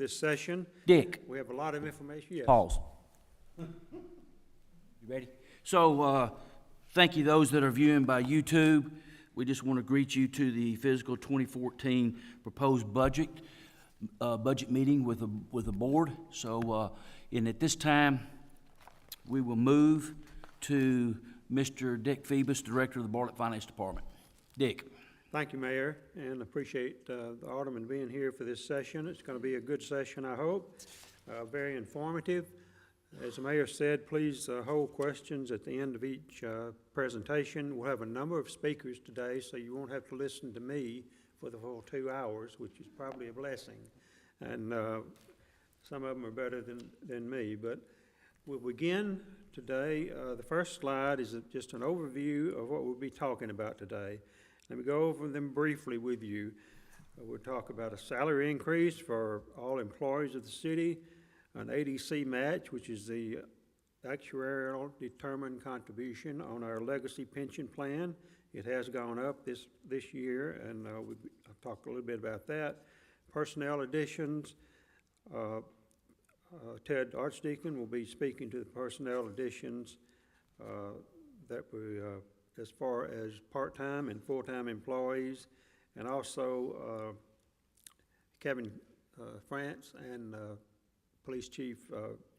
this session. Dick, We have a lot of information. Yes. pause. You ready? So, thank you those that are viewing by YouTube. We just want to greet you to the fiscal 2014 proposed budget meeting with the board. So, and at this time, we will move to Mr. Dick Phoebus, Director of the Bartlett Finance Department. Dick. Thank you, Mayor, and appreciate the Aldermen being here for this session. It's going to be a good session, I hope. Very informative. As the Mayor said, please hold questions at the end of each presentation. We'll have a number of speakers today, so you won't have to listen to me for the full 2 hours, which is probably a blessing. And some of them are better than me. But we'll begin today. The first slide is just an overview of what we'll be talking about today. Let me go over them briefly with you. We'll talk about a salary increase for all employees of the city, an ADC match, which is the actuarial determined contribution on our legacy pension plan. It has gone up this year, and I'll talk a little bit about that. Personnel additions. Ted Archdeacon will be speaking to the personnel additions that we as far as part-time and full-time employees, and also Kevin France and Police Chief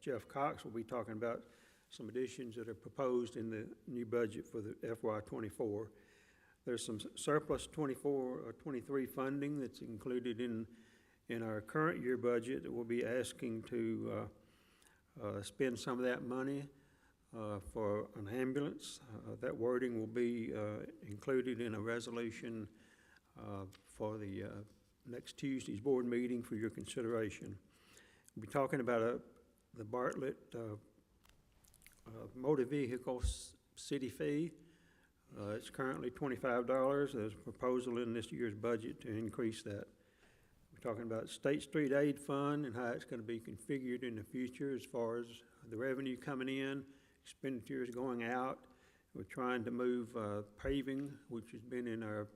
Jeff Cox will be talking about some additions that are proposed in the new budget for the FY24. There's some surplus 23 funding that's included in our current year budget that we'll be asking to spend some of that money for an ambulance. That wording will be included in a resolution for the next Tuesday's board meeting for your consideration. We'll be talking about the Bartlett motor vehicle city fee. It's currently $25. There's a proposal in this year's budget to increase that. We're talking about State Street Aid Fund and how it's going to be configured in the future as far as the revenue coming in, expenditures going out. We're trying to move paving, which has been in our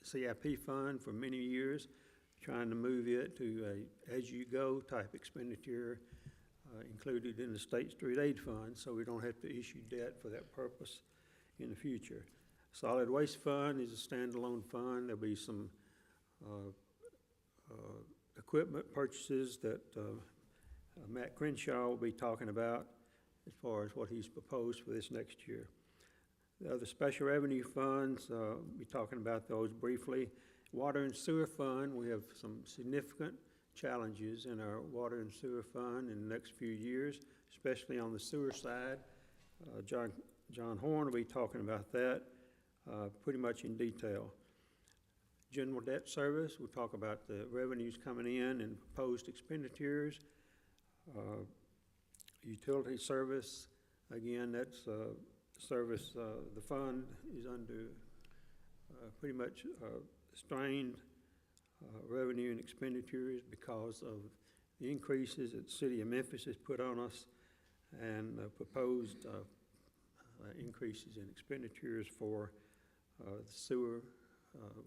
CIP fund for many years, trying to move it to a as-you-go type expenditure included in the State Street Aid Fund, so we don't have to issue debt for that purpose in the future. Solid Waste Fund is a standalone fund. There'll be some equipment purchases that Matt Crenshaw will be talking about as far as what he's proposed for this next year. The other special revenue funds, we'll be talking about those briefly. Water and Sewer Fund, we have some significant challenges in our water and sewer fund in the next few years, especially on the sewer side. John Horn will be talking about that pretty much in detail. General debt service, we'll talk about the revenues coming in and proposed expenditures. Utility service, again, that's service, the fund is under pretty much strained revenue and expenditures because of the increases that the city of Memphis has put on us and proposed increases in expenditures for the sewer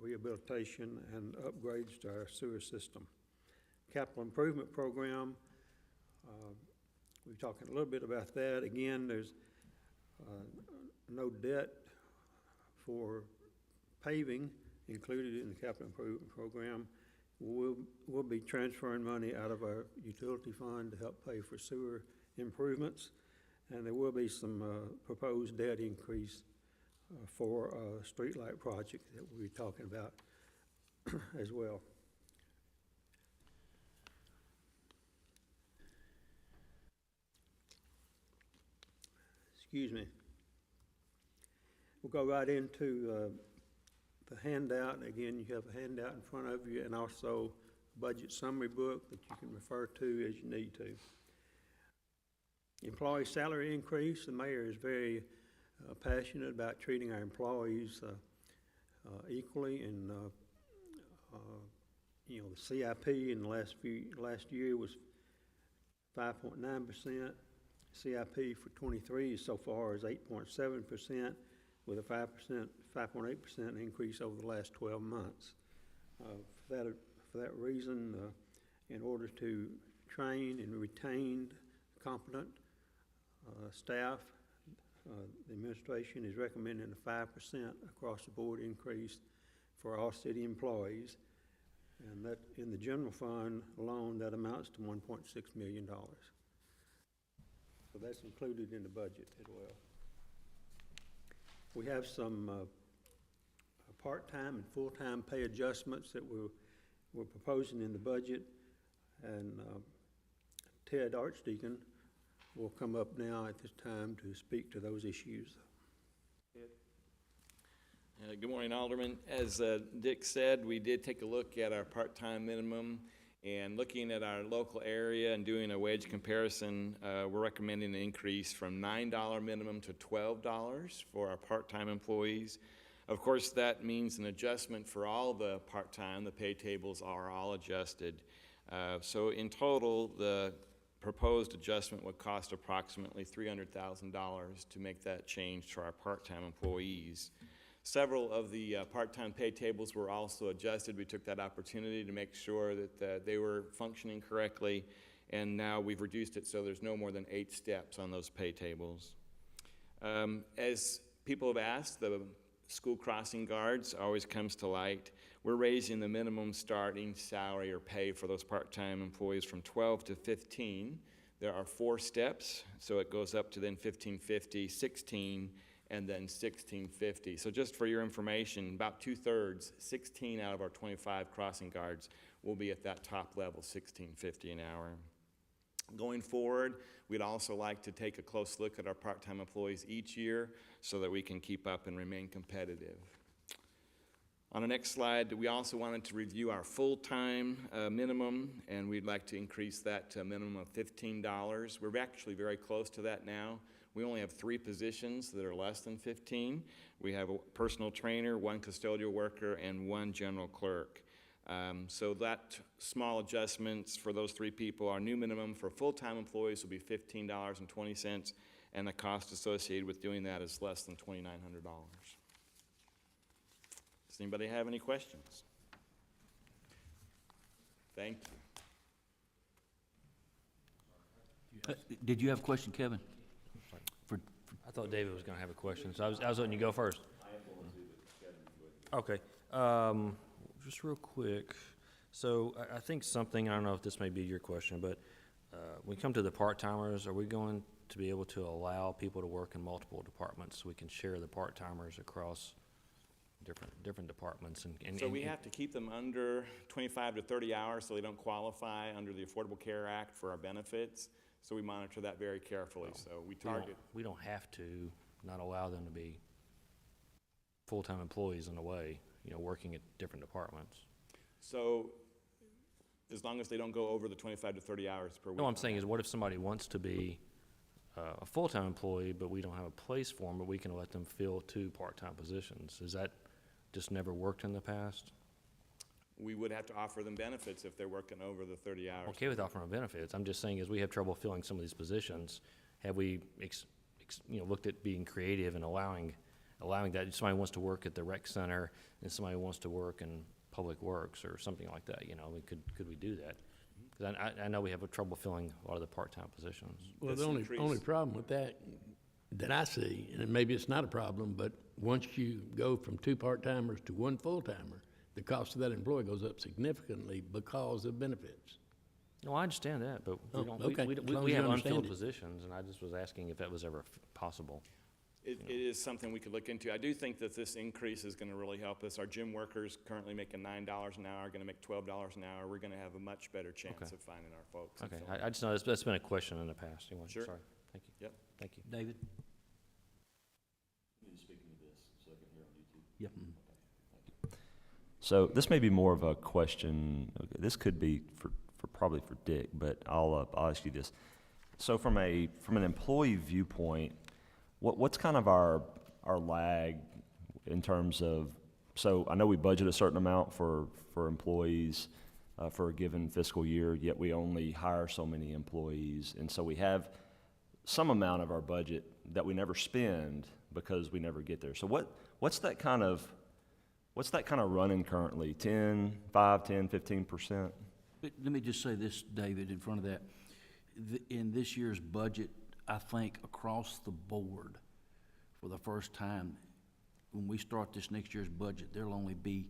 rehabilitation and upgrades to our sewer system. Capital improvement program, we're talking a little bit about that. Again, there's no debt for paving included in the capital improvement program. We'll be transferring money out of our utility fund to help pay for sewer improvements, and there will be some proposed debt increase for a streetlight project that we'll be talking about as well. Excuse me. We'll go right into the handout. Again, you have a handout in front of you and also a budget summary book that you can refer to as you need to. Employee salary increase. The mayor is very passionate about treating our employees equally, and you know, the CIP in the last year was 5.9%. CIP for 23 so far is 8.7%, with a 5.8% increase over the last 12 months. For that reason, in order to train and retain competent staff. The administration is recommending a 5% across the board increase for all city employees. And that, in the general fund alone, that amounts to $1.6 million. So that's included in the budget as well. We have some part-time and full-time pay adjustments that we're proposing in the budget. And Ted Archdeacon will come up now at this time to speak to those issues. Good morning, Alderman. As Dick said, we did take a look at our part-time minimum, and looking at our local area and doing a wage comparison, we're recommending an increase from $9 minimum to $12 for our part-time employees. Of course, that means an adjustment for all the part-time. The pay tables are all adjusted. So in total, the proposed adjustment would cost approximately $300,000 to make that change to our part-time employees. Several of the part-time pay tables were also adjusted. We took that opportunity to make sure that they were functioning correctly, and now we've reduced it so there's no more than 8 steps on those pay tables. As people have asked, the school crossing guards always comes to light. We're raising the minimum starting salary or pay for those part-time employees from 12 to 15. There are 4 steps, so it goes up to then $15.50, 16, and then $16.50. So just for your information, about 2/3, 16 out of our 25 crossing guards will be at that top level, $16.50 an hour. Going forward, we'd also like to take a close look at our part-time employees each year so that we can keep up and remain competitive. On the next slide, we also wanted to review our full-time minimum, and we'd like to increase that to a minimum of $15. We're actually very close to that now. We only have 3 positions that are less than 15. We have a personal trainer, 1 custodial worker, and 1 general clerk. So that small adjustments for those 3 people, our new minimum for full-time employees will be $15.20, and the cost associated with doing that is less than $2,900. Does anybody have any questions? Thank you. Did you have a question, Kevin? I thought David was going to have a question, so I was letting you go first. Okay. Just real quick. So I think something, I don't know if this may be your question, but when we come to the part-timers, are we going to be able to allow people to work in multiple departments so we can share the part-timers across different departments? So we have to keep them under 25 to 30 hours so they don't qualify under the Affordable Care Act for our benefits. So we monitor that very carefully. So we target. We don't have to not allow them to be full-time employees in a way, working at different departments. So as long as they don't go over the 25 to 30 hours per week. No, what I'm saying is, what if somebody wants to be a full-time employee, but we don't have a place for them, but we can let them fill 2 part-time positions? Has that just never worked in the past? We would have to offer them benefits if they're working over the 30 hours. Okay with offering benefits. I'm just saying, as we have trouble filling some of these positions, have we looked at being creative and allowing that? If somebody wants to work at the rec center and somebody wants to work in public works or something like that, could we do that? Because I know we have trouble filling a lot of the part-time positions. Well, the only problem with that I see, and maybe it's not a problem, but once you go from 2 part-timers to 1 full-timer, the cost of that employee goes up significantly because of benefits. No, I understand that, but we have unfilled positions, and I just was asking if that was ever possible. It is something we could look into. I do think that this increase is going to really help us. Our gym workers currently making $9 an hour are going to make $12 an hour. We're going to have a much better chance of finding our folks. Okay, I just know that's been a question in the past. Anyway, Sure. Sorry. Thank you. Yep. Thank you. David? You speaking to this so I can hear on YouTube? Yep. So this may be more of a question. This could be probably for Dick, but I'll ask you this. So from an employee viewpoint, what's kind of our lag in terms of? So I know we budget a certain amount for employees for a given fiscal year, yet we only hire so many employees, and so we have some amount of our budget that we never spend because we never get there. So what's that kind of running currently? 10, 5, 10, 15%? Let me just say this, David, in front of that. In this year's budget, I think across the board, for the first time, when we start this next year's budget, there'll only be,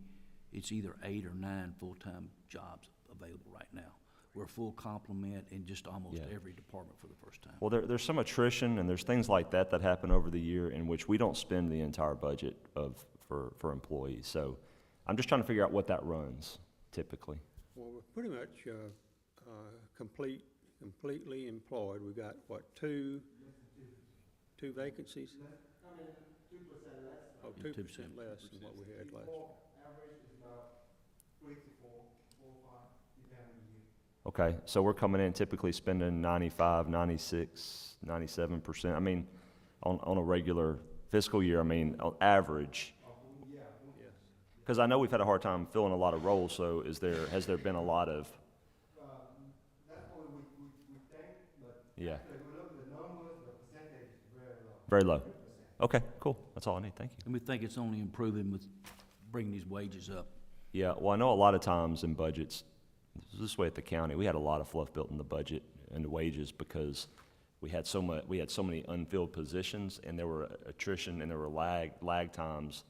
it's either 8 or 9 full-time jobs available right now. We're full complement in just almost Yeah. every department for the first time. Well, there's some attrition and there's things like that that happen over the year in which we don't spend the entire budget for employees. So I'm just trying to figure out what that runs typically. Well, we're pretty much completely employed. We got, what, two vacancies? Oh, 2% less than what we had last year. Okay, so we're coming in typically spending 95, 96, 97%. I mean, on a regular fiscal year, I mean, on average. Yes. Because I know we've had a hard time filling a lot of roles, so has there been a lot of? That's what we think, but Yeah. actually, we look at the numbers, the percentage is very low. Very low. Okay, cool. That's all I need. Thank you. And we think it's only improving with bringing these wages up. Yeah, well, I know a lot of times in budgets, this way at the county, we had a lot of fluff built in the budget and the wages because we had so many unfilled positions, and there were attrition and there were lag times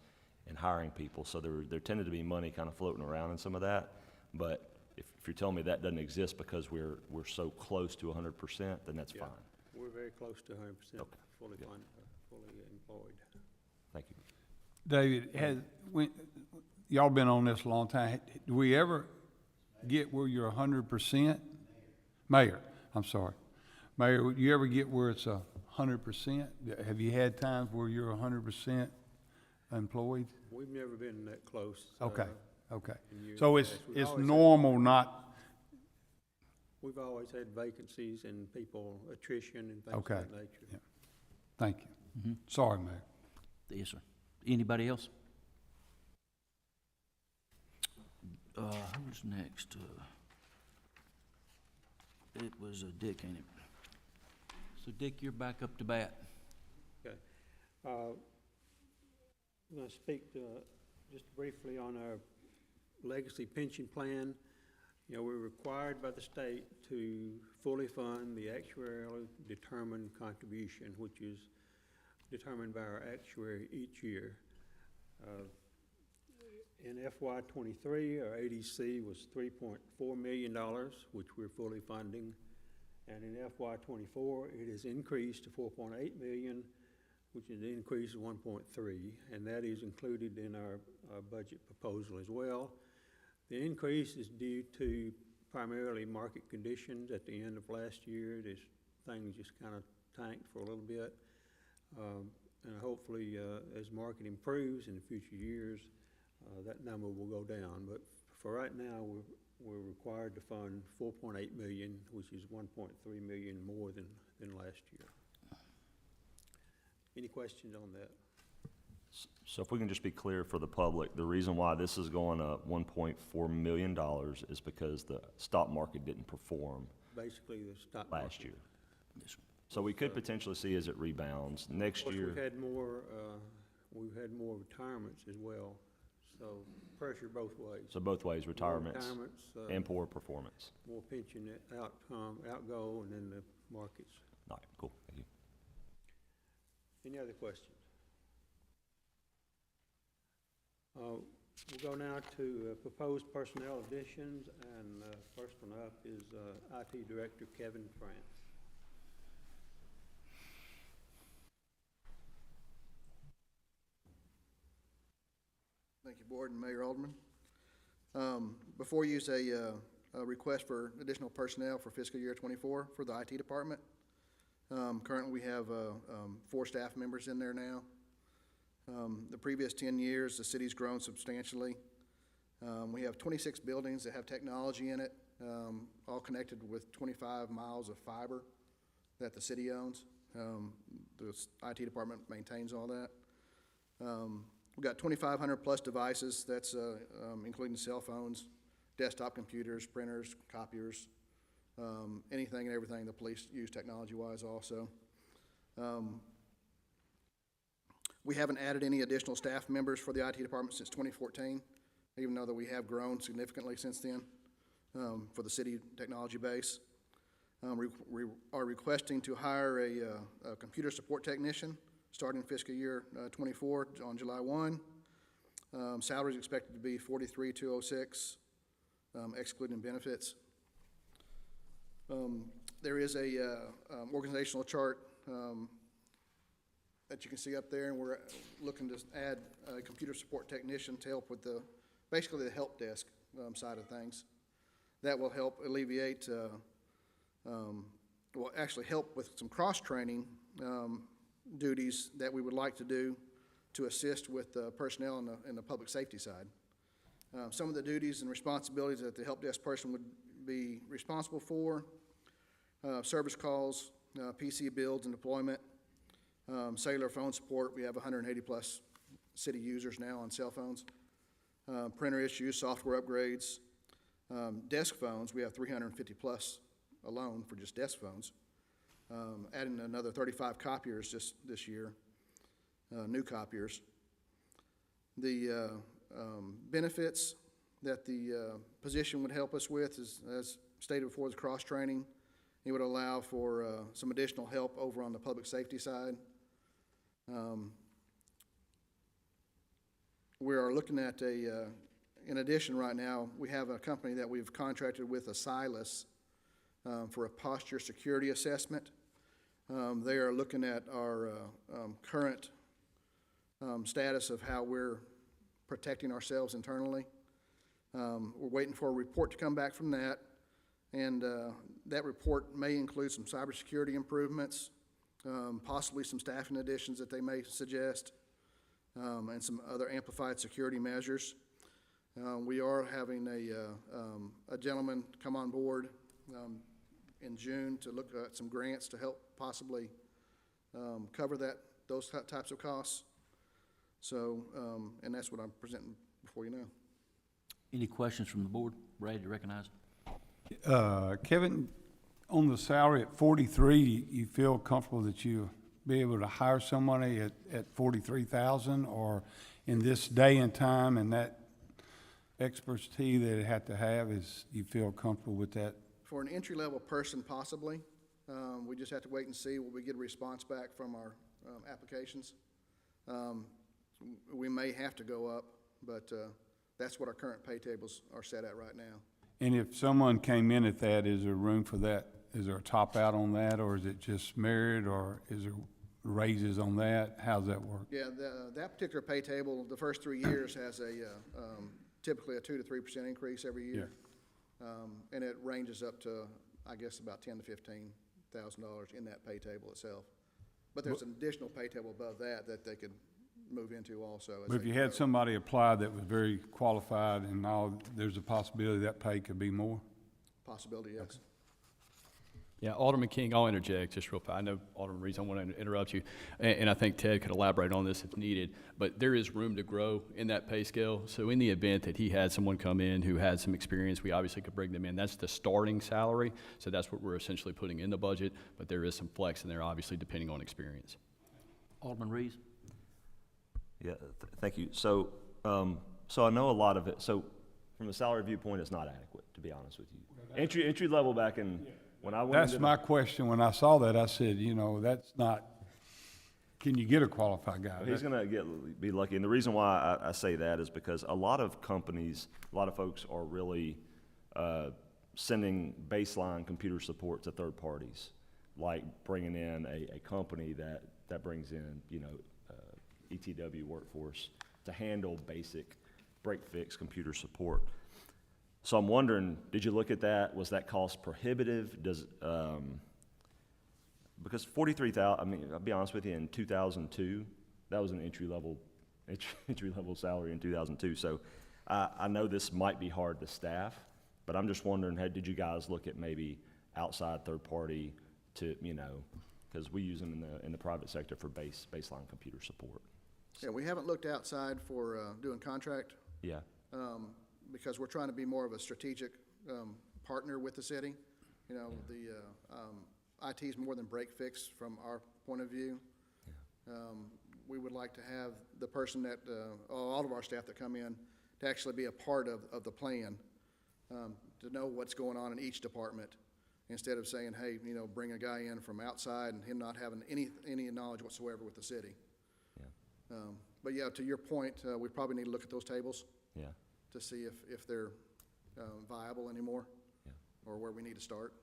in hiring people. So there tended to be money kind of floating around in some of that. But if you're telling me that doesn't exist because we're so close to 100%, then that's Yeah. fine. We're very close to 100% Okay. fully Good. fully employed. Thank you. David, y'all been on this a long time. Do we ever get where you're 100%? Mayor, I'm sorry. Mayor, would you ever get where it's 100%? Have you had times where you're 100% employed? We've never been that close. Okay, okay. in years So it's past. We've always had- normal, not, We've always had vacancies and people, attrition and things of Okay. that nature. Yeah. Thank you. Sorry, Mayor. Yes, sir. Anybody else? Who's next? It was Dick, ain't it? So Dick, you're back up to bat. Okay. I'm going to speak just briefly on our legacy pension plan. You know, we're required by the state to fully fund the actuarially determined contribution, which is determined by our actuary each year. In FY '23, our ADC was $3.4 million, which we're fully funding. And in FY '24, it has increased to $4.8 million, which is an increase of 1.3, and that is included in our budget proposal as well. The increase is due to primarily market conditions. At the end of last year, things just kind of tanked for a little bit. And hopefully, as market improves in the future years, that number will go down. But for right now, we're required to fund $4.8 million, which is $1.3 million more than last year. Any questions on that? So if we can just be clear for the public, the reason why this is going up $1.4 million is because the stock market didn't perform Basically, the stock market. last year. Yes, sir. So we could potentially see as it rebounds next Of course, year. we've had more retirements as well, so pressure both ways. So both ways, More retirements retirements, and poor performance. more pension outgo, and then the markets. All right, cool, thank you. Any other questions? We'll go now to proposed personnel additions, and first one up is IT Director Kevin France. Thank you, Board and Mayor Alderman. Before you is a request for additional personnel for fiscal year '24 for the IT department. Currently, we have 4 staff members in there now. The previous 10 years, the city's grown substantially. We have 26 buildings that have technology in it, all connected with 25 miles of fiber that the city owns. The IT department maintains all that. We've got 2,500 plus devices, that's including cell phones, desktop computers, printers, copiers, anything and everything the police use technology-wise also. We haven't added any additional staff members for the IT department since 2014, even though that we have grown significantly since then. for the city technology base. We are requesting to hire a computer support technician starting fiscal year 24 on July 1. Salary is expected to be $43,206, excluding benefits. There is a organizational chart that you can see up there, and we're looking to add a computer support technician to help with basically the help desk side of things. That will help alleviate, will actually help with some cross-training duties that we would like to do to assist with personnel in the public safety side. Some of the duties and responsibilities that the help desk person would be responsible for: service calls, PC builds and deployment, cellular phone support. We have 180-plus city users now on cell phones. Printer issues, software upgrades, desk phones. We have 350-plus alone for just desk phones. Adding another 35 copiers just this year, new copiers. The benefits that the position would help us with is, as stated before, the cross-training. It would allow for some additional help over on the public safety side. We are looking at in addition right now, we have a company that we've contracted with, Asylus, for a posture security assessment. They are looking at our current status of how we're protecting ourselves internally. We're waiting for a report to come back from that, and that report may include some cybersecurity improvements, possibly some staffing additions that they may suggest, and some other amplified security measures. We are having a gentleman come on board in June to look at some grants to help possibly cover those types of costs. So, and that's what I'm presenting before you now. Any questions from the board? Brad, you recognize? Kevin, on the salary at 43, you feel comfortable that you'll be able to hire somebody at 43,000, or in this day and time and that expertise that it had to have, is you feel comfortable with that? For an entry-level person, possibly. We just have to wait and see. Will we get a response back from our applications? We may have to go up, but that's what our current pay tables are set at right now. And if someone came in at that, is there room for that? Is there a top out on that, or is it just merit, or is there raises on that? How's that work? Yeah, that particular pay table, the first 3 years has typically a 2 to 3% increase every year. Yeah. And it ranges up to, I guess, about $10,000 to $15,000 in that pay table itself. But there's an additional pay table above that they could move into also. But if you had somebody apply that was very qualified and all, there's a possibility that pay could be more? Possibility, yes. Yeah, Alderman King, I'll interject just real fast. I know, Alderman Reeves, I want to interrupt you, and I think Ted could elaborate on this if needed, but there is room to grow in that pay scale. So in the event that he had someone come in who had some experience, we obviously could bring them in. That's the starting salary, so that's what we're essentially putting in the budget, but there is some flex in there, obviously, depending on experience. Alderman Reeves? Yeah, thank you. So, so I know a lot of it. So, from a salary viewpoint, it's not adequate, to be honest with you. Entry level back in when I went. That's my question. When I saw that, I said, that's not. Can you get a qualified guy? He's going to be lucky, and the reason why I say that is because a lot of companies, a lot of folks are really sending baseline computer support to third parties, like bringing in a company that brings in, ETW workforce to handle basic break-fix computer support. So I'm wondering, did you look at that? Was that cost prohibitive? Because 43,000, I mean, I'll be honest with you, in 2002, that was an entry level salary in 2002. So I know this might be hard to staff, but I'm just wondering, did you guys look at maybe outside third party to, because we use them in the private sector for baseline computer support. Yeah, we haven't looked outside for doing contract. Yeah. Because we're trying to be more of a strategic partner with the city. The IT is more than break fix from our point of view. Yeah. We would like to have the person that, all of our staff that come in, to actually be a part of the plan, to know what's going on in each department, instead of saying, hey, you know, bring a guy in from outside and him not having any knowledge whatsoever with the city. Yeah. But yeah, to your point, we probably need to look at those tables Yeah. to see if they're viable anymore, Yeah. or where we need to start.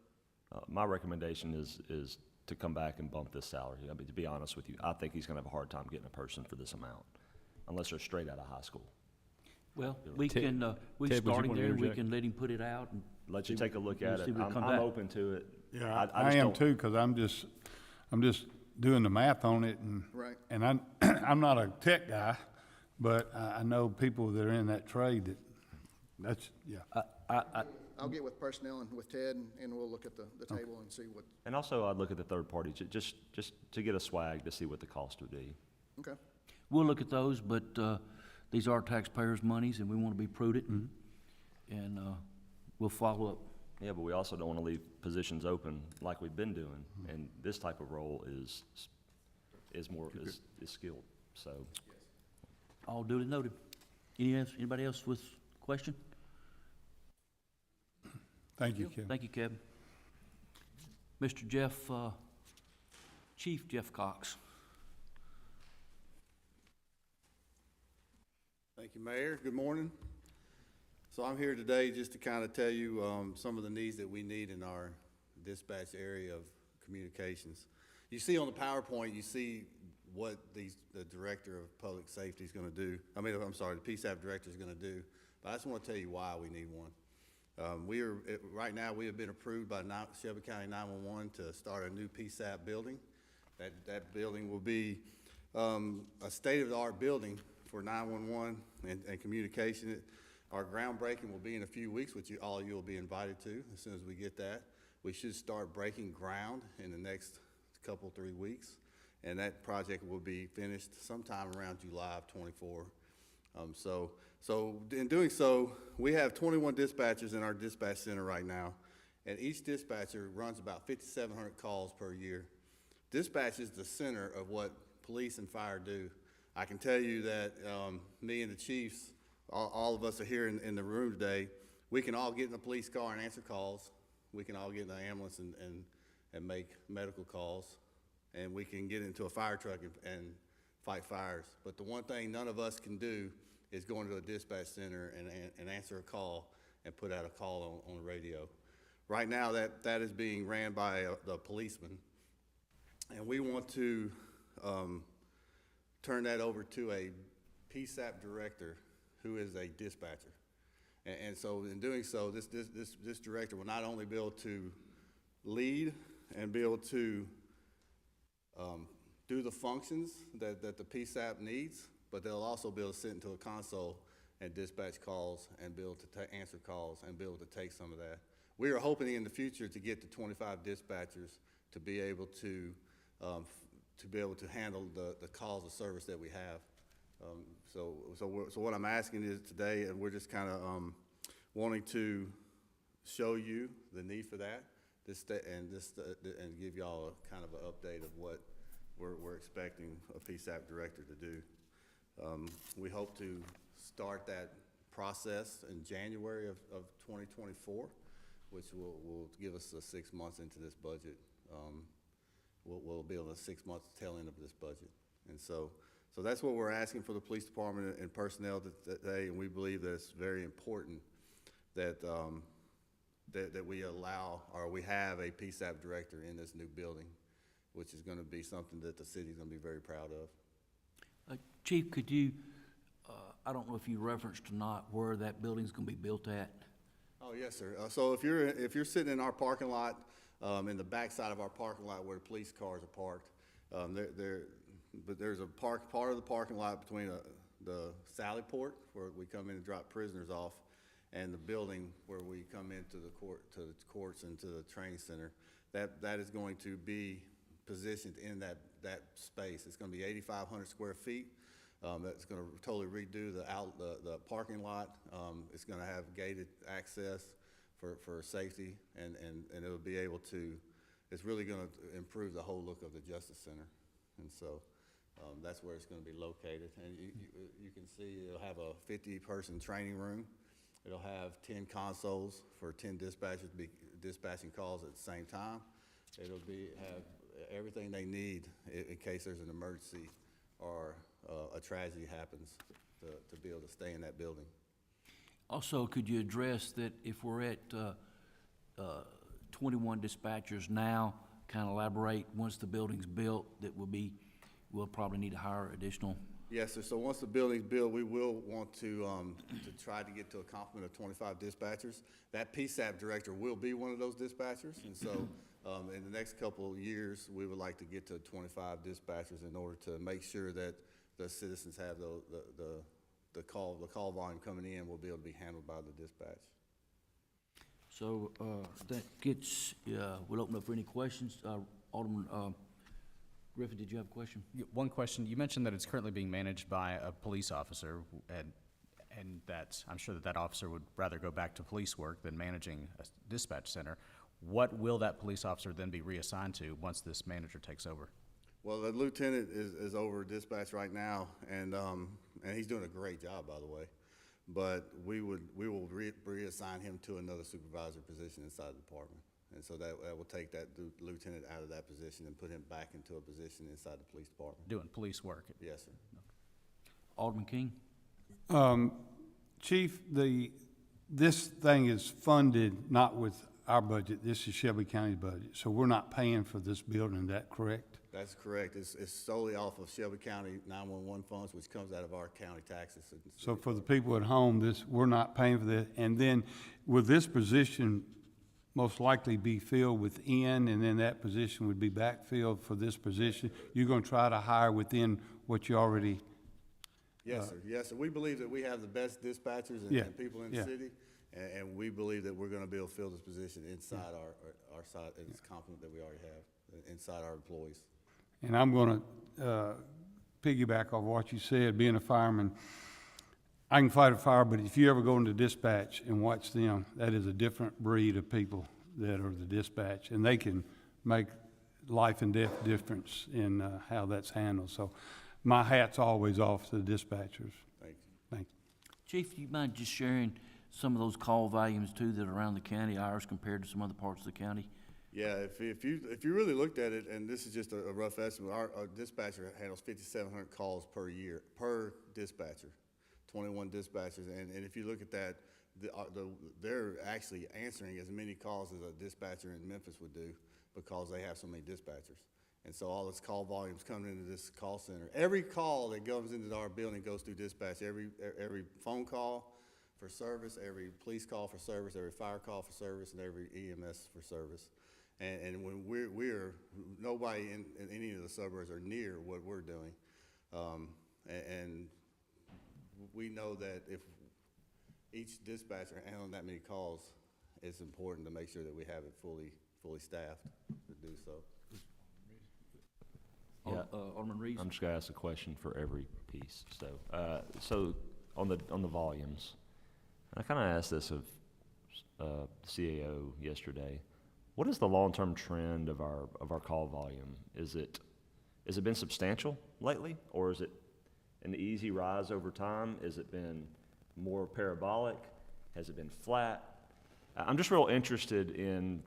My recommendation is to come back and bump this salary. I mean, to be honest with you, I think he's gonna have a hard time getting a person for this amount, unless they're straight out of high school. Well, we Ted- can, we Ted, would you starting wanna there, we interject? can let him put it out and. Let you see- take a look we'll at see it. what come I'm back. open to it. Yeah, I I just am don't- too, because I'm just doing the math on it, and. Right. And I'm not a tech guy, but I know people that are in that trade that's, yeah. I'll get with personnel and with Ted, and we'll look at the table and see what, And also, I'd look at the third party, just to get a swag to see what the cost would be. okay. We'll look at those, but, these are taxpayers' monies, and we want to be prudent, and, we'll follow up. Yeah, but we also don't want to leave positions open like we've been doing, and this type of role is skilled, so. All duly noted. Anybody else with question? Thank you, Kevin. Thank you, Kevin. Mr. Jeff, Chief Jeff Cox. Thank you, Mayor. Good morning. So I'm here today just to kind of tell you some of the needs that we need in our dispatch area of communications. You see on the PowerPoint, you see what the Director of Public Safety is going to do. I'm sorry, the PSAP Director is going to do. But I just want to tell you why we need one. Right now, we have been approved by Shelby County 911 to start a new PSAP building. That building will be a state-of-the-art building for 911 and communication. Our groundbreaking will be in a few weeks, which all you will be invited to as soon as we get that. We should start breaking ground in the next couple, 3 weeks, and that project will be finished sometime around July of '24. So in doing so, we have 21 dispatchers in our dispatch center right now, and each dispatcher runs about 5,700 calls per year. Dispatch is the center of what police and fire do. I can tell you that me and the chiefs, all of us are here in the room today. We can all get in a police car and answer calls. We can all get in an ambulance and make medical calls. And we can get into a fire truck and fight fires. But the one thing none of us can do is go into a dispatch center and answer a call and put out a call on the radio. Right now, that is being ran by the policeman. And we want to turn that over to a PSAP director who is a dispatcher. And so in doing so, this director will not only be able to lead and be able to do the functions that the PSAP needs, but they'll also be able to sit into a console and dispatch calls and be able to answer calls and be able to take some of that. We are hoping in the future to get to 25 dispatchers to be able to handle the calls of service that we have. So what I'm asking is today, and we're just kind of wanting to show you the need for that, and give y'all a kind of an update of what we're expecting a PSAP director to do. We hope to start that process in January of 2024, which will give us 6 months into this budget. We'll be on the 6 months tail end of this budget. And so that's what we're asking for the police department and personnel today, and we believe that it's very important that we allow, or we have a PSAP director in this new building, which is going to be something that the city's going to be very proud of. Chief, could you, I don't know if you referenced or not where that building's gonna be built at? Oh, yes, sir. So if you're sitting in our parking lot, in the backside of our parking lot where the police cars are parked, but there's a part of the parking lot between the Sally Port, where we come in and drop prisoners off, and the building where we come into the courts and to the training center. That is going to be positioned in that space. It's going to be 8,500 square feet. That's going to totally redo the parking lot. It's going to have gated access for safety, and it'll be able to. It's really going to improve the whole look of the Justice Center, and so that's where it's going to be located. And you can see it'll have a 50-person training room. It'll have 10 consoles for 10 dispatchers to be dispatching calls at the same time. It'll have everything they need in case there's an emergency or a tragedy happens to be able to stay in that building. Also, could you address that if we're at 21 dispatchers now, kind of elaborate, once the building's built, that we'll probably need to hire additional? Yes, sir. So once the building's built, we will want to try to get to a complement of 25 dispatchers. That PSAP director will be one of those dispatchers. And so in the next couple of years, we would like to get to 25 dispatchers in order to make sure that the citizens have the call volume coming in will be able to be handled by the dispatch. So that gets, we'll open up for any questions. Alderman Griffin, did you have a question? One question, you mentioned that it's currently being managed by a police officer, and that I'm sure that officer would rather go back to police work than managing a dispatch center. What will that police officer then be reassigned to once this manager takes over? Well, the lieutenant is over dispatch right now, and he's doing a great job, by the way. But we will reassign him to another supervisor position inside the department. And so that will take that lieutenant out of that position and put him back into a position inside the police department. Doing police work? Yes, sir. Alderman King? Chief, this thing is funded not with our budget, this is Shelby County's budget, so we're not paying for this building, is that correct? That's correct. It's solely off of Shelby County 911 funds, which comes out of our county taxes. So for the people at home, we're not paying for this, and then will this position most likely be filled within, and then that position would be backfilled for this position? You're gonna try to hire within what you already? Yes, sir. Yes, sir. We believe that we have the best dispatchers and people in the city, and we believe that we're gonna be able to fill this position inside our side, it's complement that we already have, inside our employees. And I'm gonna piggyback off what you said, being a fireman, I can fight a fire, but if you ever go into dispatch and watch them, that is a different breed of people that are the dispatch, and they can make life and death difference in how that's handled. So my hat's always off to the dispatchers. Thank you. Thank you. Chief, do you mind just sharing some of those call volumes too that are around the county, ours compared to some other parts of the county? Yeah, if you really looked at it, and this is just a rough estimate, our dispatcher handles 5,700 calls per year, per dispatcher, 21 dispatchers, and if you look at that, they're actually answering as many calls as a dispatcher in Memphis would do because they have so many dispatchers. And so all this call volume's coming into this call center. Every call that comes into our building goes through dispatch. Every phone call for service, every police call for service, every fire call for service, and every EMS for service. And when we're nobody in any of the suburbs are near what we're doing, and we know that if each dispatcher handling that many calls, it's important to make sure that we have it fully staffed to do so. Yeah. Alderman Reeves? I'm just gonna ask a question for every piece. So on the volumes, I kind of asked this of CAO yesterday. What is the long-term trend of our call volume? Has it been substantial lately, or is it an easy rise over time? Has it been more parabolic? Has it been flat? I'm just real interested in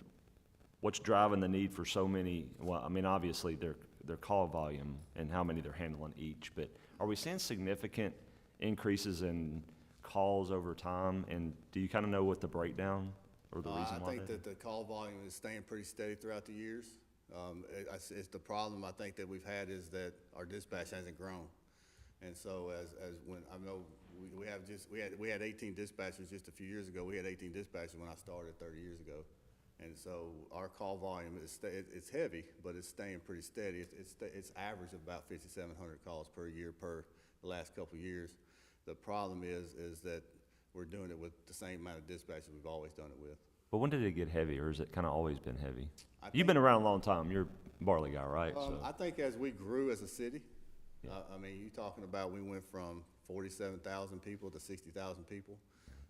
what's driving the need for so many. Well, I mean, obviously their call volume and how many they're handling each, but are we seeing significant increases in calls over time? And do you kind of know what the breakdown or the reason why? I think that the call volume is staying pretty steady throughout the years. It's the problem I think that we've had is that our dispatch hasn't grown. And so as when I know we had 18 dispatchers just a few years ago. We had 18 dispatchers when I started 30 years ago. And so our call volume it's heavy, but it's staying pretty steady. It's average of about 5,700 calls per year per the last couple of years. The problem is that we're doing it with the same amount of dispatchers we've always done it with. But when did it get heavy, or has it kind of always been heavy? You've been around a long time. You're a Barley guy, right? I think as we grew as a city, Yeah. I mean, you're talking about we went from 47,000 people to 60,000 people.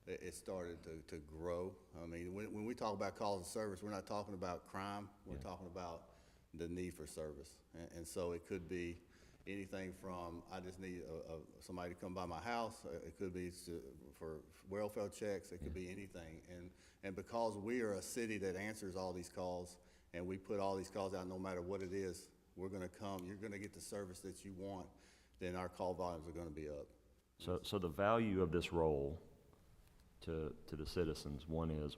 It started to grow. I mean, when we talk about calls of service, we're not talking about crime. We're talking about the need for service. And so it could be anything from, I just need somebody to come by my house, it could be for welfare checks, it could be anything. And because we are a city that answers all these calls, and we put all these calls out no matter what it is, we're gonna come, you're gonna get the service that you want, then our call volumes are gonna be up. So the value of this role to the citizens, one is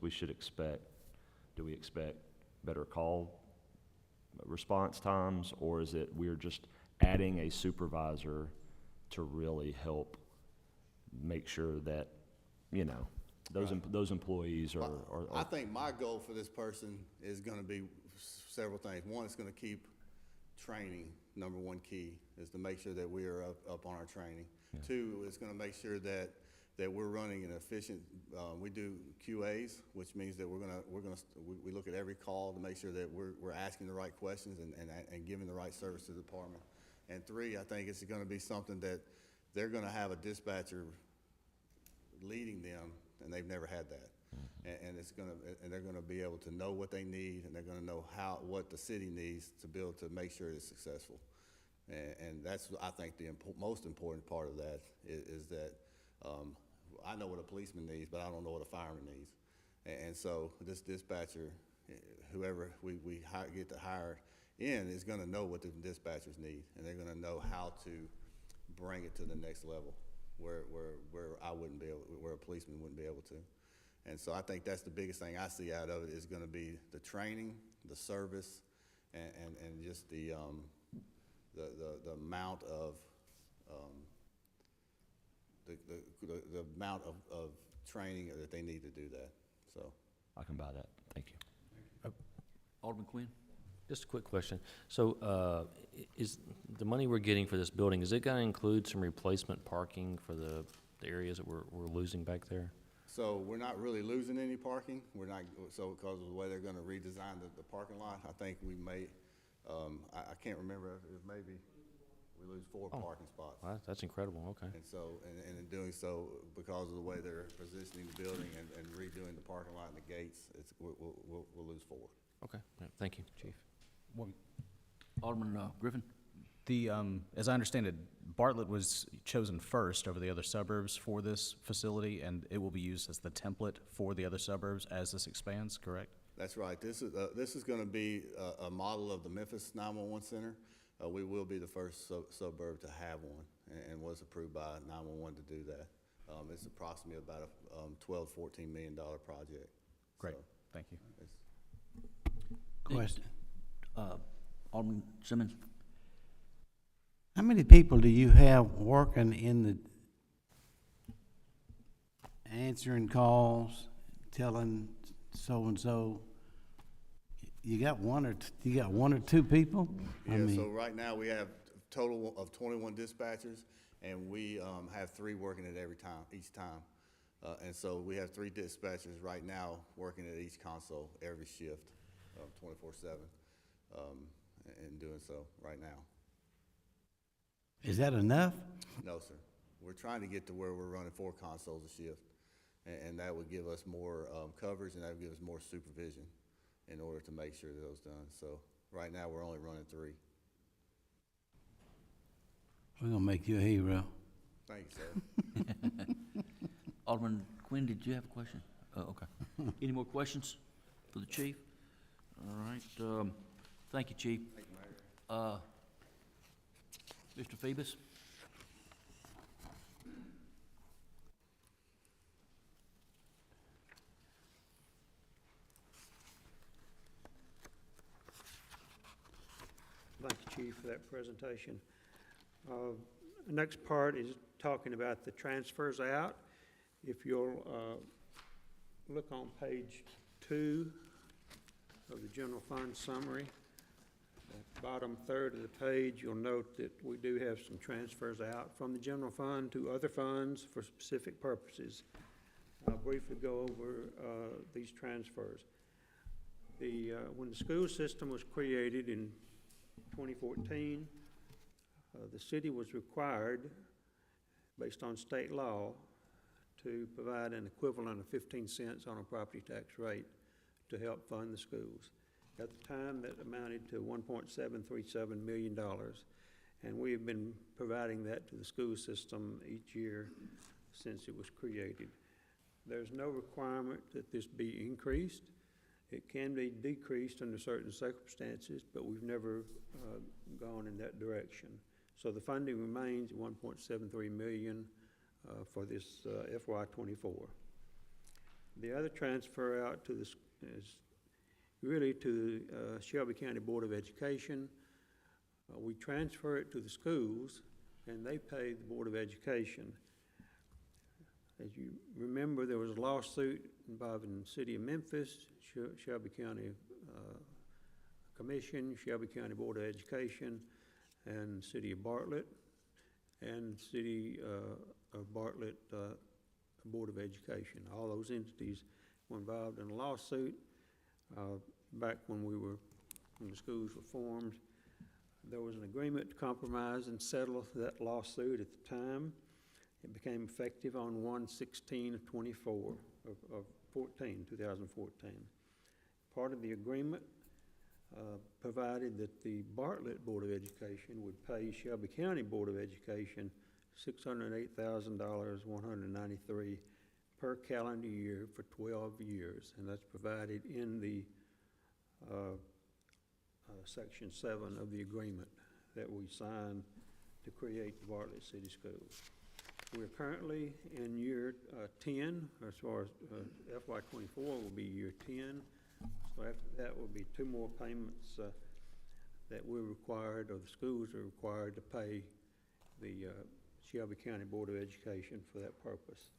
do we expect better call response times, or is it we're just adding a supervisor to really help make sure that, you know, those employees are I think my goal for this person is gonna be several things. One, it's gonna keep training, number one key, is to make sure that we are up on our training. Yeah. Two, it's gonna make sure that we're running an efficient, we do QAs, which means that we look at every call to make sure that we're asking the right questions and giving the right service to the department. And three, I think it's gonna be something that they're gonna have a dispatcher leading them, and they've never had that. And they're gonna be able to know what they need, and they're gonna know what the city needs to be able to make sure it's successful. And that's, I think, the most important part of that is that I know what a policeman needs, but I don't know what a fireman needs. And so this dispatcher, whoever we get to hire in, is gonna know what the dispatchers need, and they're gonna know how to bring it to the next level where I wouldn't be able, where a policeman wouldn't be able to. And so I think that's the biggest thing I see out of it is gonna be the training, the service, and just the amount of the amount of training that they need to do that. So I can buy that. Thank you. Alderman Quinn? Just a quick question. So, is the money we're getting for this building, is it gonna include some replacement parking for the areas that we're losing back there? So we're not really losing any parking. We're not, so because of the way they're gonna redesign the parking lot, I think we may, I can't remember, if maybe we lose 4 parking spots. Wow, that's incredible, okay. And so, and in doing so, because of the way they're positioning the building and redoing the parking lot and the gates, we'll lose 4. Okay, yeah, thank you, Chief. Alderman Griffin? As I understand it, Bartlett was chosen first over the other suburbs for this facility, and it will be used as the template for the other suburbs as this expands, correct? That's right. This is going to be a model of the Memphis 911 Center. We will be the first suburb to have one, and was approved by 911 to do that. It's approximately about a $12–14 million project. Great, So, thank you. Question. Alderman Simmons? How many people do you have working in the answering calls, telling so-and-so? You got one or two people? Yeah, so right now we have a total of 21 dispatchers, and we have 3 working at each time. And so we have 3 dispatchers right now working at each console every shift, 24/7, and doing so right now. Is that enough? No, sir. We're trying to get to where we're running 4 consoles a shift, and that would give us more coverage, and that would give us more supervision in order to make sure that those done. So right now we're only running 3. We're gonna make you a hero. Thank you, sir. Alderman Quinn, did you have a question? Okay. Any more questions for the chief? All right. Thank you, Chief. Thank you, Mayor. Mr. Phoebus? Thank you, Chief, for that presentation. The next part is talking about the transfers out. If you'll look on page 2 of the general fund summary, bottom third of the page, you'll note that we do have some transfers out from the general fund to other funds for specific purposes. I'll briefly go over these transfers. When the school system was created in 2014, the city was required, based on state law, to provide an equivalent of 15 cents on a property tax rate to help fund the schools. At the time, that amounted to $1.737 million, And we have been providing that to the school system each year since it was created. There's no requirement that this be increased. It can be decreased under certain circumstances, but we've never gone in that direction. So the funding remains at $1.73 million for this FY '24. The other transfer out to this is really to Shelby County Board of Education. We transfer it to the schools, and they pay the Board of Education. As you remember, there was a lawsuit involving the City of Memphis, Shelby County Commission, Shelby County Board of Education, and City of Bartlett, and City of Bartlett Board of Education. All those entities were involved in a lawsuit back when the schools were formed. There was an agreement to compromise and settle that lawsuit at the time. It became effective on 1/16/24 of 2014. Part of the agreement provided that the Bartlett Board of Education would pay Shelby County Board of Education $608,193 per calendar year for 12 years, and that's provided in the Section 7 of the agreement that we signed to create the Bartlett City Schools. We're currently in year 10, as far as FY '24 will be year 10. So after that will be 2 more payments that we're required, or the schools are required to pay the Shelby County Board of Education for that purpose.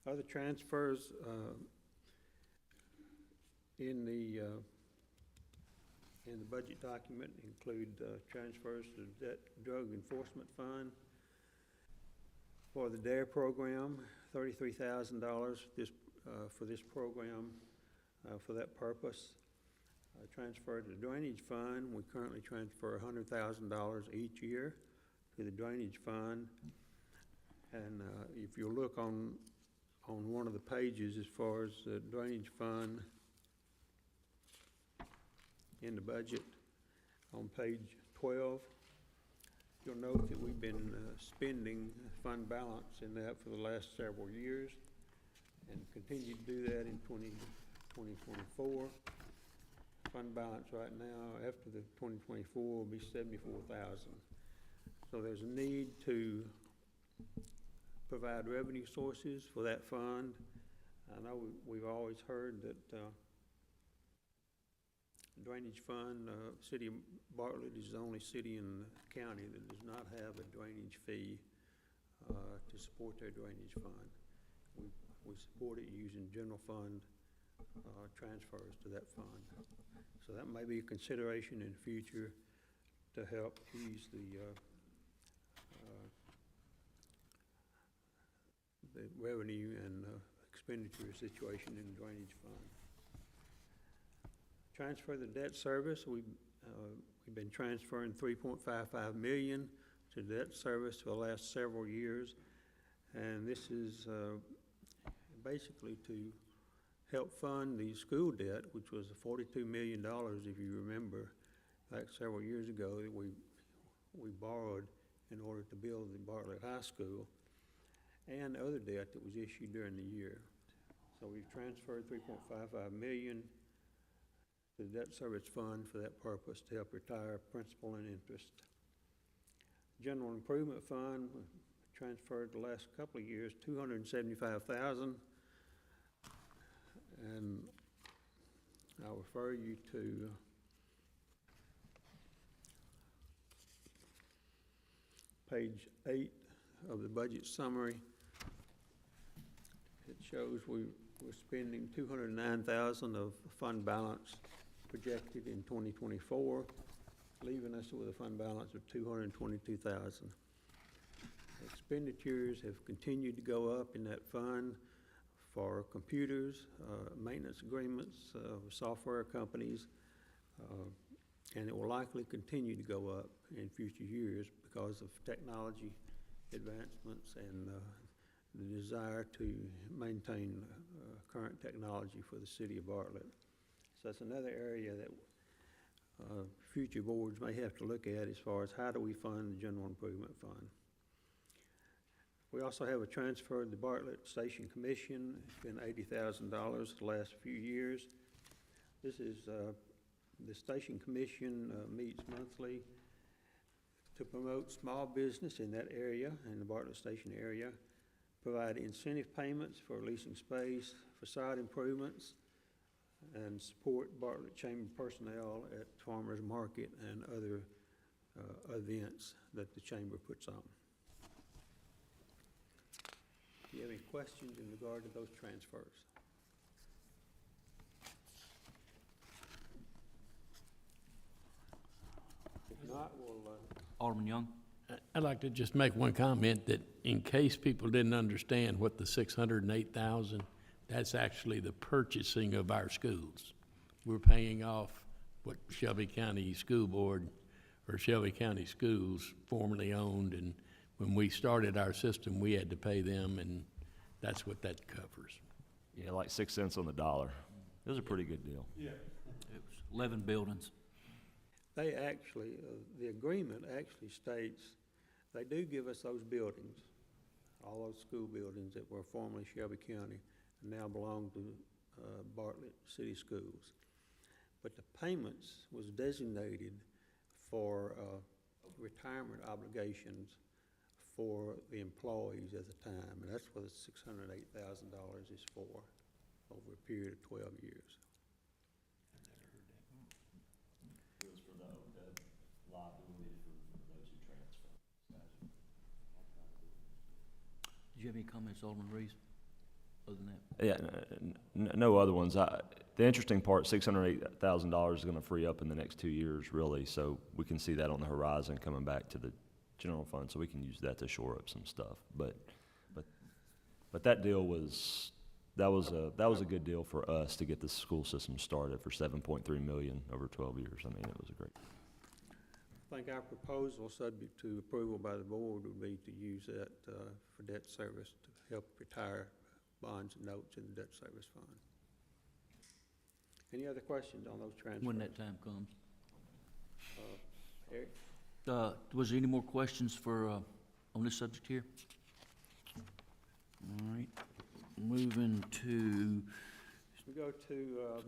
Other transfers in the budget document include transfers to the Debt Drug Enforcement Fund for the DARE program, $33,000 for this program for that purpose. Transfer to the Drainage Fund, we currently transfer $100,000 each year to the Drainage Fund. And if you look on one of the pages as far as the Drainage Fund in the budget, on page 12, you'll note that we've been spending fund balance in that for the last several years and continue to do that in 2024. Fund balance right now after the 2024 will be $74,000. So there's a need to provide revenue sources for that fund. I know we've always heard that Drainage Fund, City of Bartlett is the only city in the county that does not have a drainage fee to support their drainage fund. We support it using general fund transfers to that fund. So that may be a consideration in the future to help ease the revenue and expenditure situation in the drainage fund. Transfer the debt service, we've been transferring $3.55 million to debt service for the last several years, and this is basically to help fund the school debt, which was $42 million, if you remember, back several years ago that we borrowed in order to build the Bartlett High School, and other debt that was issued during the year. So we've transferred $3.55 million to the debt service fund for that purpose to help retire principal and interest. General Improvement Fund transferred the last couple of years $275,000, and I'll refer you to page 8 of the budget summary. It shows we're spending $209,000 of fund balance projected in 2024, leaving us with a fund balance of $222,000. Expenditures have continued to go up in that fund for computers, maintenance agreements with software companies, and it will likely continue to go up in future years because of technology advancements and the desire to maintain current technology for the city of Bartlett. So that's another area that future boards may have to look at as far as how do we fund the general improvement fund. We also have a transfer to the Bartlett Station Commission. It's been $80,000 the last few years. This is, the Station Commission meets monthly to promote small business in that area, in the Bartlett Station area, provide incentive payments for leasing space, facade improvements, and support Bartlett Chamber personnel at farmers market and other events that the chamber puts on. Do you have any questions in regard to those transfers? If not, we'll, Alderman Young? I'd like to just make one comment that in case people didn't understand what the 608,000, that's actually the purchasing of our schools. We're paying off what Shelby County School Board or Shelby County Schools formerly owned, and when we started our system, we had to pay them, and that's what that covers. Yeah, like 6 cents on the dollar. It was a pretty good deal. It was 11 buildings. they actually, the agreement actually states they do give us those buildings, all those school buildings that were formerly Shelby County and now belong to Bartlett City Schools. But the payments was designated for retirement obligations for the employees at the time, and that's what the $608,000 is for over a period of 12 years. It was for the liability for those who transfer. Did you have any comments, Alderman Reeves, other than that? Yeah, no other ones. The interesting part, $608,000 is going to free up in the next 2 years, really, so we can see that on the horizon coming back to the general fund, so we can use that to shore up some stuff. But that deal was, that was a good deal for us to get the school system started for $7.3 million over 12 years. I mean, it was a great. I think our proposal, subject to approval by the board, would be to use that for debt service to help retire bonds and notes in the debt service fund. Any other questions on those transfers? When that time comes. Eric? Was there any more questions for, on this subject here? All right, moving to We go to,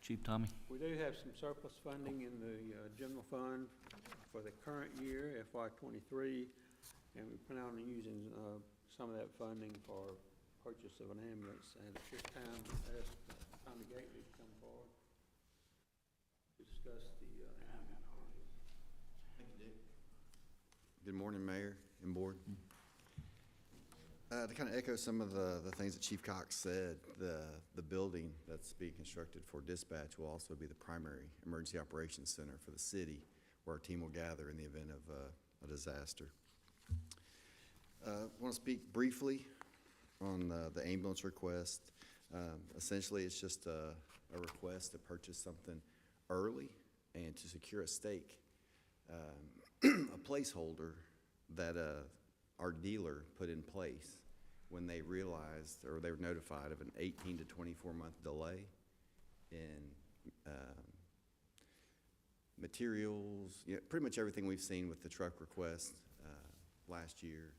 Chief Tommy. we do have some surplus funding in the general fund for the current year, FY '23, and we plan on using some of that funding for purchase of an ambulance. And at this time, I ask Tommy Gately to come forward to discuss the ambulance. Thank you, Dick. Good morning, Mayor and Board. To kind of echo some of the things that Chief Cox said, the building that's being constructed for dispatch will also be the primary emergency operations center for the city, where our team will gather in the event of a disaster. I want to speak briefly on the ambulance request. Essentially, it's just a request to purchase something early and to secure a stake, a placeholder that our dealer put in place when they realized, or they were notified of an 18 to 24-month delay in materials, pretty much everything we've seen with the truck request last year.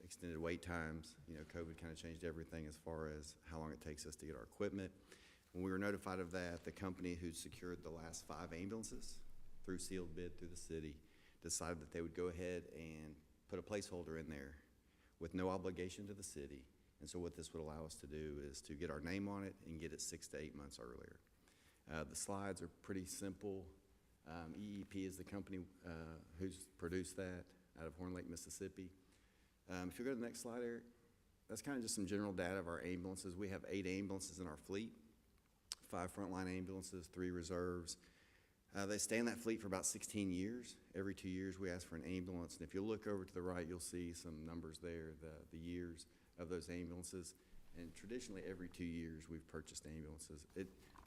Extended wait times, COVID kind of changed everything as far as how long it takes us to get our equipment. When we were notified of that, the company who secured the last 5 ambulances through sealed bid through the city decided that they would go ahead and put a placeholder in there with no obligation to the city. And so what this would allow us to do is to get our name on it and get it 6 to 8 months earlier. The slides are pretty simple. EEP is the company who's produced that out of Horn Lake, Mississippi. If you go to the next slide, Eric, that's kind of just some general data of our ambulances. We have 8 ambulances in our fleet, 5 frontline ambulances, 3 reserves. They stay in that fleet for about 16 years. Every 2 years we ask for an ambulance, and if you look over to the right, you'll see some numbers there, the years of those ambulances. And traditionally, every 2 years we've purchased ambulances. The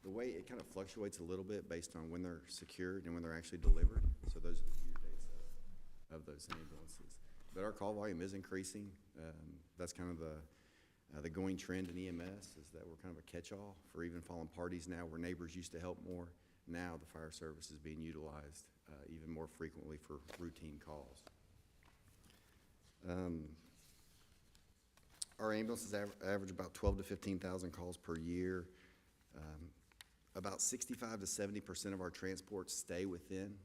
way it kind of fluctuates a little bit based on when they're secured and when they're actually delivered. So those are the year dates of those ambulances. But our call volume is increasing. That's kind of The going trend in EMS is that we're kind of a catch-all for even fallen parties now, where neighbors used to help more. Now the fire service is being utilized even more frequently for routine calls. Our ambulances average about 12 to 15,000 calls per year. About 65 to 70% of our transports stay within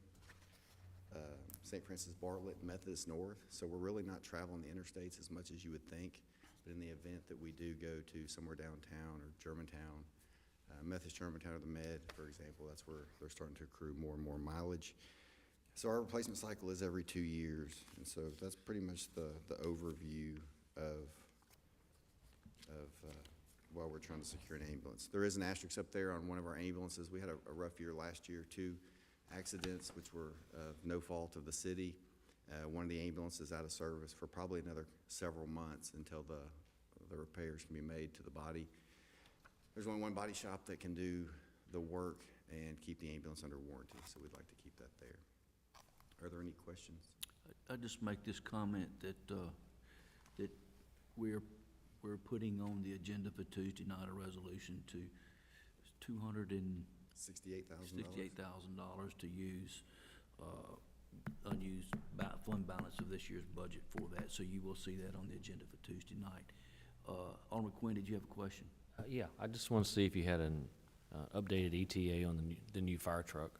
St. Francis Bartlett, Methodist North, so we're really not traveling the interstates as much as you would think. But in the event that we do go to somewhere downtown or Germantown, Methodist Germantown or the Med, for example, that's where they're starting to accrue more and more mileage. So our replacement cycle is every 2 years, and so that's pretty much the overview of while we're trying to secure an ambulance. There is an asterisk up there on one of our ambulances. We had a rough year last year, 2 accidents which were of no fault of the city. One of the ambulances out of service for probably another several months until the repairs can be made to the body. There's only one body shop that can do the work and keep the ambulance under warranty, so we'd like to keep that there. Are there any questions? I just make this comment that, that we're putting on the agenda for Tuesday night a resolution to $268,000 to use, unused fund balance of this year's budget for that, so you will see that on the agenda for Tuesday night. Alderman Quinn, did you have a question? Yeah, I just want to see if you had an updated ETA on the new fire truck.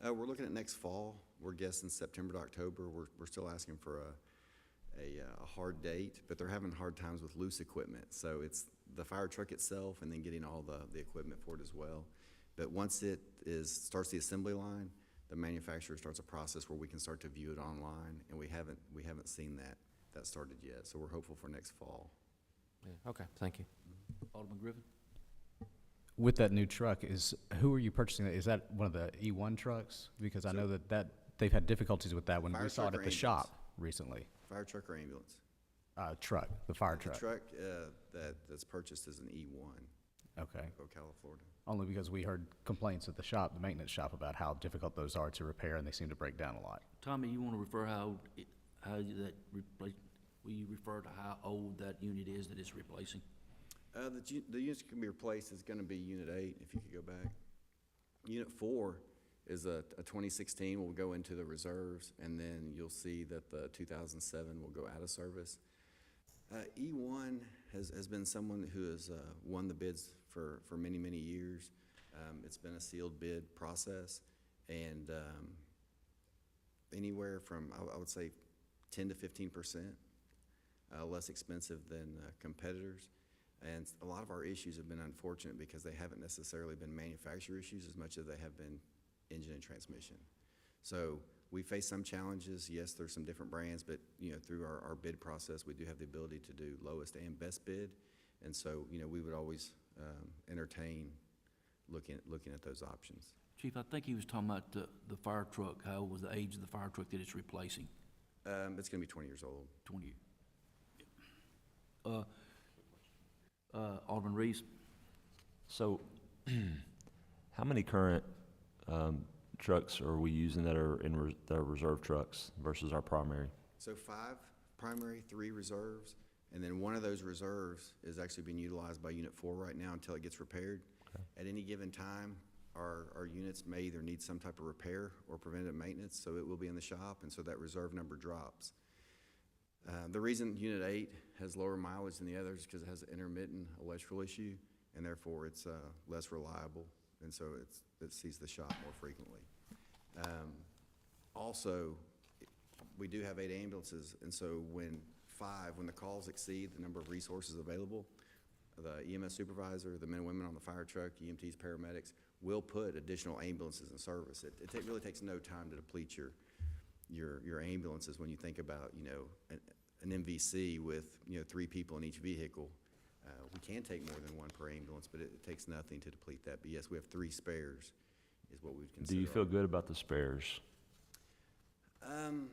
We're looking at next fall. We're guessing September to October. We're still asking for a hard date, but they're having hard times with loose equipment. So it's the fire truck itself and then getting all the equipment for it as well. But once it starts the assembly line, the manufacturer starts a process where we can start to view it online, and we haven't seen that started yet. So we're hopeful for next fall. Yeah, okay, thank you. Alderman Griffin? With that new truck, who are you purchasing that? Is that one of the E1 trucks? Because I know that they've had difficulties with that when we saw it at the shop recently. Fire truck or ambulance? Truck, the fire truck. The truck that's purchased is an E1. Okay. Ocala, Florida. Only because we heard complaints at the shop, the maintenance shop, about how difficult those are to repair, and they seem to break down a lot. Tommy, you want to refer will you refer to how old that unit is that it's replacing? The units can be replaced is going to be Unit 8, if you could go back. Unit 4 is a 2016, will go into the reserves, and then you'll see that the 2007 will go out of service. E1 has been someone who has won the bids for many, many years. It's been a sealed bid process, and anywhere from, I would say, 10 to 15% less expensive than competitors. And a lot of our issues have been unfortunate because they haven't necessarily been manufacturer issues as much as they have been engine and transmission. So we face some challenges. Yes, there's some different brands, but through our bid process, we do have the ability to do lowest and best bid. And so we would always entertain looking at those options. Chief, I think he was talking about the fire truck. How old was the age of the fire truck that it's replacing? It's going to be 20 years old. 20 years. Alderman Reeves? So, how many current trucks are we using that are that are reserve trucks versus our primary? So 5 primary, 3 reserves, and then one of those reserves is actually being utilized by Unit 4 right now until it gets repaired. Okay. At any given time, our units may either need some type of repair or preventative maintenance, so it will be in the shop, and so that reserve number drops. The reason Unit 8 has lower mileage than the others is because it has an intermittent electrical issue, and therefore it's less reliable, and so it sees the shop more frequently. Also, we do have 8 ambulances, and so when the calls exceed the number of resources available, the EMS supervisor, the men and women on the fire truck, EMTs, paramedics, will put additional ambulances in service. It really takes no time to deplete your ambulances when you think about, an MVC with, 3 people in each vehicle. We can take more than 1 per ambulance, but it takes nothing to deplete that. But yes, we have 3 spares is what we would consider. Do you feel good about the spares?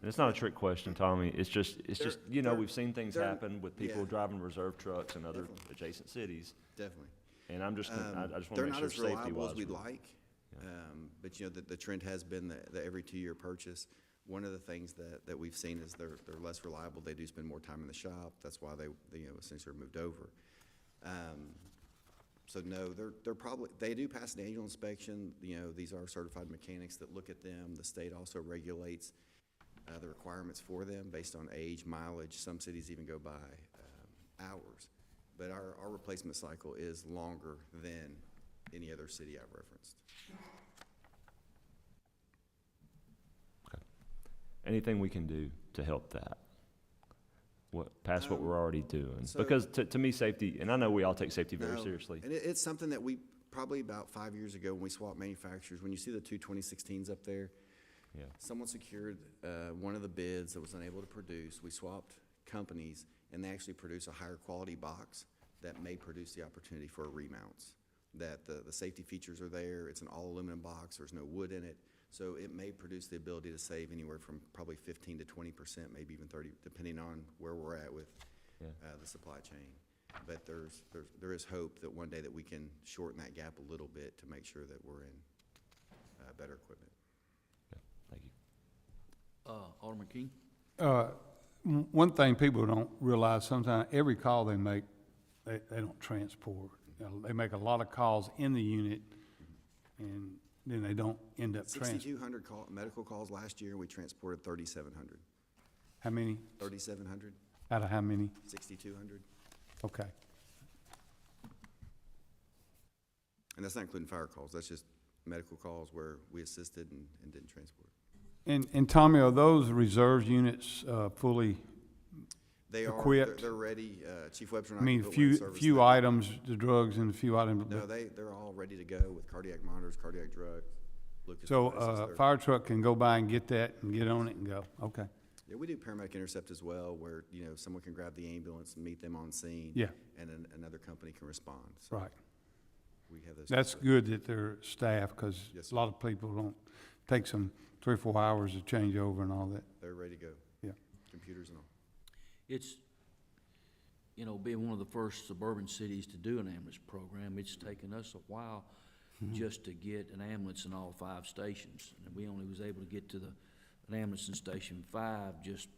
It's not a trick question, Tommy. It's just we've seen things happen with people driving reserve trucks in other adjacent cities. Definitely. And I just want to they're make not sure as safety-wise. reliable as we'd like, but the trend has been the every 2-year purchase. One of the things that we've seen is they're less reliable. They do spend more time in the shop. That's why they essentially are moved over. So no, they're probably, they do pass an annual inspection. These are certified mechanics that look at them. The state also regulates the requirements for them based on age, mileage. Some cities even go by hours. But our replacement cycle is longer than any other city I've referenced. Anything we can do to help that? Past what we're already doing? So- Because to me, safety, and I know we all take safety very No, seriously. And it's something that we, probably about 5 years ago, when we swapped manufacturers, when you see the two 2016s up there, Yeah. someone secured one of the bids that was unable to produce. We swapped companies, and they actually produce a higher quality box that may produce the opportunity for remounts. That the safety features are there. It's an all aluminum box. There's no wood in it. So it may produce the ability to save anywhere from probably 15 to 20%, maybe even 30, depending on where we're at with Yeah. the supply chain. But there is hope that one day that we can shorten that gap a little bit to make sure that we're in better equipment. Thank you. Alderman King? One thing people don't realize, sometimes every call they make, they don't transport. They make a lot of calls in the unit, and then they don't end up 6,200 medical calls last year, and we transported 3,700. How many? 3,700, Out of how many? 6,200. Okay. And that's not including fire calls. That's just medical calls where we assisted and didn't transport. And Tommy, are those reserve units fully They are, equipped? they're ready. Chief Webster I and I mean, can put one in few service few now. items, the drugs, and a few items. No, they're all ready to go with cardiac monitors, cardiac drugs. Lucas So devices, they're- fire truck can go by and get that and get on it and go. Okay. Yeah, we do paramedic intercept as well, where, someone can grab the ambulance and meet them on scene. Yeah. And another company can respond. So Right. we have those. That's good that they're staffed, because Yes, a lot of people don't, takes them 3 or 4 hours to change over and all that. They're ready to go. Yeah. Computers and all. It's, being one of the first suburban cities to do an ambulance program, it's taken us a while just to get an ambulance in all 5 stations. And we only was able to get to an ambulance in Station 5 just,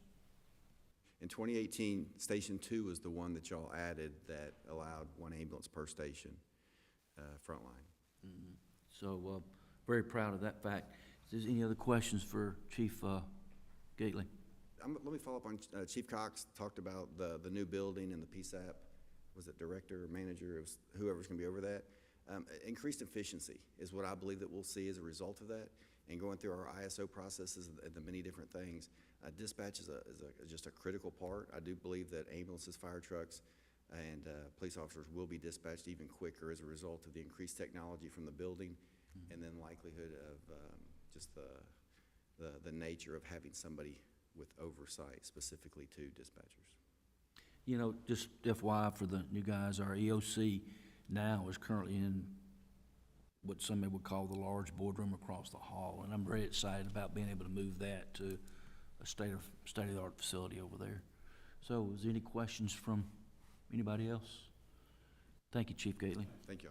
In 2018, Station 2 was the one that y'all added that allowed 1 ambulance per station, frontline. so, very proud of that fact. Is there any other questions for Chief Gately? Let me follow up on Chief Cox talked about the new building and the PSAP. Was it director or manager? It was whoever's going to be over that. Increased efficiency is what I believe that we'll see as a result of that. And going through our ISO processes and the many different things, dispatch is just a critical part. I do believe that ambulances, fire trucks, and police officers will be dispatched even quicker as a result of the increased technology from the building, and then likelihood of just the nature of having somebody with oversight specifically to dispatchers. Just FYI for the new guys, our EOC now is currently in what some would call the large boardroom across the hall, and I'm very excited about being able to move that to a state-of-the-art facility over there. So, is there any questions from anybody else? Thank you, Chief Gately. Thank you.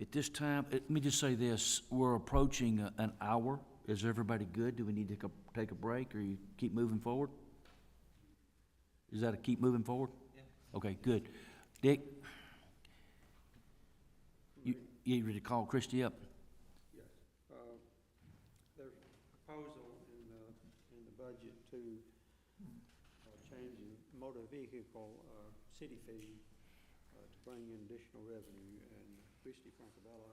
At this time, let me just say this, we're approaching an hour. Is everybody good? Do we need to take a break, or you keep moving forward? Is that a keep moving forward? Yeah. Okay, good. Dick? You ready to call Christie up? Yes. There's a proposal in the budget to change the motor vehicle city fee to bring in additional revenue, and Christie Francavilla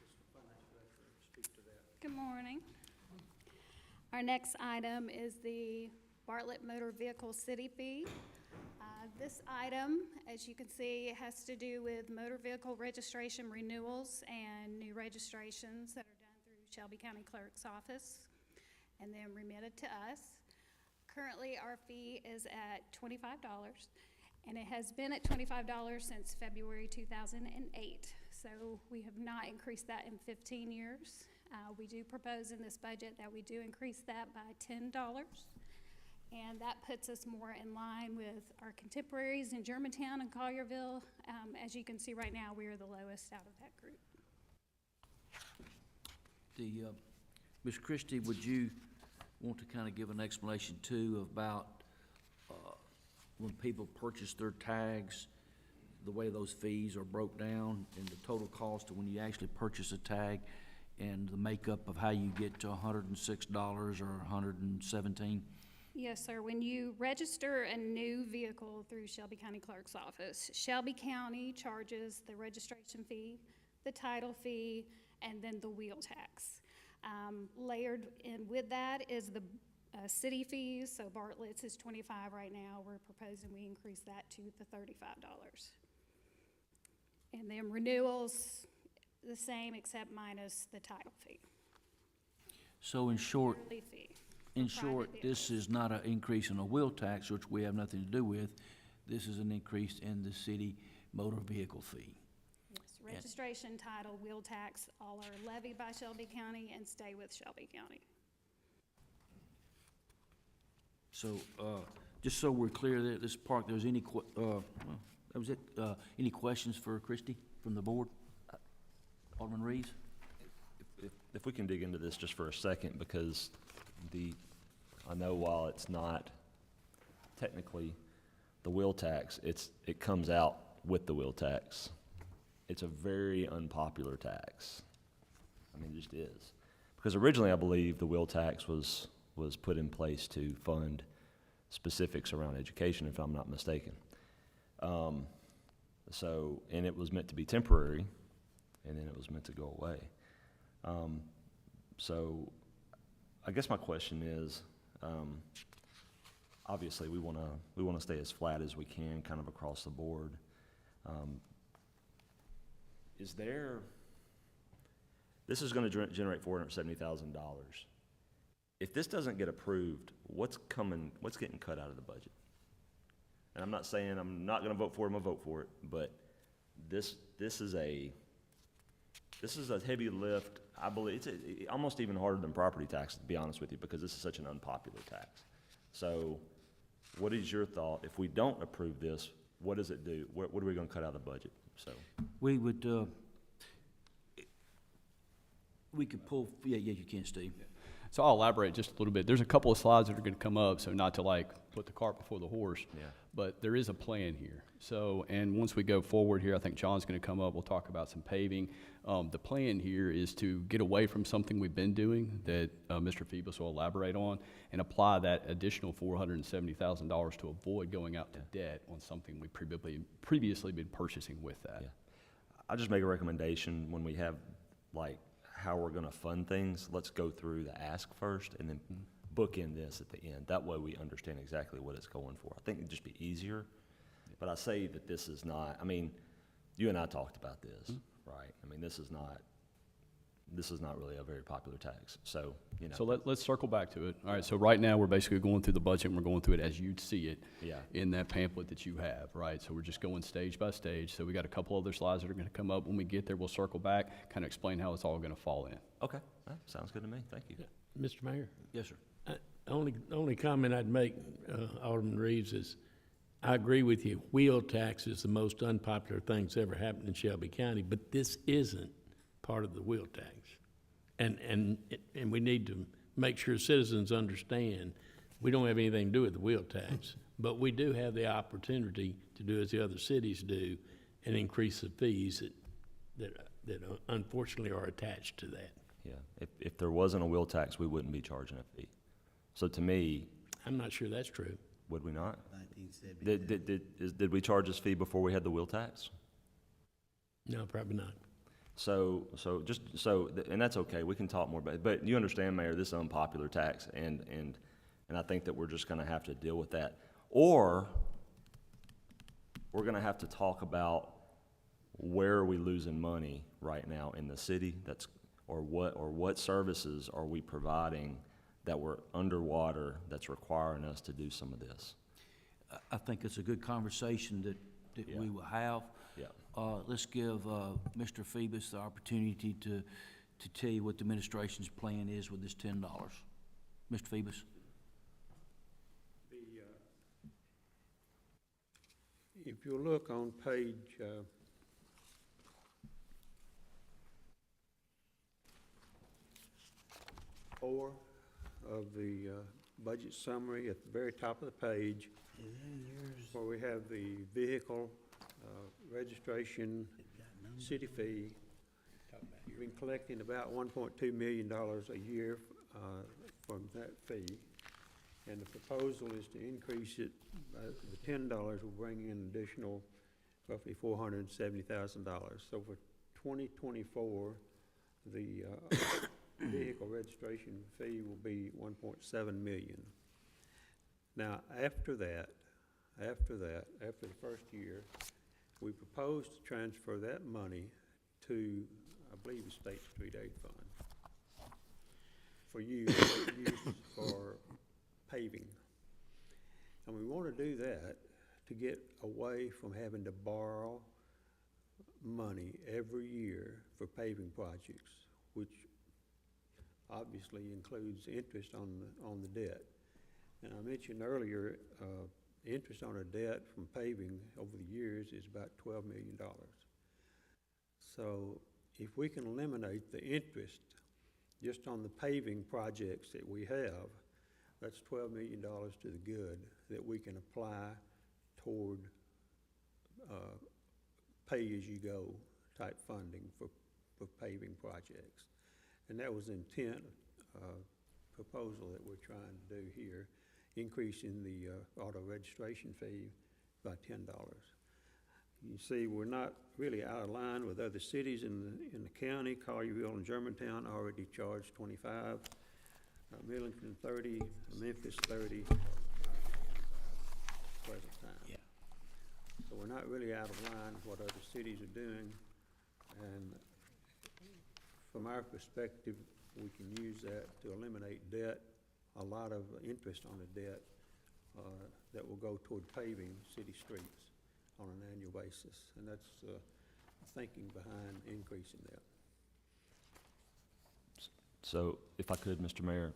is the finance director to speak to that. Good morning. Our next item is the Bartlett Motor Vehicle City Fee. This item, as you can see, has to do with motor vehicle registration renewals and new registrations that are done through Shelby County Clerk's office and then remitted to us. Currently, our fee is at $25, and it has been at $25 since February 2008. So we have not increased that in 15 years. We do propose in this budget that we do increase that by $10, and that puts us more in line with our contemporaries in Germantown and Collierville. As you can see right now, we are the lowest out of that group. Ms. Christie, would you want to kind of give an explanation too about when people purchase their tags, the way those fees are broke down and the total cost of when you actually purchase a tag and the makeup of how you get to $106 or $117? Yes, sir. When you register a new vehicle through Shelby County Clerk's Office, Shelby County charges the registration fee, the title fee, and then the wheel tax. Layered in with that is the city fees. So Bartlett's is $25 right now. We're proposing we increase that to the $35. And then renewals, the same except minus the title fee. So in short, Yearly fee. in for short, private this vehicles. is not an increase in a wheel tax, which we have nothing to do with. This is an increase in the city motor vehicle fee. Yes, registration, title, wheel tax, all are levied by Shelby County and stay with Shelby County. So, just so we're clear that this park, there's any, well, that was it. Any questions for Christie from the board? Alderman Reeves? If we can dig into this just for a second, because I know while it's not technically the wheel tax, it comes out with the wheel tax. It's a very unpopular tax. I mean, it just is. Because originally, I believe the wheel tax was put in place to fund specifics around education, if I'm not mistaken. So, and it was meant to be temporary, and then it was meant to go away. So, I guess my question is, obviously, we want to stay as flat as we can, kind of across the board. This is going to generate $470,000. If this doesn't get approved, what's getting cut out of the budget? And I'm not saying I'm not going to vote for it, I'm going to vote for it, but this is a heavy lift. I believe it's almost even harder than property tax, to be honest with you, because this is such an unpopular tax. So what is your thought? If we don't approve this, what does it do? What are we going to cut out of the budget? So We would, we could pull, yeah, you can, Steve. So I'll elaborate just a little bit. There's a couple of slides that are going to come up, so not to like put the cart before the horse. Yeah. But there is a plan here. So, and once we go forward here, I think John's going to come up. We'll talk about some paving. The plan here is to get away from something we've been doing that Mr. Phoebus will elaborate on and apply that additional $470,000 to avoid going out to debt on something we previously been purchasing with that. yeah. I'll just make a recommendation when we have like how we're going to fund things. Let's go through the ask first and then bookend this at the end. That way we understand exactly what it's going for. I think it'd just be easier. But I say that this is not, I mean, you and I talked about this, right? I mean, this is not really a very popular tax. So, you know. So let's circle back to it. All right, so right now, we're basically going through the budget, and we're going through it as you'd see it Yeah. in that pamphlet that you have, right? So we're just going stage by stage. So we got a couple other slides that are going to come up. When we get there, we'll circle back, kind of explain how it's all going to fall in. Okay, that sounds good to me. Thank you. Mr. Mayor? Yes, sir. Only comment I'd make, Alderman Reeves, is I agree with you. Wheel tax is the most unpopular thing that's ever happened in Shelby County, but this isn't part of the wheel tax. And we need to make sure citizens understand we don't have anything to do with the wheel tax, but we do have the opportunity to do as the other cities do and increase the fees that unfortunately are attached to that. Yeah, if there wasn't a wheel tax, we wouldn't be charging a fee. So to me, I'm not sure that's true. would we not? 1970. Did we charge this fee before we had the wheel tax? No, probably not. So and that's okay, we can talk more about it, but you understand, Mayor, this is an unpopular tax, and I think that we're just gonna have to deal with that. Or, we're gonna have to talk about where are we losing money right now in the city, or what services are we providing that we're underwater that's requiring us to do some of this? I think it's a good conversation that Yeah. we will have. Yeah. Let's give Mr. Phoebus the opportunity to tell you what the administration's plan is with this $10. Mr. Phoebus? If you look on page, 4 of the budget summary at the very top of the page, where we have the vehicle registration city fee. You've been collecting about $1.2 million a year from that fee. And the proposal is to increase it, the $10 will bring in an additional roughly $470,000. So for 2024, the vehicle registration fee will be $1.7 million. Now, after the first year, we propose to transfer that money to, I believe, the State Street Aid Fund for use for paving. And we want to do that to get away from having to borrow money every year for paving projects, which obviously includes interest on the debt. And I mentioned earlier, interest on a debt from paving over the years is about $12 million. So if we can eliminate the interest just on the paving projects that we have, that's $12 million to the good that we can apply toward pay-as-you-go type funding for paving projects. And that was the intent proposal that we're trying to do here, increasing the auto registration fee by $10. You see, we're not really out of line with other cities in the county. Collierville and Germantown already charge 25, Millington 30, Memphis 30, present time. Yeah. So we're not really out of line with what other cities are doing. And from our perspective, we can use that to eliminate debt, a lot of interest on the debt that will go toward paving city streets on an annual basis. And that's the thinking behind increasing that. So if I could, Mr. Mayor,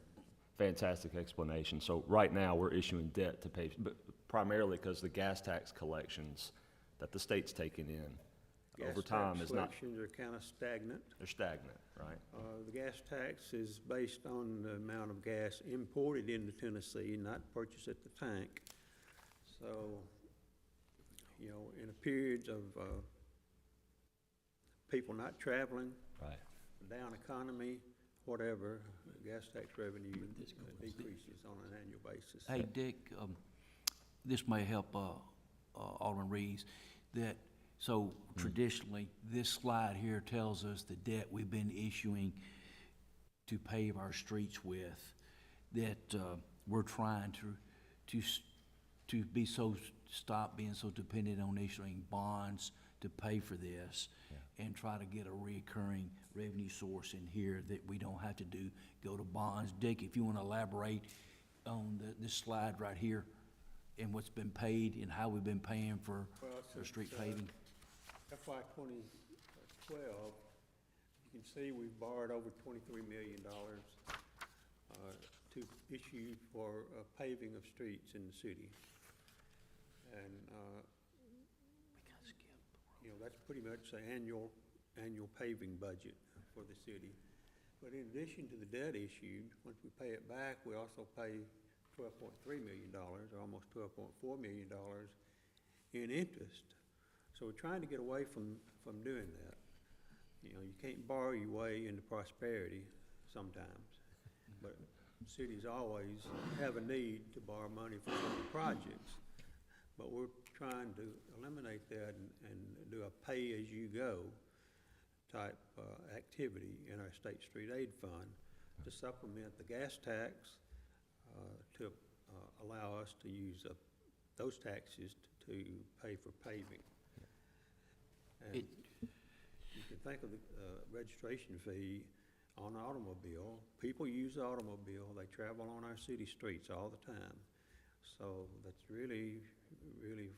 fantastic explanation. So right now, we're issuing debt to pay, but primarily because the gas tax collections that the state's taking in over time is not. Gas tax collections are kind of stagnant. They're stagnant, right? The gas tax is based on the amount of gas imported into Tennessee, not purchased at the tank. So, you know, in a period of people not traveling, Right. down economy, whatever, gas tax revenue decreases on an annual basis. Hey, Dick, this may help Alderman Reeves, that, so traditionally, this slide here tells us the debt we've been issuing to pave our streets with, that we're trying to be so, stop being so dependent on issuing bonds to pay for this, and try to get a recurring revenue source in here that we don't have to go to bonds. Dick, if you want to elaborate on this slide right here and what's been paid and how we've been paying for street paving. FY 2012, you can see we've borrowed over $23 million to issue for paving of streets in the city. And you know, that's pretty much the annual paving budget for the city. But in addition to the debt issued, once we pay it back, we also pay $12.3 million, or almost $12.4 million in interest. So we're trying to get away from doing that. You know, you can't borrow your way into prosperity sometimes, but cities always have a need to borrow money for certain projects. But we're trying to eliminate that and do a pay-as-you-go type activity in our State Street Aid Fund to supplement the gas tax, to allow us to use those taxes to pay for paving. And you can think of the registration fee on an automobile. People use the automobile. They travel on our city streets all the time. So that's really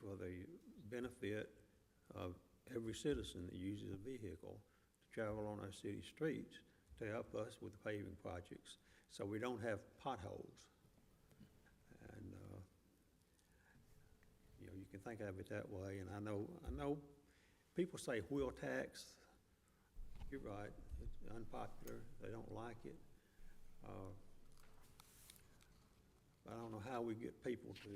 for the benefit of every citizen that uses a vehicle to travel on our city streets to help us with the paving projects so we don't have potholes. And, you know, you can think of it that way. And I know people say wheel tax. You're right. It's unpopular. They don't like it. I don't know how we get people to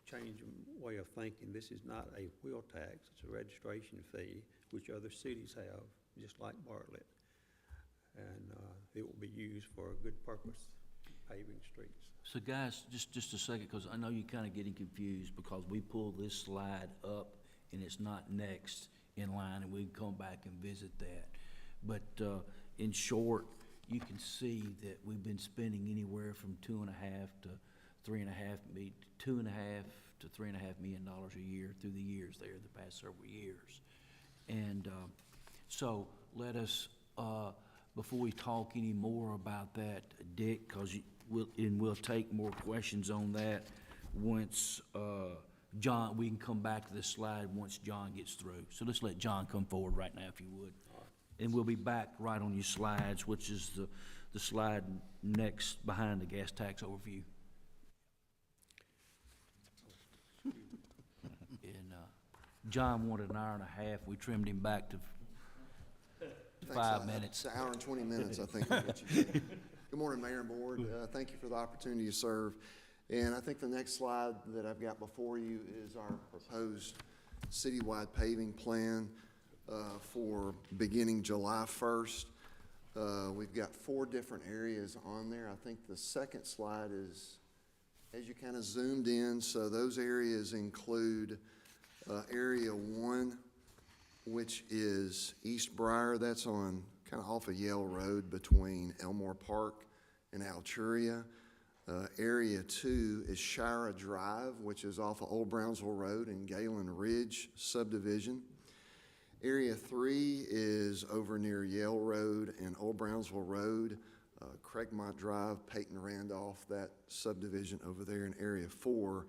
change their way of thinking. This is not a wheel tax, it's a registration fee, which other cities have, just like Bartlett. And it will be used for a good purpose, paving streets. So guys, just a second, because I know you're kind of getting confused because we pulled this slide up and it's not next in line, and we can come back and visit that. But in short, you can see that we've been spending anywhere from $2.5 to $3.5 million a year through the years there, the past several years. And so let us, before we talk any more about that, Dick, because we'll take more questions on that once John, we can come back to this slide once John gets through. So let's let John come forward right now, if you would. And we'll be back right on your slides, which is the slide next behind the gas tax overview. And John wanted an hour and a half. We trimmed him back to 5 minutes. It's an hour and 20 minutes, I think. We'll get you to. Good morning, Mayor and Board. Thank you for the opportunity to serve. And I think the next slide that I've got before you is our proposed citywide paving plan for beginning July 1st. We've got 4 different areas on there. I think the second slide is, as you kind of zoomed in, so those areas include Area 1, which is East Briar. That's on kind of off of Yale Road between Elmore Park and Alturia. Area 2 is Shira Drive, which is off of Old Brownsville Road and Galen Ridge subdivision. Area 3 is over near Yale Road and Old Brownsville Road, Craigmont Drive, Peyton Randolph, that subdivision over there. In Area 4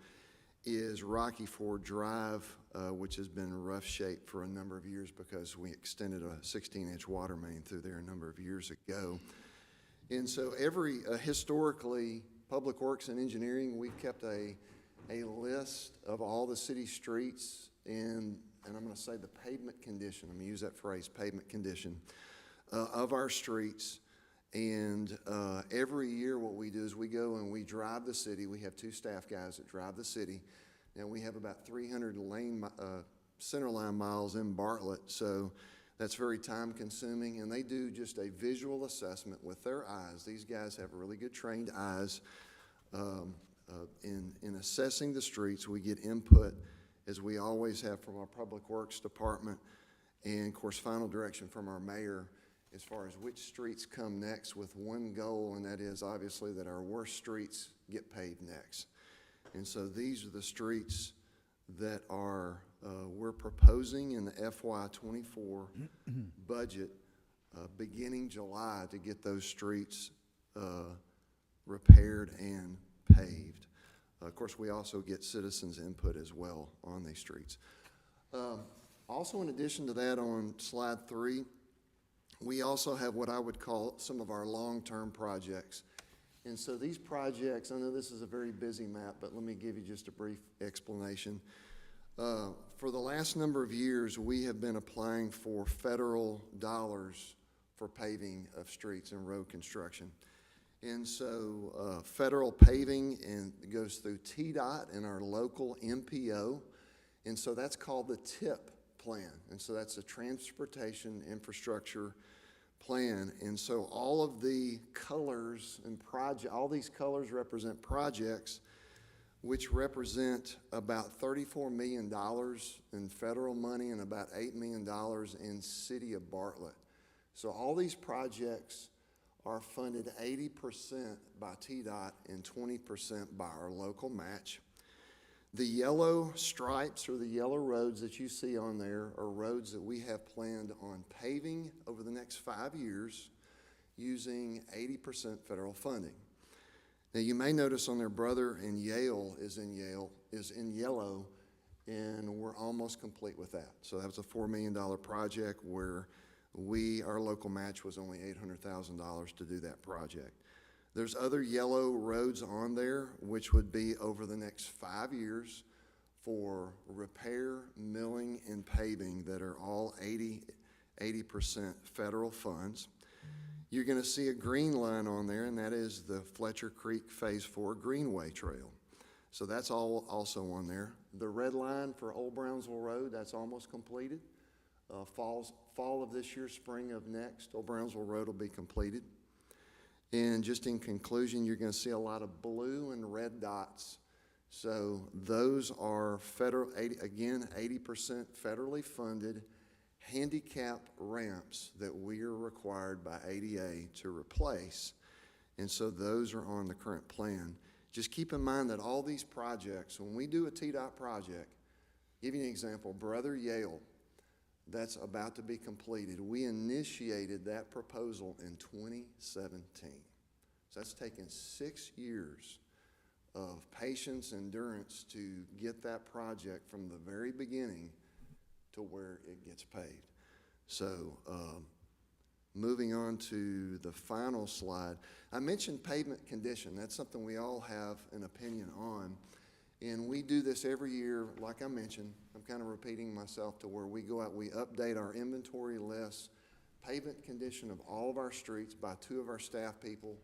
is Rocky Ford Drive, which has been rough shape for a number of years because we extended a 16-inch water main through there a number of years ago. And so historically, Public Works and Engineering, we've kept a list of all the city streets and I'm going to say the pavement condition, I'm going to use that phrase, pavement condition, of our streets. And every year what we do is we go and we drive the city. We have 2 staff guys that drive the city. And we have about 300 center line miles in Bartlett. So that's very time consuming. And they do just a visual assessment with their eyes. These guys have really good trained eyes. In assessing the streets, we get input, as we always have, from our Public Works Department, and of course final direction from our mayor as far as which streets come next, with one goal, and that is obviously that our worst streets get paved next. And so these are the streets that are we're proposing in the FY24 budget beginning July to get those streets repaired and paved. Of course, we also get citizens' input as well on these streets. Also, in addition to that, on slide 3, we also have what I would call some of our long-term projects. And so these projects, I know this is a very busy map, but let me give you just a brief explanation. For the last number of years, we have been applying for federal dollars for paving of streets and road construction. And so federal paving goes through TDOT and our local MPO. And so that's called the TIP plan. And so that's a transportation infrastructure plan. And so all of the colors and all these colors represent projects which represent about $34 million in federal money and about $8 million in city of Bartlett. So all these projects are funded 80% by TDOT and 20% by our local match. The yellow stripes or the yellow roads that you see on there are roads that we have planned on paving over the next 5 years using 80% federal funding. Now you may notice on their brother in Yale is in yellow, and we're almost complete with that. So that was a $4 million project where our local match was only $800,000 to do that project. There's other yellow roads on there, which would be over the next 5 years for repair, milling, and paving that are all 80% federal funds. You're gonna see a green line on there, and that is the Fletcher Creek Phase 4 Greenway Trail. So that's all also on there. The red line for Old Brownsville Road, that's almost completed. Fall of this year, spring of next, Old Brownsville Road will be completed. And just in conclusion, you're gonna see a lot of blue and red dots. So those are 80% federally funded handicap ramps that we are required by ADA to replace. And so those are on the current plan. Just keep in mind that all these projects, when we do a TDOT project, give you an example, Brother Yale, that's about to be completed. We initiated that proposal in 2017. So that's taken 6 years of patience, endurance to get that project from the very beginning to where it gets paved. So moving on to the final slide, I mentioned pavement condition. That's something we all have an opinion on. And we do this every year, like I mentioned. I'm kind of repeating myself to where we go out, we update our inventory lists, pavement condition of all of our streets by 2 of our staff people,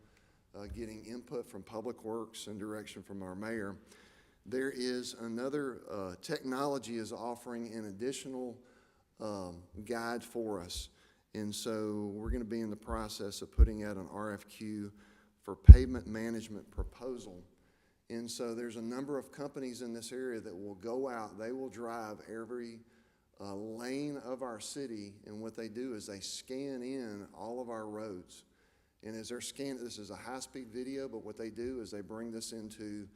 getting input from Public Works and direction from our mayor. There is another, technology is offering an additional guide for us. And so we're going to be in the process of putting out an RFQ for pavement management proposal. And so there's a number of companies in this area that will go out, they will drive every lane of our city, and what they do is they scan in all of our roads. And as they're scanning, this is a high-speed video, but what they do is they bring this into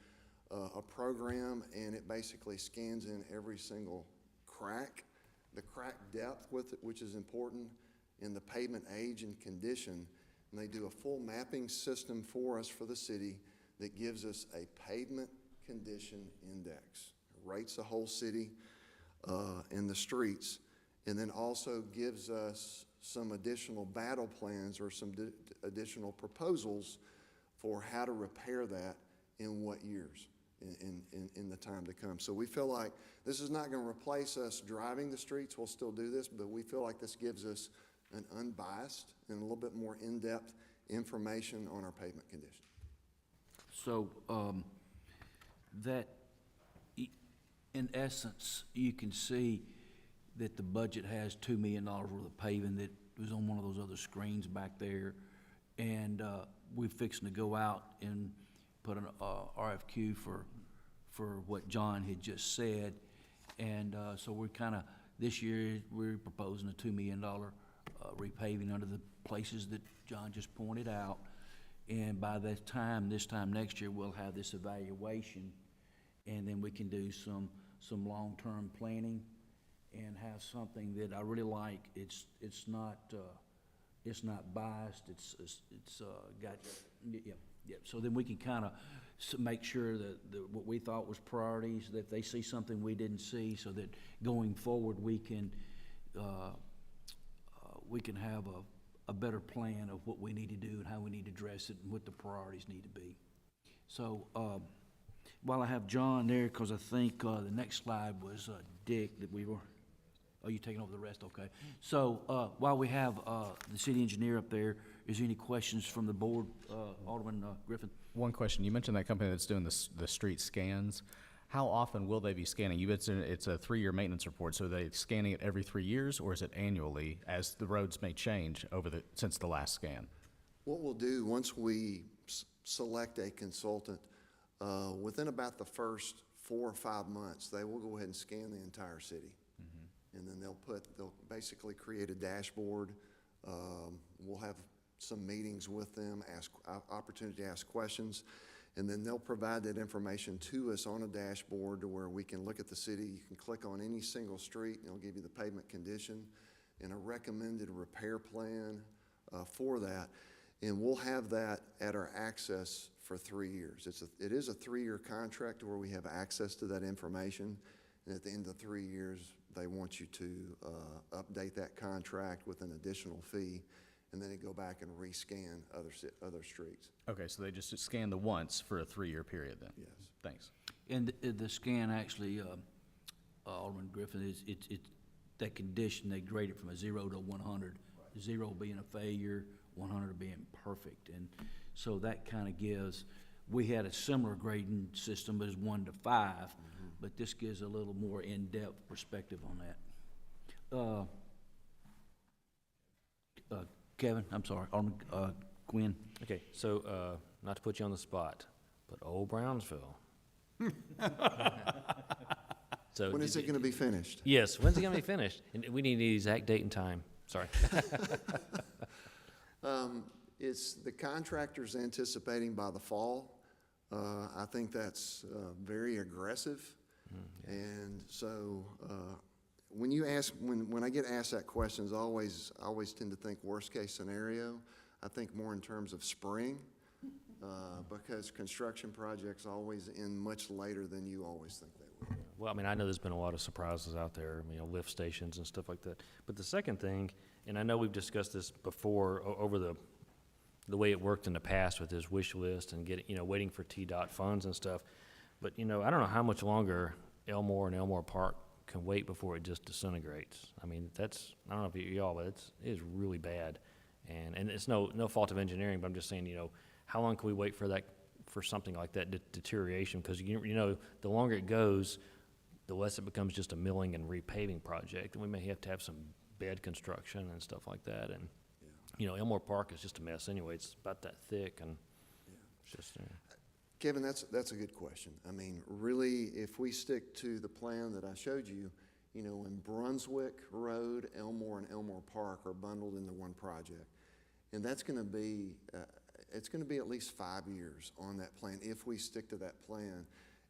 a program, and it basically scans in every single crack, the crack depth with it, which is important, and the pavement age and condition. And they do a full mapping system for us for the city that gives us a pavement condition index. It rates the whole city and the streets, and then also gives us some additional battle plans or some additional proposals for how to repair that in what years in the time to come. So we feel like this is not going to replace us driving the streets. We'll still do this, but we feel like this gives us an unbiased and a little bit more in-depth information on our pavement condition. So, in essence, you can see that the budget has $2 million worth of paving that was on one of those other screens back there. And, we're fixing to go out and put an, RFQ for what John had just said. And, so we're kinda, this year, we're proposing a $2 million, repaving under the places that John just pointed out. And by this time next year, we'll have this evaluation, and then we can do some long-term planning and have something that I really like. It's not biased. It's got yeah. So then we can kind of make sure that what we thought was priorities, that they see something we didn't see, so that going forward we can have a better plan of what we need to do and how we need to address it and what the priorities need to be. So while I have John there, because I think the next slide was Dick that we were, oh, you taking over the rest? Okay. So while we have the city engineer up there, is there any questions from the board, Alderman Griffin? One question. You mentioned that company that's doing the street scans. How often will they be scanning? It's a 3-year maintenance report, so are they scanning it every 3 years, or is it annually, as the roads may change since the last scan? What we'll do, once we select a consultant, within about the first 4 or 5 months, they will go ahead and scan the entire city. Mm-hmm. And then they'll basically create a dashboard. We'll have some meetings with them, opportunity to ask questions. And then they'll provide that information to us on a dashboard to where we can look at the city. You can click on any single street, and it'll give you the pavement condition and a recommended repair plan for that. And we'll have that at our access for 3 years. It is a 3-year contract where we have access to that information. And at the end of 3 years, they want you to update that contract with an additional fee, and then they go back and rescan other streets. Okay, so they just scan the once for a 3-year period then? Yes. Thanks. And the scan actually, Alderman Griffin, it's that condition, they grade it from a 0 to 100. Right. 0 being a failure, 100 being perfect. And so that kind of gives, we had a similar grading system, but it's 1 to 5, but this gives a little more in-depth perspective on that. Kevin, I'm sorry, Alderman Quinn. Okay, so, not to put you on the spot, but Old Brownsville. So When is it gonna be finished? Yes, when's it gonna be finished? And we need the exact date and time, sorry. It's, the contractor's anticipating by the fall. I think that's very aggressive. And so, when you ask, when I get asked that question, I always tend to think worst-case scenario. I think more in terms of spring, because construction projects always end much later than you always think they will. Well, I mean, I know there's been a lot of surprises out there, you know, lift stations and stuff like that. But the second thing, and I know we've discussed this before over the way it worked in the past with this wish list and getting, you know, waiting for TDOT funds and stuff. But, you know, I don't know how much longer Elmore and Elmore Park can wait before it just disintegrates. I mean, that's, I don't know if y'all, but it is really bad. And it's no fault of engineering, but I'm just saying, you know, how long can we wait for that, for something like that deterioration? Because, you know, the longer it goes, the less it becomes just a milling and repaving project. And we may have to have some bed construction and stuff like that. And, you know, Elmore Park is just a mess anyway. It's about that thick and it's just, Kevin, that's a good question. I mean, really, if we stick to the plan that I showed you, you know, in Brunswick Road, Elmore, and Elmore Park are bundled into one project. And that's gonna be, it's gonna be at least 5 years on that plan if we stick to that plan.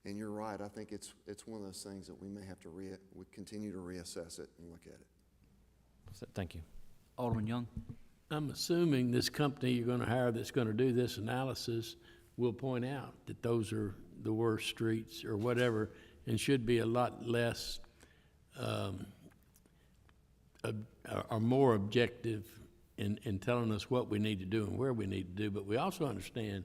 And you're right, I think it's one of those things that we may have to we continue to reassess it and look at it. so, thank you. Alderman Young? I'm assuming this company you're gonna hire that's gonna do this analysis will point out that those are the worst streets or whatever, and should be a lot less, are more objective in telling us what we need to do and where we need to do. But we also understand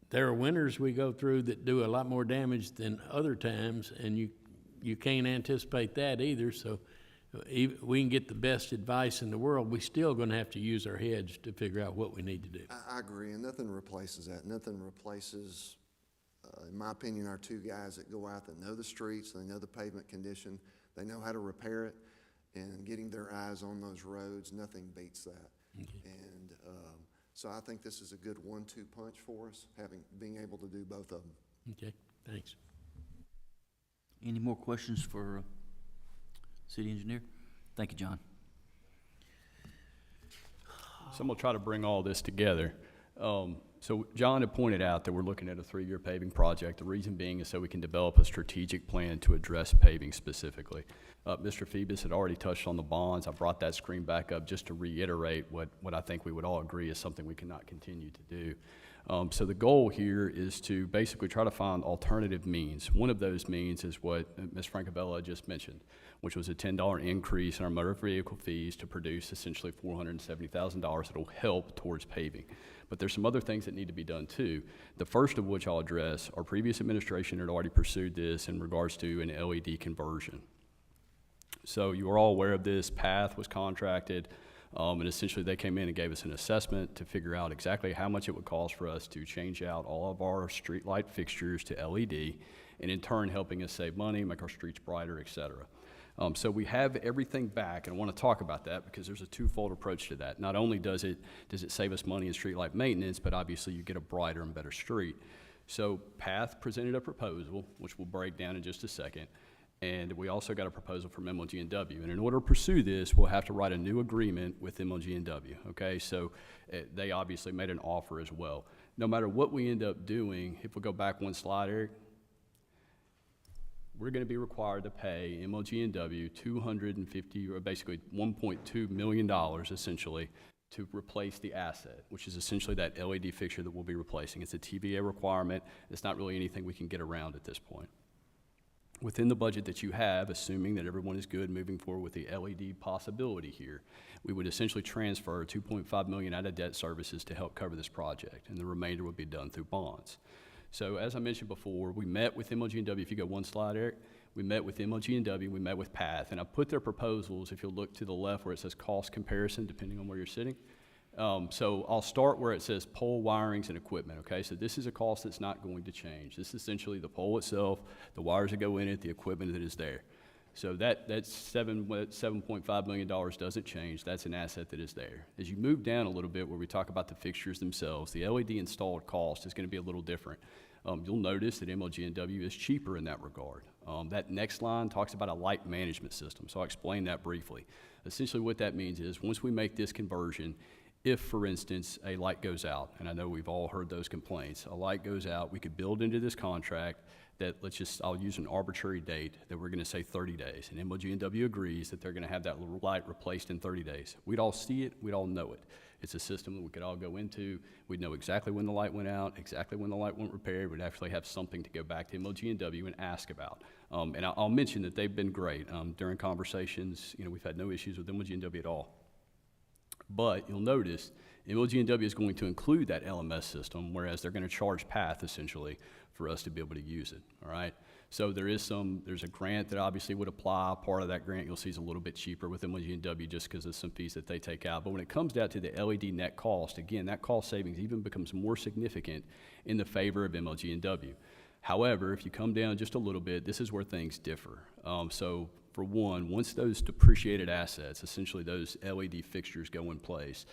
there are winters we go through that do a lot more damage than other times, and you can't anticipate that either. So we can get the best advice in the world, we still gonna have to use our heads to figure out what we need to do. I agree, and nothing replaces that. Nothing replaces, in my opinion, our two guys that go out that know the streets, they know the pavement condition, they know how to repair it, and getting their eyes on those roads, nothing beats that. Okay. And so I think this is a good 1-2 punch for us, being able to do both of them. Okay, thanks. Any more questions for city engineer? Thank you, John. So I'm gonna try to bring all this together. So John had pointed out that we're looking at a 3-year paving project. The reason being is so we can develop a strategic plan to address paving specifically. Mr. Phoebus had already touched on the bonds. I brought that screen back up just to reiterate what I think we would all agree is something we cannot continue to do. So the goal here is to basically try to find alternative means. One of those means is what Ms. Francabella just mentioned, which was a $10 increase in our motor vehicle fees to produce essentially $470,000 that will help towards paving. But there's some other things that need to be done too. The first of which I'll address, our previous administration had already pursued this in regards to an LED conversion. So you are all aware of this. PATH was contracted, and essentially they came in and gave us an assessment to figure out exactly how much it would cost for us to change out all of our street light fixtures to LED, and in turn helping us save money, make our streets brighter, et cetera. So we have everything back, and I want to talk about that because there's a twofold approach to that. Not only does it save us money in street light maintenance, but obviously you get a brighter and better street. So PATH presented a proposal, which we'll break down in just a second, and we also got a proposal from MLG&W. And in order to pursue this, we'll have to write a new agreement with MLG&W, okay? So they obviously made an offer as well. No matter what we end up doing, if we go back one slide, Eric, we're going to be required to pay MLG&W $250, or basically $1.2 million, essentially, to replace the asset, which is essentially that LED fixture that we'll be replacing. It's a TVA requirement. It's not really anything we can get around at this point. Within the budget that you have, assuming that everyone is good moving forward with the LED possibility here, we would essentially transfer $2.5 million out of debt services to help cover this project, and the remainder would be done through bonds. So as I mentioned before, we met with MLG&W. If you go one slide, Eric, we met with MLG&W, we met with PATH, and I put their proposals, if you'll look to the left where it says cost comparison, depending on where you're sitting, So I'll start where it says pole wirings and equipment, okay? So this is a cost that's not going to change. This is essentially the pole itself, the wires that go in it, the equipment that is there. So that's $7.5 million doesn't change. That's an asset that is there. As you move down a little bit where we talk about the fixtures themselves, the LED installed cost is going to be a little different. You'll notice that MLG&W is cheaper in that regard. That next line talks about a light management system, so I'll explain that briefly. Essentially what that means is once we make this conversion, if, for instance, a light goes out, and I know we've all heard those complaints, a light goes out, we could build into this contract that I'll use an arbitrary date that we're gonna say 30 days, and MLG&W agrees that they're gonna have that little light replaced in 30 days. We'd all see it, we'd all know it. It's a system that we could all go into, we'd know exactly when the light went out, exactly when the light went repaired, we'd actually have something to go back to MLG&W and ask about. And I'll mention that they've been great. During conversations, we've had no issues with MLG&W at all. But you'll notice MLG&W is going to include that LMS system, whereas they're going to charge PATH essentially for us to be able to use it, all right? So there's a grant that obviously would apply. Part of that grant you'll see is a little bit cheaper with MLG&W just because of some fees that they take out. But when it comes down to the LED net cost, again, that cost savings even becomes more significant in the favor of MLG&W. However, if you come down just a little bit, this is where things differ. So for one, once those depreciated assets, essentially those LED fixtures go in place,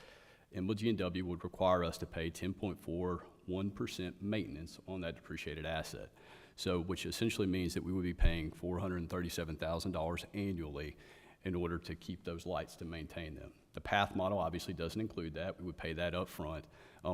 MLG&W would require us to pay 10.41% maintenance on that depreciated asset. So, which essentially means that we would be paying $437,000 annually in order to keep those lights to maintain them. The PATH model obviously doesn't include that. We would pay that up front.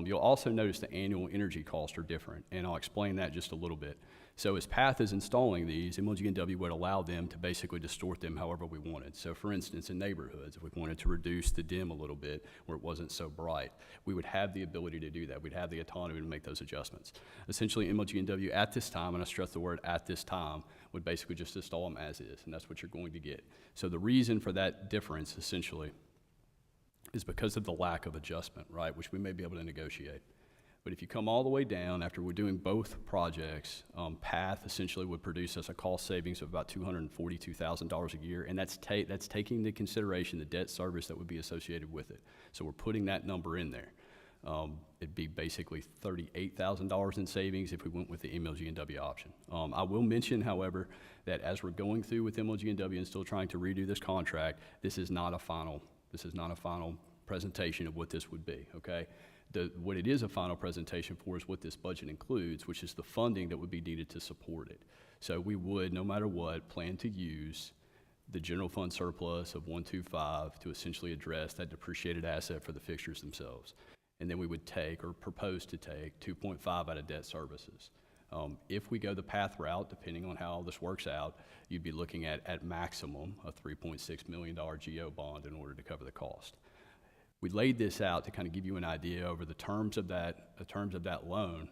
You'll also notice the annual energy costs are different, and I'll explain that just a little bit. So as PATH is installing these, MLG&W would allow them to basically distort them however we wanted. So for instance, in neighborhoods, if we wanted to reduce the dim a little bit where it wasn't so bright, we would have the ability to do that. We'd have the autonomy to make those adjustments. Essentially, MLG&W at this time, and I stress the word at this time, would basically just install them as is, and that's what you're going to get. So the reason for that difference, essentially, is because of the lack of adjustment, right, which we may be able to negotiate. But if you come all the way down, after we're doing both projects, PATH essentially would produce us a cost savings of about $242,000 a year, and that's taking into consideration the debt service that would be associated with it. So we're putting that number in there. It'd be basically $38,000 in savings if we went with the MLG&W option. I will mention, however, that as we're going through with MLG&W and still trying to redo this contract, this is not a final presentation of what this would be, okay? What it is a final presentation for is what this budget includes, which is the funding that would be needed to support it. So we would, no matter what, plan to use the general fund surplus of 125 to essentially address that depreciated asset for the fixtures themselves. And then we would take, or propose to take, 2.5 out of debt services. If we go the PATH route, depending on how all this works out, you'd be looking at maximum a $3.6 million GO bond in order to cover the cost. We laid this out to kind of give you an idea over the terms of that loan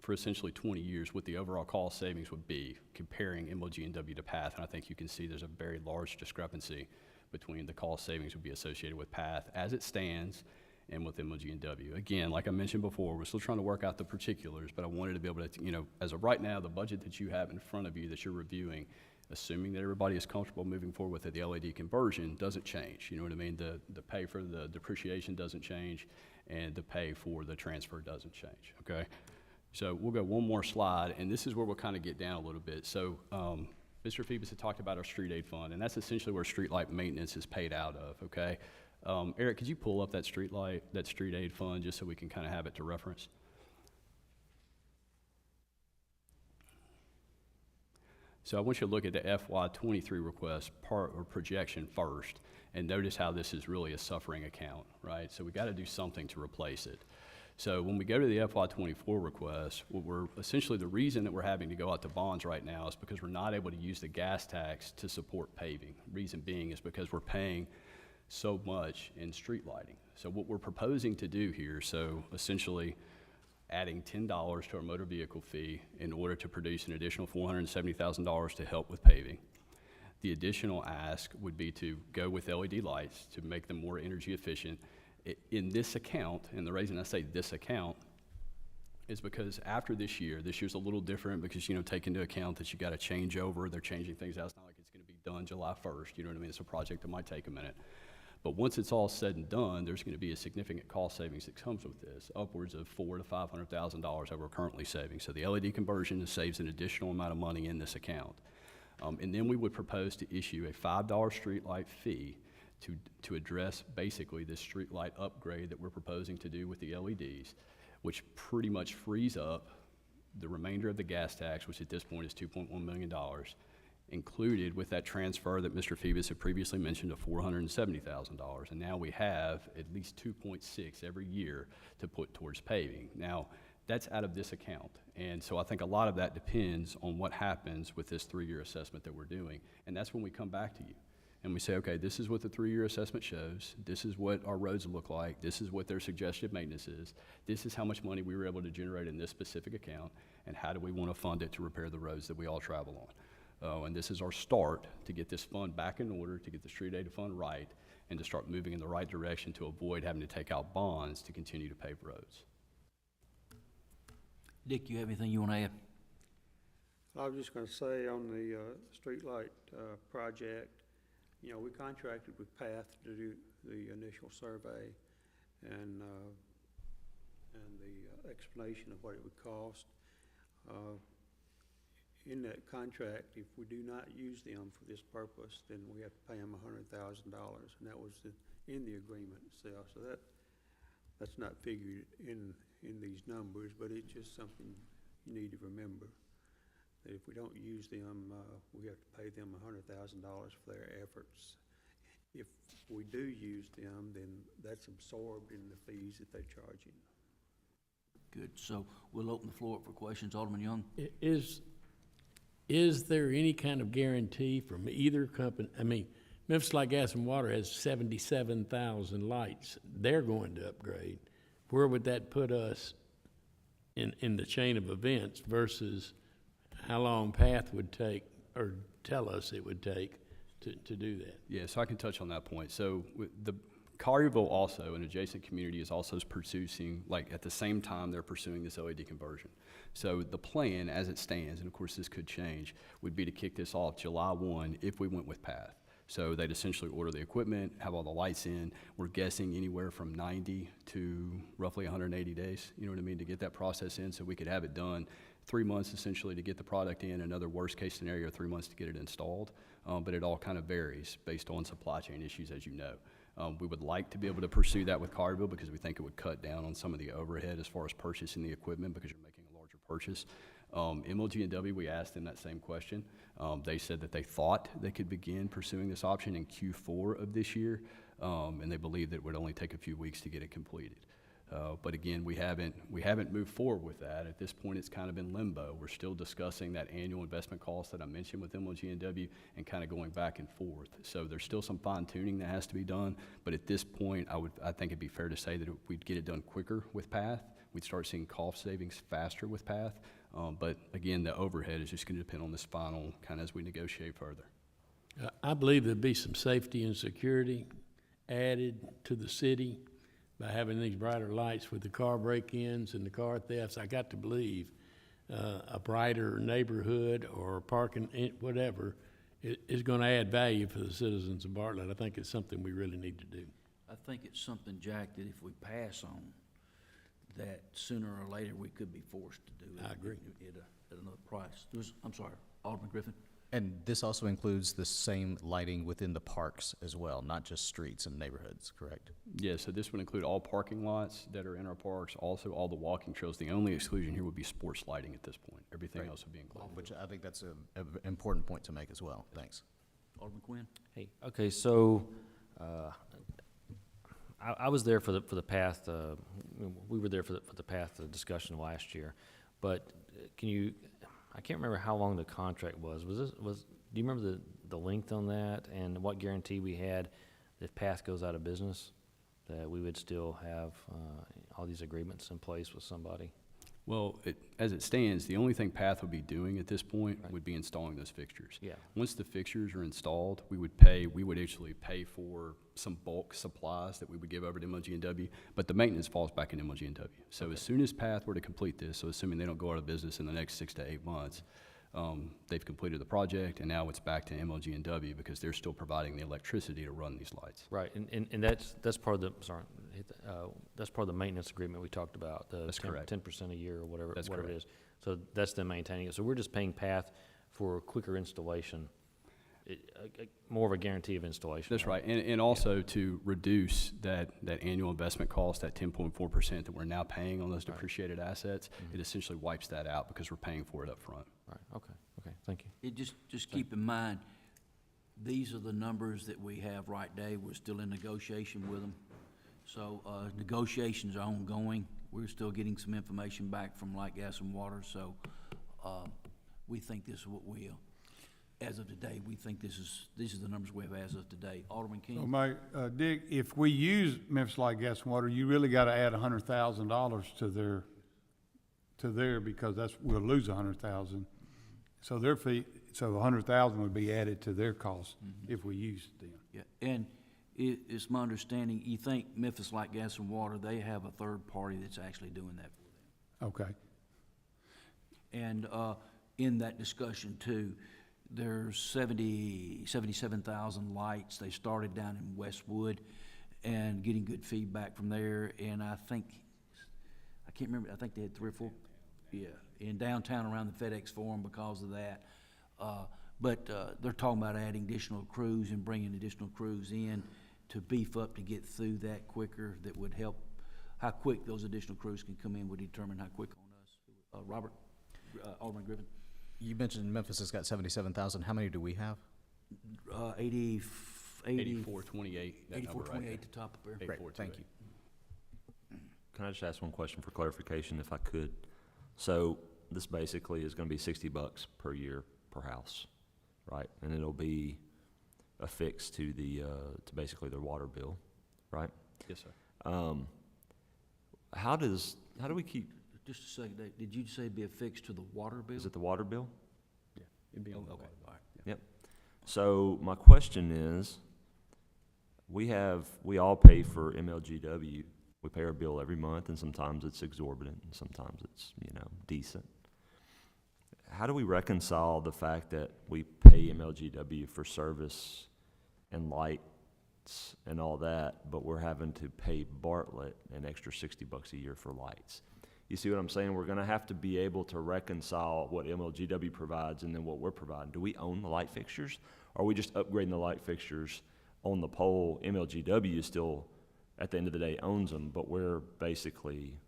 for essentially 20 years, what the overall cost savings would be comparing MLG&W to PATH. And I think you can see there's a very large discrepancy between the cost savings would be associated with PATH as it stands and with MLG&W. Again, like I mentioned before, we're still trying to work out the particulars, but I wanted to be able to, as of right now, the budget that you have in front of you that you're reviewing, assuming that everybody is comfortable moving forward with it, the LED conversion doesn't change. You know what I mean? The pay for the depreciation doesn't change, and the pay for the transfer doesn't change, okay? So we'll go one more slide, and this is where we'll kind of get down a little bit. So Mr. Phoebus had talked about our street aid fund, and that's essentially where street light maintenance is paid out of, okay? Eric, could you pull up that street aid fund just so we can kind of have it to reference? So I want you to look at the FY23 request projection first, and notice how this is really a suffering account, right? So we got to do something to replace it. So when we go to the FY24 request, essentially the reason that we're having to go out to bonds right now is because we're not able to use the gas tax to support paving. Reason being is because we're paying so much in street lighting. So what we're proposing to do here, so essentially adding $10 to our motor vehicle fee in order to produce an additional $470,000 to help with paving. The additional ask would be to go with LED lights to make them more energy efficient. In this account, and the reason I say this account is because after this year's a little different because, take into account that you got to change over, they're changing things out. It's not like it's going to be done July 1st, you know what I mean? It's a project that might take a minute. But once it's all said and done, there's going to be a significant cost savings that comes with this, upwards of $400,000 to $500,000 that we're currently saving. So the LED conversion saves an additional amount of money in this account. And then we would propose to issue a $5 streetlight fee to address basically this streetlight upgrade that we're proposing to do with the LEDs, which pretty much frees up the remainder of the gas tax, which at this point is $2.1 million, included with that transfer that Mr. Phoebus had previously mentioned of $470,000. And now we have at least 2.6 every year to put towards paving. Now, that's out of this account. And so I think a lot of that depends on what happens with this 3-year assessment that we're doing. And that's when we come back to you and we say, okay, this is what the 3-year assessment shows. This is what our roads look like. This is what their suggested maintenance is. This is how much money we were able to generate in this specific account, and how do we want to fund it to repair the roads that we all travel on. And this is our start to get this fund back in order, to get the street aid fund right, and to start moving in the right direction to avoid having to take out bonds to continue to pave roads. Dick, you have anything you want to add? I was just gonna say on the, streetlight, project, you know, we contracted with Path to do the initial survey and the explanation of what it would cost. In that contract, if we do not use them for this purpose, then we have to pay them $100,000, and that was in the agreement itself. So that's not figured in these numbers, but it's just something you need to remember, that if we don't use them, we have to pay them $100,000 for their efforts. If we do use them, then that's absorbed in the fees that they're charging. Good. So we'll open the floor up for questions. Alderman Young? Is there any kind of guarantee from either company? I mean, Memphis Light, Gas, and Water has 77,000 lights they're going to upgrade. Where would that put us in the chain of events versus how long Path would take, or tell us it would take to do that? Yeah, so I can touch on that point. So the Collierville also, an adjacent community, is also pursuing, like at the same time they're pursuing this LED conversion. So the plan as it stands, and of course this could change, would be to kick this off July 1 if we went with Path. So they'd essentially order the equipment, have all the lights in. We're guessing anywhere from 90 to roughly 180 days, you know what I mean, to get that process in so we could have it done. 3 months essentially to get the product in, another worst case scenario, 3 months to get it installed. But it all kind of varies based on supply chain issues, as you know. We would like to be able to pursue that with Collierville because we think it would cut down on some of the overhead as far as purchasing the equipment because you're making a larger purchase. MLG&W, we asked them that same question. They said that they thought they could begin pursuing this option in Q4 of this year, and they believe that it would only take a few weeks to get it completed. But again, we haven't moved forward with that. At this point, it's kind of in limbo. We're still discussing that annual investment cost that I mentioned with MLG&W and kind of going back and forth. So there's still some fine tuning that has to be done. But at this point, I think it'd be fair to say that we'd get it done quicker with Path. We'd start seeing cost savings faster with Path. But again, the overhead is just going to depend on this final kind of as we negotiate further. I believe there'd be some safety and security added to the city by having these brighter lights with the car break-ins and the car thefts. I got to believe a brighter neighborhood or parking, whatever, is going to add value for the citizens of Bartlett. I think it's something we really need to do. I think it's something, Jack, that if we pass on, that sooner or later we could be forced to do it. I agree. At another price. I'm sorry, Alderman Griffin? And this also includes the same lighting within the parks as well, not just streets and neighborhoods, correct? Yeah, so this would include all parking lots that are in our parks, also all the walking trails. The only exclusion here would be sports lighting at this point. Everything Right. else would be included. Which I think that's an important point to make as well. Thanks. Alderman Quinn? Hey, okay, so, I was there for the Path, we were there for the Path discussion last year, but I can't remember how long the contract was. Do you remember the length on that and what guarantee we had if Path goes out of business, that we would still have all these agreements in place with somebody? Well, as it stands, the only thing Path would be doing at this point would be installing those fixtures. Yeah. Once the fixtures are installed, we would actually pay for some bulk supplies that we would give over to MLG&W, but the maintenance falls back in MLG&W. So as soon as Path were to complete this, so assuming they don't go out of business in the next 6 to 8 months, they've completed the project, and now it's back to MLG&W because they're still providing the electricity to run these lights. Right, and that's part of the, sorry, that's part of the maintenance agreement we talked about. That's correct. 10% a year or whatever, That's whatever it correct. is. So that's them maintaining it. So we're just paying Path for quicker installation, more of a guarantee of installation. That's right, and also to reduce that annual investment cost, that 10.4% that we're now paying on those depreciated assets, it essentially wipes that out because we're paying for it up front. Right, okay, thank you. It just keep in mind, these are the numbers that we have right now. We're still in negotiation with them. So, negotiations are ongoing. We're still getting some information back from Light, Gas, and Water, so, we think this is what as of today, we think these are the numbers we have as of today. Alderman King? So, Mayor, Dick, if we use Memphis Light, Gas, and Water, you really gotta add $100,000 to their, because we'll lose $100,000. So their fee, so $100,000 would be added to their cost if we used them. Yeah, and it's my understanding, you think Memphis Light, Gas, and Water, they have a third party that's actually doing that for them. Okay. And in that discussion too, there's 77,000 lights. They started down in Westwood and getting good feedback from there. And I can't remember, I think they had 3 or 4, yeah, in downtown around the FedEx Forum because of that. But they're talking about adding additional crews and bringing additional crews in to beef up to get through that quicker. That would help. How quick those additional crews can come in would determine how quick on us. Robert, Alderman Griffin. You mentioned Memphis has got 77,000. How many do we have? 8428. 8428 to top up there. Great, thank you. Can I just ask one question for clarification, if I could? So this basically is gonna be $60 per year per house, right? And it'll be affixed to to basically their water bill, right? Yes, sir. How do we keep, Just a second, Dave. Did you say it'd be affixed to the water bill? is it the water bill? Yeah, it'd be on the Okay, water. all right. Yep. So my question is, we all pay for MLGW. We pay our bill every month, and sometimes it's exorbitant, and sometimes it's, decent. How do we reconcile the fact that we pay MLGW for service and lights and all that, but we're having to pay Bartlett an extra $60 a year for lights? You see what I'm saying? We're gonna have to be able to reconcile what MLGW provides and then what we're providing. Do we own the light fixtures? Or are we just upgrading the light fixtures on the pole? MLGW still, at the end of the day, owns them, but we're basically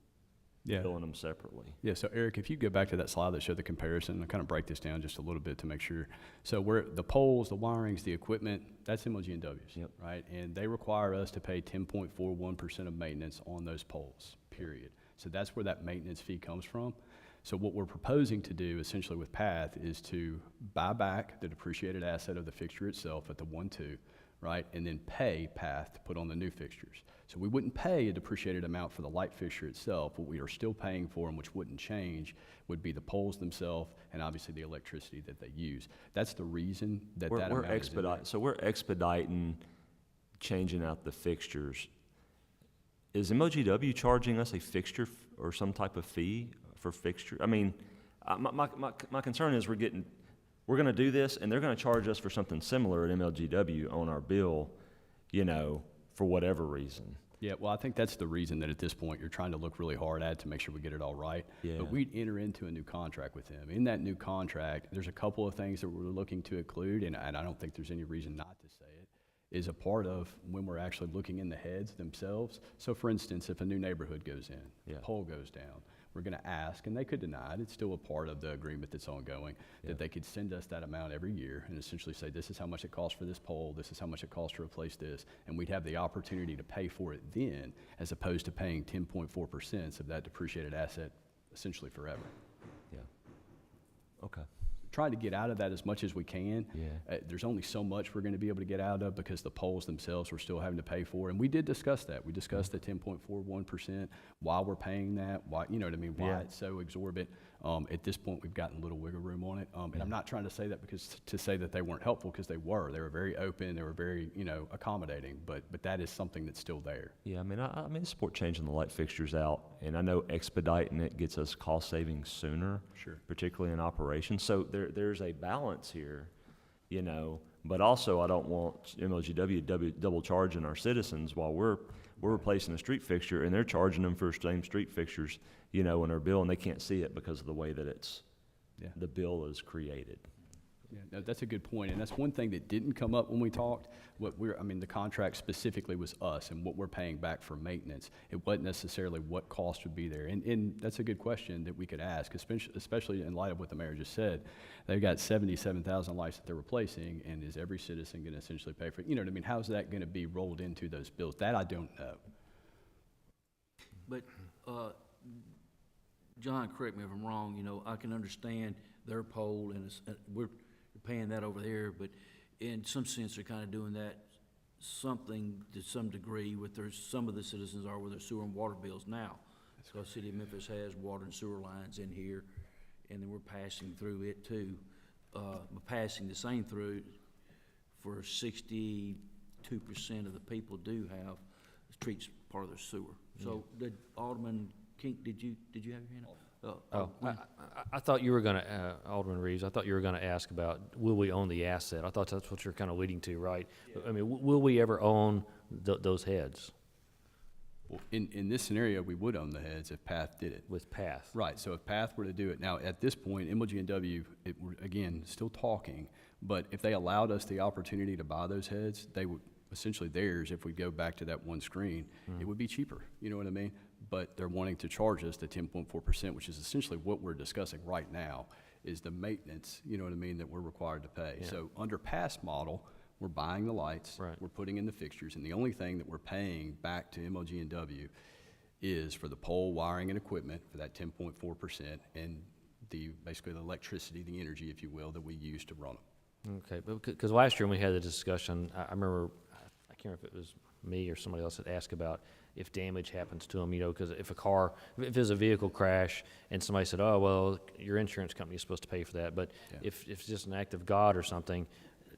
billing them separately. Yeah, so Eric, if you go back to that slide that showed the comparison, I'll kind of break this down just a little bit to make sure. So the poles, the wirings, the equipment, that's MLG&W's, Yep. right? And they require us to pay 10.41% of maintenance on those poles, period. So that's where that maintenance fee comes from. So what we're proposing to do essentially with PATH is to buy back the depreciated asset of the fixture itself at the 1.2, right? And then pay PATH to put on the new fixtures. So we wouldn't pay a depreciated amount for the light fixture itself. What we are still paying for, and which wouldn't change, would be the poles themselves and obviously the electricity that they use. That's the reason that We're amount is in there. So we're expediting changing out the fixtures. Is MLGW charging us a fixture or some type of fee for fixture? I mean, my concern is we're gonna do this, and they're gonna charge us for something similar at MLGW on our bill, for whatever reason. Yeah, well, I think that's the reason that at this point you're trying to look really hard at to make sure we get it all right. Yeah. But we'd enter into a new contract with them. In that new contract, there's a couple of things that we're looking to include, and I don't think there's any reason not to say it, is a part of when we're actually looking in the heads themselves. So for instance, if a new neighborhood goes in, Yeah. pole goes down, we're gonna ask, and they could deny it, it's still a part of the agreement that's ongoing, Yeah. that they could send us that amount every year and essentially say, this is how much it costs for this pole, this is how much it costs to replace this, and we'd have the opportunity to pay for it then, as opposed to paying 10.4% of that depreciated asset essentially forever. Yeah. Okay. Trying to get out of that as much as we can. Yeah. There's only so much we're going to be able to get out of because the poles themselves we're still having to pay for. And we did discuss that. We discussed the 10.41%, why we're paying that, why, you know what I mean, why Yeah. it's so exorbitant. At this point, we've gotten a little wiggle room on it. And I'm not trying to say that to say that they weren't helpful, because they were. They were very open, they were very, accommodating, but that is something that's still there. Yeah, I mean, support changing the light fixtures out, and I know expediting it gets us cost savings sooner. Sure. Particularly in operations. So there's a balance here, but also I don't want MLGW double charging our citizens while we're replacing a street fixture, and they're charging them for same street fixtures, in their bill, and they can't see it because of the way that the bill is created. Yeah, no, that's a good point, and that's one thing that didn't come up when we talked. The contract specifically was us and what we're paying back for maintenance. It wasn't necessarily what cost would be there, and that's a good question that we could ask, especially in light of what the mayor just said. They've got 77,000 lights that they're replacing, and is every citizen going to essentially pay for it? You know what I mean? How's that going to be rolled into those bills? That I don't know. But, John, correct me if I'm wrong, I can understand their poll, and we're paying that over there, but in some sense, they're kind of doing that something to some degree with some of the citizens are with their sewer and water bills now. So the city of Memphis has water and sewer lines in here, and then we're passing through it too. We're passing the same through for 62% of the people do have streets part of their sewer. So did Alderman Kink, did you have your hand up? I thought you were going to, Alderman Reeves, I thought you were going to ask about, will we own the asset? I thought that's what you're kind of leading to, right? Yeah. I mean, will we ever own those heads? Well, in this scenario, we would own the heads if PATH did it. With PATH. Right, so if PATH were to do it. Now, at this point, MLG&W, again, still talking, but if they allowed us the opportunity to buy those heads, they would, essentially theirs, if we go back to that one screen, it would be cheaper, you know what I mean? But they're wanting to charge us the 10.4%, which is essentially what we're discussing right now, is the maintenance, you know what I mean, that we're required to pay. Yeah. So under past model, we're buying the lights, right, we're putting in the fixtures, and the only thing that we're paying back to MLG&W is for the pole, wiring, and equipment for that 10.4%, and basically the electricity, the energy, if you will, that we use to run them. Okay, because last year when we had the discussion, I remember, I can't remember if it was me or somebody else that asked about if damage happens to them, because if there's a vehicle crash and somebody said, oh, well, your insurance company is supposed to pay for that, but if it's just an act of God or something,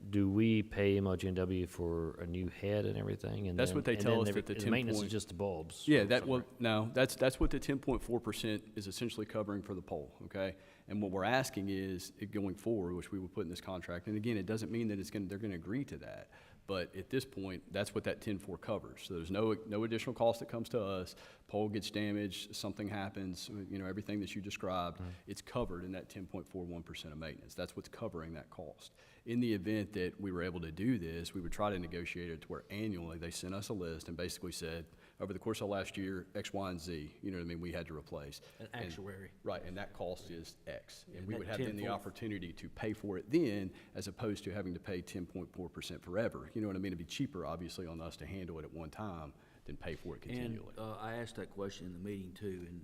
do we pay MLG&W for a new head and everything? And that's what they tell us that the 10 maintenance is just the bulbs. Yeah, that's what the 10.4% is essentially covering for the pole, okay? And what we're asking is, going forward, which we will put in this contract, and again, it doesn't mean that they're going to agree to that, but at this point, that's what that 10.4 covers. So there's no additional cost that comes to us. Pole gets damaged, something happens, everything that you described, it's covered in that 10.41% of maintenance. That's what's covering that cost. In the event that we were able to do this, we would try to negotiate it to where annually they sent us a list and basically said, over the course of last year, X, Y, and Z, we had to replace. An actuary. Right, and that cost is X. And we would have then the opportunity to pay for it then, as opposed to having to pay 10.4% forever. You know what I mean? It'd be cheaper, obviously, on us to handle it at one time than pay for it continually. And I asked that question in the meeting too, and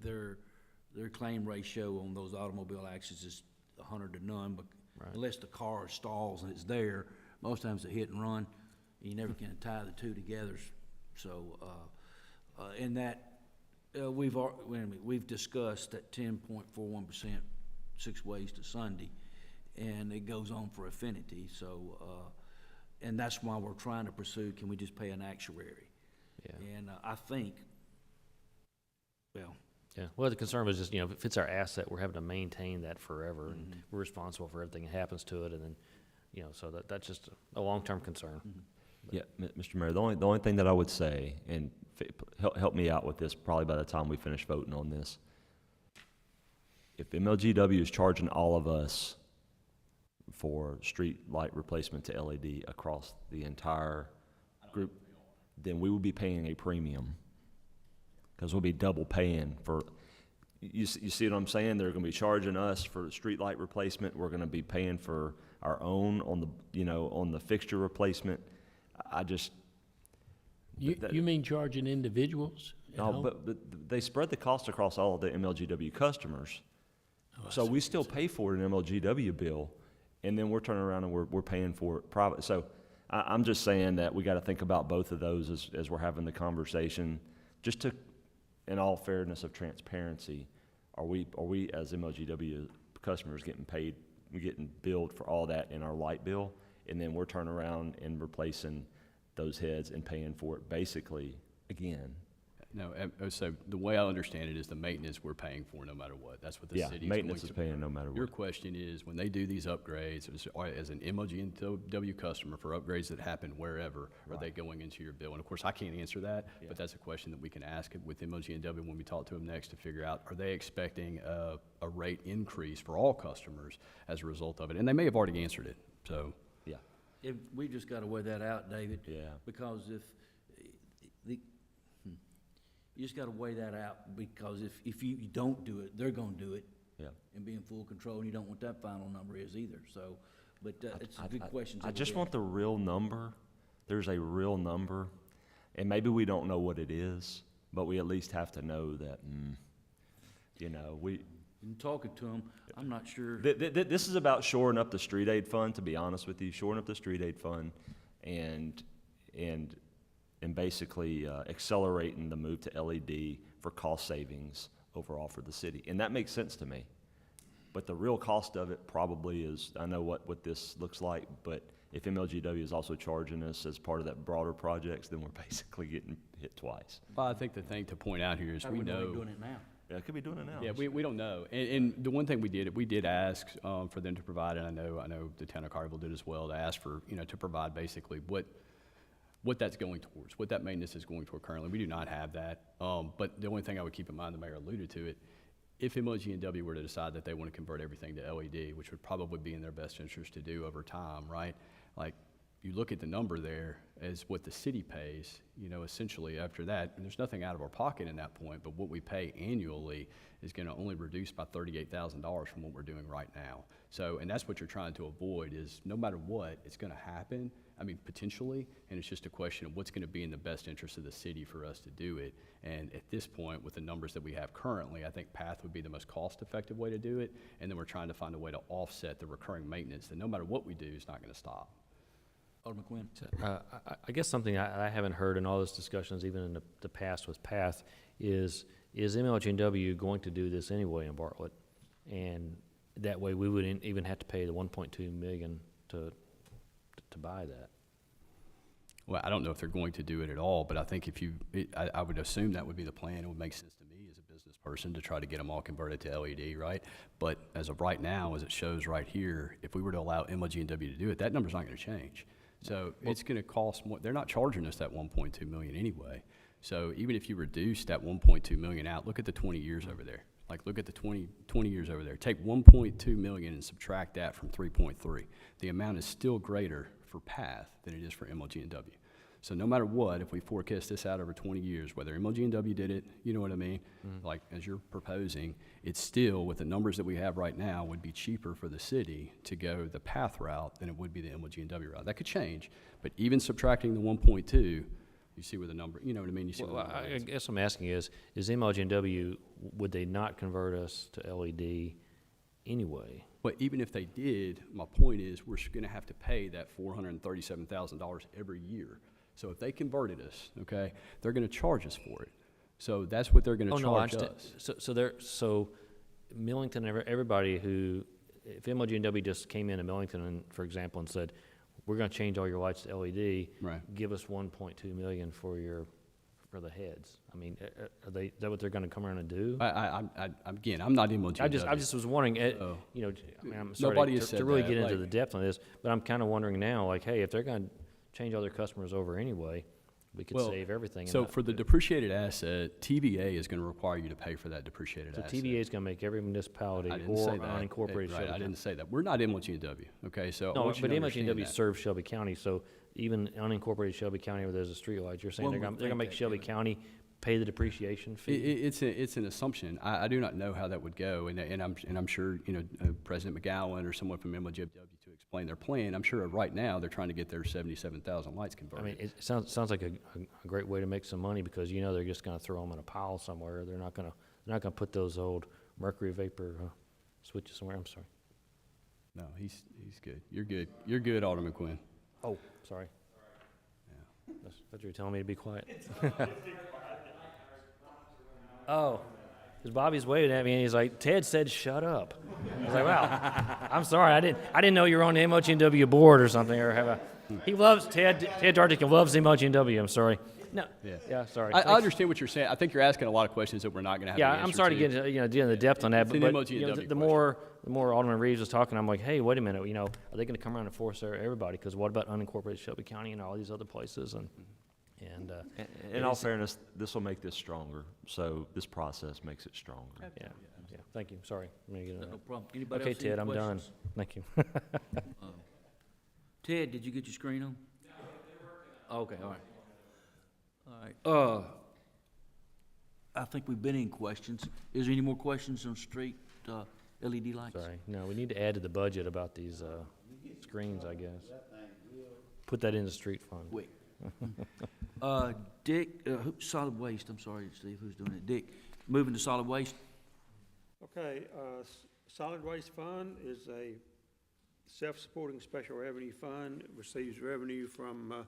their claim ratio on those automobile accidents is 100 to none, but unless the car stalls and it's there, most times it's a hit and run. You never can tie the two together. So, in that, we've discussed that 10.41%, 6 ways to Sunday, and it goes on for affinity. So, and that's why we're trying to pursue, can we just pay an actuary? Yeah. And I think, well, the concern was just, if it's our asset, we're having to maintain that forever, and we're responsible for everything that happens to it, and then, so that's just a long-term concern. Yeah, Mr. Mayor, the only thing that I would say, and help me out with this probably by the time we finish voting on this, if MLGW is charging all of us for street light replacement to LED across the entire group, then we will be paying a premium, because we'll be double paying for, you see what I'm saying? They're going to be charging us for street light replacement. We're going to be paying for our own on the fixture replacement. You mean charging individuals? No, but they spread the cost across all of the MLGW customers. So we still pay for an MLGW bill, and then we're turning around and we're paying for it private. So I'm just saying that we got to think about both of those as we're having the conversation, just to, in all fairness of transparency, are we as MLGW customers getting paid, we're getting billed for all that in our light bill, and then we're turning around and replacing those heads and paying for it basically again? No, so the way I understand it is the maintenance we're paying for no matter what. That's what the Yeah, city is maintenance going is to. paying no matter Your what. question is, when they do these upgrades, as an MLGW customer for upgrades that happen wherever, are they going into your bill? And of course, I can't answer that, Yeah. but that's a question that we can ask with MLGW when we talk to them next to figure out, are they expecting a rate increase for all customers as a result of it? And they may have already answered it, so. If, we just gotta weigh that out, David. Yeah. Because you just gotta weigh that out, because if you don't do it, they're gonna do it. Yeah. And be in full control, and you don't know what that final number is either, so, but, it's a good question. I just want the real number. There's a real number, and maybe we don't know what it is, but we at least have to know that, you know, In talking to them, I'm not sure. This is about shoring up the street aid fund, to be honest with you, shoring up the street aid fund and basically accelerating the move to LED for cost savings overall for the city. And that makes sense to me. But the real cost of it probably is, I know what this looks like, but if MLGW is also charging us as part of that broader projects, then we're basically getting hit twice. Well, I think the thing to point out here is How we we know know. we're doing it now? Yeah, it could be doing it now. Yeah, we don't know. And the one thing we did ask for them to provide, and I know the town of Carville did as well, to ask for, to provide basically what that's going towards, what that maintenance is going toward currently. We do not have that. But the only thing I would keep in mind, the mayor alluded to it, if MLG&W were to decide that they want to convert everything to LED, which would probably be in their best interest to do over time, right? Like, you look at the number there as what the city pays, essentially after that, and there's nothing out of our pocket in that point, but what we pay annually is going to only reduce by $38,000 from what we're doing right now. So, and that's what you're trying to avoid is no matter what, it's going to happen. I mean, potentially, and it's just a question of what's going to be in the best interest of the city for us to do it. And at this point, with the numbers that we have currently, I think PATH would be the most cost-effective way to do it. And then we're trying to find a way to offset the recurring maintenance that no matter what we do is not going to stop. Alderman Quinn. I guess something I haven't heard in all those discussions, even in the past with PATH, is MLG&W going to do this anyway in Bartlett? And that way we wouldn't even have to pay the $1.2 million to buy that. Well, I don't know if they're going to do it at all, but I think I would assume that would be the plan. It would make sense to me as a business person to try to get them all converted to LED, right? But as of right now, as it shows right here, if we were to allow MLG&W to do it, that number's not going to change. So it's going to cost more. They're not charging us that $1.2 million anyway. So even if you reduce that $1.2 million out, look at the 20 years over there. Like, look at the 20 years over there. Take $1.2 million and subtract that from 3.3. The amount is still greater for PATH than it is for MLG&W. So no matter what, if we forecast this out over 20 years, whether MLG&W did it, you know what I mean? Like, as you're proposing, it's still, with the numbers that we have right now, would be cheaper for the city to go the PATH route than it would be the MLG&W route. That could change, but even subtracting the 1.2, you see where the number, you know what I mean? You see where the number I guess I'm asking is MLG&W, would they not convert us to LED anyway? But even if they did, my point is we're going to have to pay that $437,000 every year. So if they converted us, okay, they're going to charge us for it. So that's what they're going to charge us. So Millington, everybody who, if MLG&W just came into Millington, and, for example, and said, we're going to change all your lights to LED, right, give us $1.2 million for the heads. I mean, is that what they're going to come around and do? Again, I'm not MLG&W. I just was wondering, I mean, I'm sorry Nobody has said to really that, get into like, the depth of this, but I'm kind of wondering now, like, hey, if they're going to change all their customers over anyway, we could save everything. So for the depreciated asset, TVA is going to require you to pay for that depreciated asset. So TVA is going to make every municipality I didn't or say that. unincorporated Right, Shelby I didn't say that. We're not MLG&W, okay? So I No, want you but to understand MLG&W that. serves Shelby County, so even unincorporated Shelby County where there's a street light, you're saying One they're would going to think make that, Shelby given- County pay the depreciation fee? It's an assumption. I do not know how that would go, and I'm sure President McGowan or someone from MLG to explain their plan. I'm sure right now they're trying to get their 77,000 lights I converted. mean, it sounds like a great way to make some money because they're just going to throw them in a pile somewhere. They're not going to put those old mercury vapor switches somewhere. I'm sorry. No, he's good. You're good, Alderman Quinn. Oh, sorry. Yeah. I thought you were telling me to be quiet. Oh, Because Bobby's waving at me, and he's like, Ted said shut up. I was like, wow, I'm sorry, I didn't know you were on the MOGNW board or something, or have a, he loves, Ted Dardick loves the MOGNW, I'm sorry. No, yeah, sorry. I understand what you're saying. I think you're asking a lot of questions that we're not going to have Yeah, the answer I'm sorry to get into the depth on that, It's an but MOGNW the more Alderman Reeves was talking, I'm like, hey, wait a minute, are they going to come around and force everybody? Because what about unincorporated Shelby County and all these other places? And In all fairness, this will make this stronger, so this process makes it stronger. yeah, thank you. Sorry. I'm gonna get No problem. Anybody Okay, else any Ted, I'm done. questions? Thank you. Ted, did you get your screen on? Okay, all right. All right. I think we've been in questions. Is there any more questions on street LED lights? Sorry. No, we need to add to the budget about these screens, I guess. Put that in the street fund. Wait. Dick, solid waste, I'm sorry, Steve, who's doing it? Dick, moving to solid waste? Okay, Solid Waste Fund is a self-supporting special revenue fund. It receives revenue from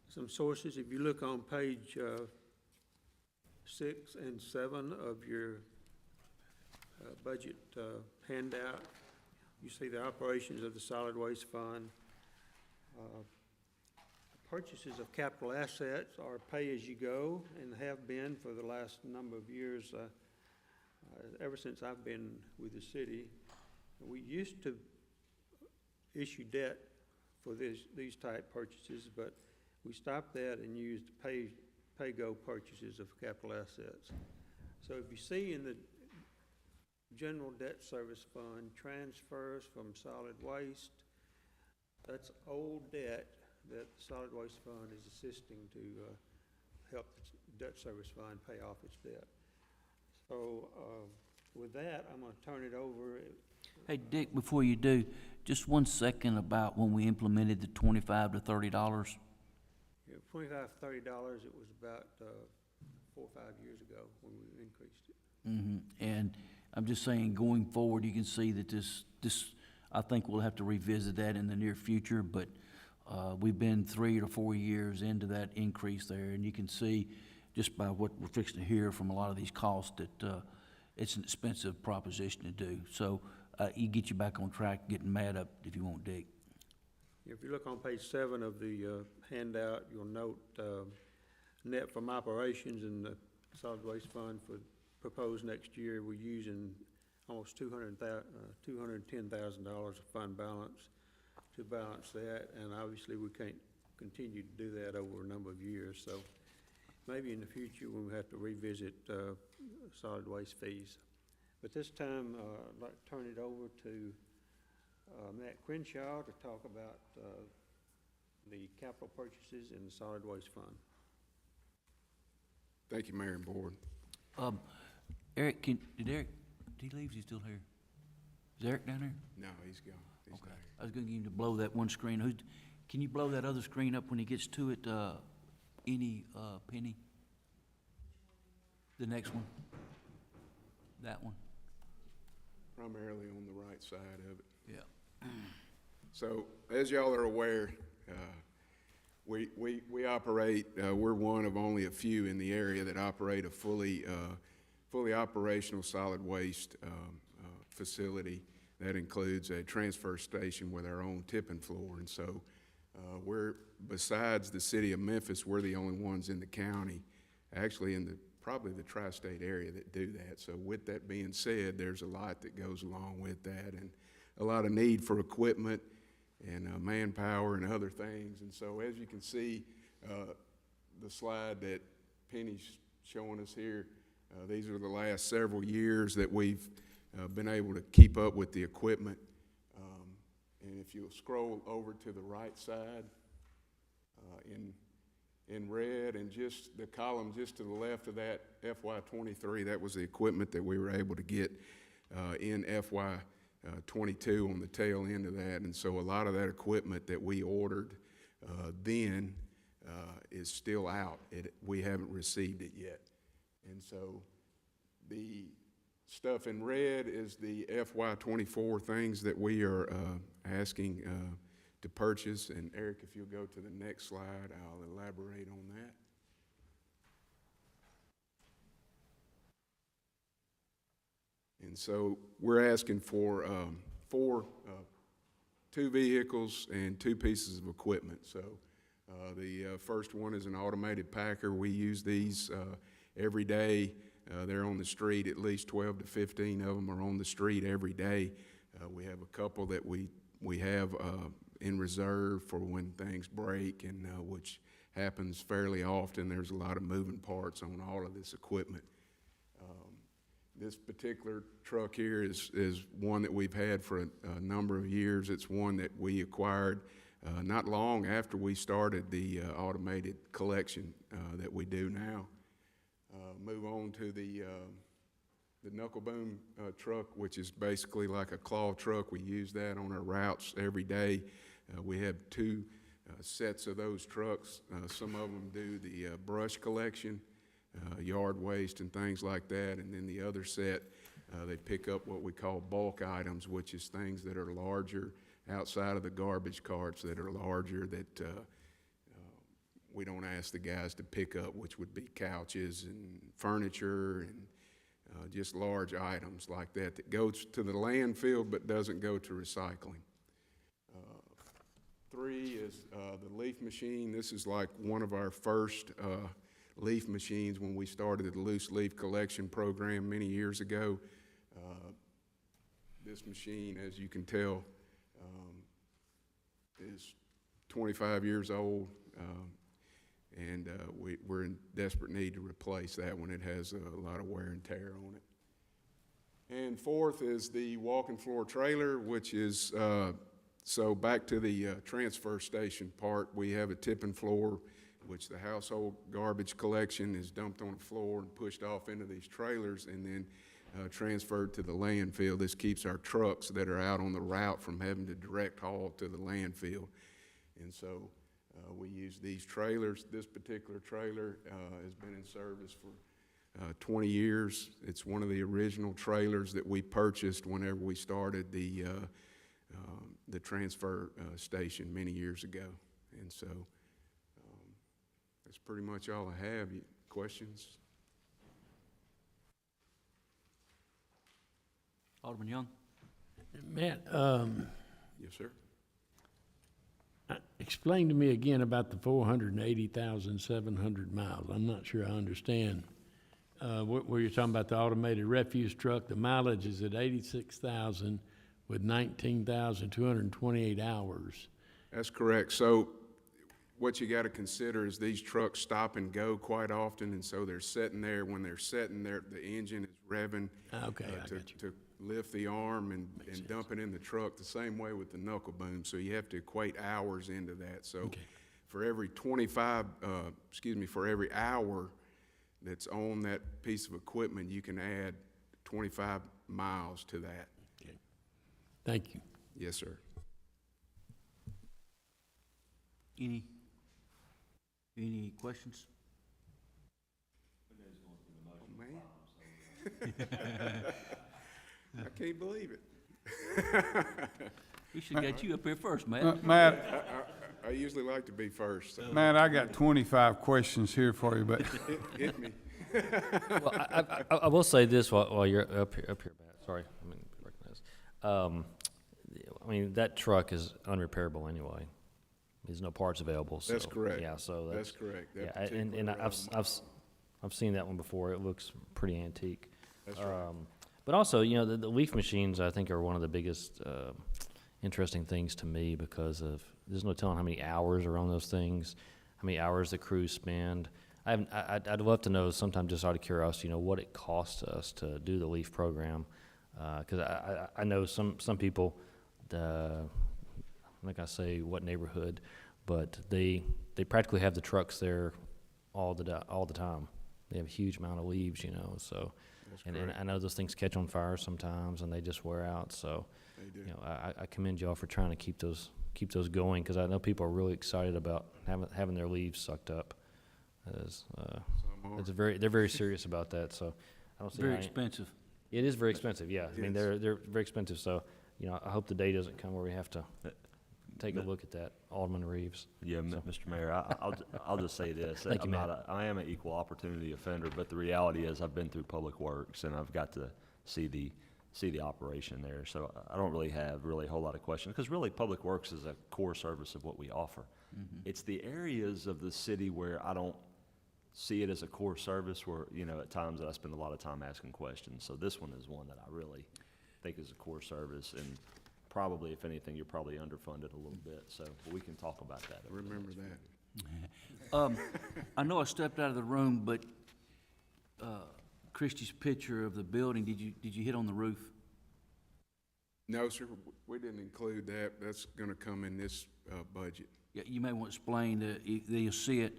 some sources. If you look on page 6 and 7 of your budget handout, you see the operations of the Solid Waste Fund. Purchases of capital assets are pay-as-you-go and have been for the last number of years, ever since I've been with the city. We used to issue debt for these type purchases, but we stopped that and used pay-go purchases of capital assets. So if you see in the General Debt Service Fund transfers from solid waste, that's old debt that the Solid Waste Fund is assisting to help the Debt Service Fund pay off its debt. So with that, I'm going to turn it over. Hey, Dick, before you do, just 1 second about when we implemented the $25 to $30. Yeah, $25, $30, it was about 4 or 5 years ago when we increased it. And I'm just saying, going forward, you can see that this, I think we'll have to revisit that in the near future, but we've been 3 to 4 years into that increase there, and you can see just by what we're fixing to hear from a lot of these costs that it's an expensive proposition to do. So you get you back on track, getting mad up if you want, Dick. If you look on page 7 of the handout, you'll note net from operations in the Solid Waste Fund for proposed next year, we're using almost $210,000 of fund balance to balance that, and obviously we can't continue to do that over a number of years, so maybe in the future when we have to revisit solid waste fees. But this time, I'd like to turn it over to Matt Crenshaw to talk about the capital purchases in the Solid Waste Fund. Thank you, Mayor and Board. Eric, did he leave? Is he still here? Is Eric down there? No, he's gone. He's Okay. not here. I was gonna get him to blow that one screen. Can you blow that other screen up when he gets to it, Penny? The next one? That one? Primarily on the right side of it. Yeah. So, as y'all are aware, we operate, we're one of only a few in the area that operate a fully operational solid waste facility. That includes a transfer station with our own tipping floor. And so besides the city of Memphis, we're the only ones in the county, actually in probably the tri-state area, that do that. So with that being said, there's a lot that goes along with that, and a lot of need for equipment and manpower and other things. And so as you can see, the slide that Penny's showing us here, these are the last several years that we've been able to keep up with the equipment. And if you'll scroll over to the right side, in red, and just the column just to the left of that, FY23, that was the equipment that we were able to get in FY22 on the tail end of that. And so a lot of that equipment that we ordered then is still out. We haven't received it yet. And so the stuff in red is the FY24 things that we are asking to purchase. And Eric, if you'll go to the next slide, I'll elaborate on that. And so we're asking for two vehicles and two pieces of equipment. So the first one is an automated packer. We use these every day. They're on the street, at least 12 to 15 of them are on the street every day. We have a couple that we have in reserve for when things break, and which happens fairly often. There's a lot of moving parts on all of this equipment. This particular truck here is one that we've had for a number of years. It's one that we acquired not long after we started the automated collection that we do now. Move on to the knuckle boom truck, which is basically like a claw truck. We use that on our routes every day. We have two sets of those trucks. Some of them do the brush collection, yard waste and things like that, and then the other set, they pick up what we call bulk items, which is things that are larger outside of the garbage carts, that are larger, that we don't ask the guys to pick up, which would be couches and furniture and just large items like that that goes to the landfill but doesn't go to recycling. 3 is the leaf machine. This is like one of our first leaf machines when we started the loose leaf collection program many years ago. This machine, as you can tell, is 25 years old, and we're in desperate need to replace that one. It has a lot of wear and tear on it. And 4th is the walking floor trailer, which is, so back to the transfer station part, we have a tipping floor, which the household garbage collection is dumped on the floor and pushed off into these trailers and then transferred to the landfill. This keeps our trucks that are out on the route from having to direct haul to the landfill. And so we use these trailers. This particular trailer has been in service for 20 years. It's one of the original trailers that we purchased whenever we started the transfer station many years ago. And so that's pretty much all I have. Questions? Alderman Young? Matt, Yes, sir. explain to me again about the 480,700 miles. I'm not sure I understand. Where you're talking about the automated refuse truck, the mileage is at 86,000 with 19,228 hours. That's correct. So what you got to consider is these trucks stop and go quite often, and so they're sitting there. When they're sitting there, the engine is revving to lift the arm and dump it in the truck, the same way with the knuckle boom. So you have to equate hours into that. So for every for every hour that's on that piece of equipment, you can add 25 miles to that. Okay. Thank you. Yes, sir. Any questions? Oh, man. I can't believe it. We should get you up here first, Matt. Matt, I usually like to be first. So. Matt, I got 25 questions here for you, but Hit me. Well, I will say this while you're up here, Matt. Sorry, I mean, recognize. I mean, that truck is unrepairable anyway. There's no parts available. So, That's correct. Yeah, so that's correct. That yeah, and I've seen that one before. It looks pretty antique. That's right. But also, you know, the leaf machines I think are one of the biggest interesting things to me because of there's no telling how many hours are on those things, how many hours the crews spend. I'd love to know sometime, just out of curiosity, you know, what it costs us to do the leaf program, because I know some people, I'm not gonna say what neighborhood, but they practically have the trucks there all the time. They have a huge amount of leaves, you know. So, and I know those things catch on fire sometimes, and they just wear out. So, They do. you know, I commend y'all for trying to keep those going, because I know people are really excited about having their leaves sucked up. They're very serious about that. So I don't see Very how expensive. It is very expensive. Yeah, I mean Yes. they're very expensive. So you know, I hope the day doesn't come where we have to take a look at that, Alderman Reeves. Yeah, Mr. Mayor, I'll just say this. Thank you, Matt. I am an equal opportunity offender, but the reality is I've been through Public Works and I've got to see the see the operation there. So I don't really have a whole lot of questions, because really Public Works is a core service of what we offer. It's the areas of the city where I don't see it as a core service, where, you know, at times that I spend a lot of time asking questions. So this one is one that I really think is a core service, and probably, if anything, you're probably underfunded a little bit. So but we can talk about that. over the Remember next that. I know I stepped out of the room, but Christie's picture of the building, did you hit on the roof? No, sir, we didn't include that. That's gonna come in this, budget. Yeah, you may want to explain that you'll see it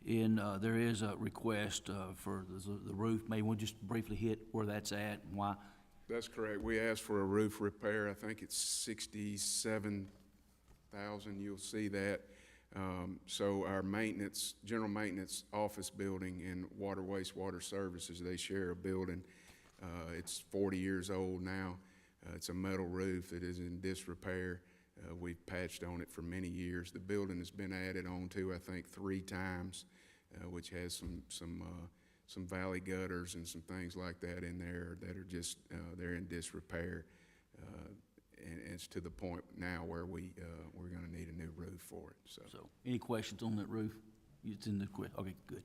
in, there is a request for the roof. Maybe we'll just briefly hit where that's at and why. That's correct. We asked for a roof repair. I think it's 67,000. You'll see that. So our maintenance, general maintenance office building and water wastewater services, they share a building. It's 40 years old now. It's a metal roof. It is in disrepair. We've patched on it for many years. The building has been added on to, I think, 3 times, which has some valley gutters and some things like that in there that are just, they're in disrepair. And it's to the point now where we're gonna need a new roof for it, so. So, any questions on that roof? It's in the okay, good.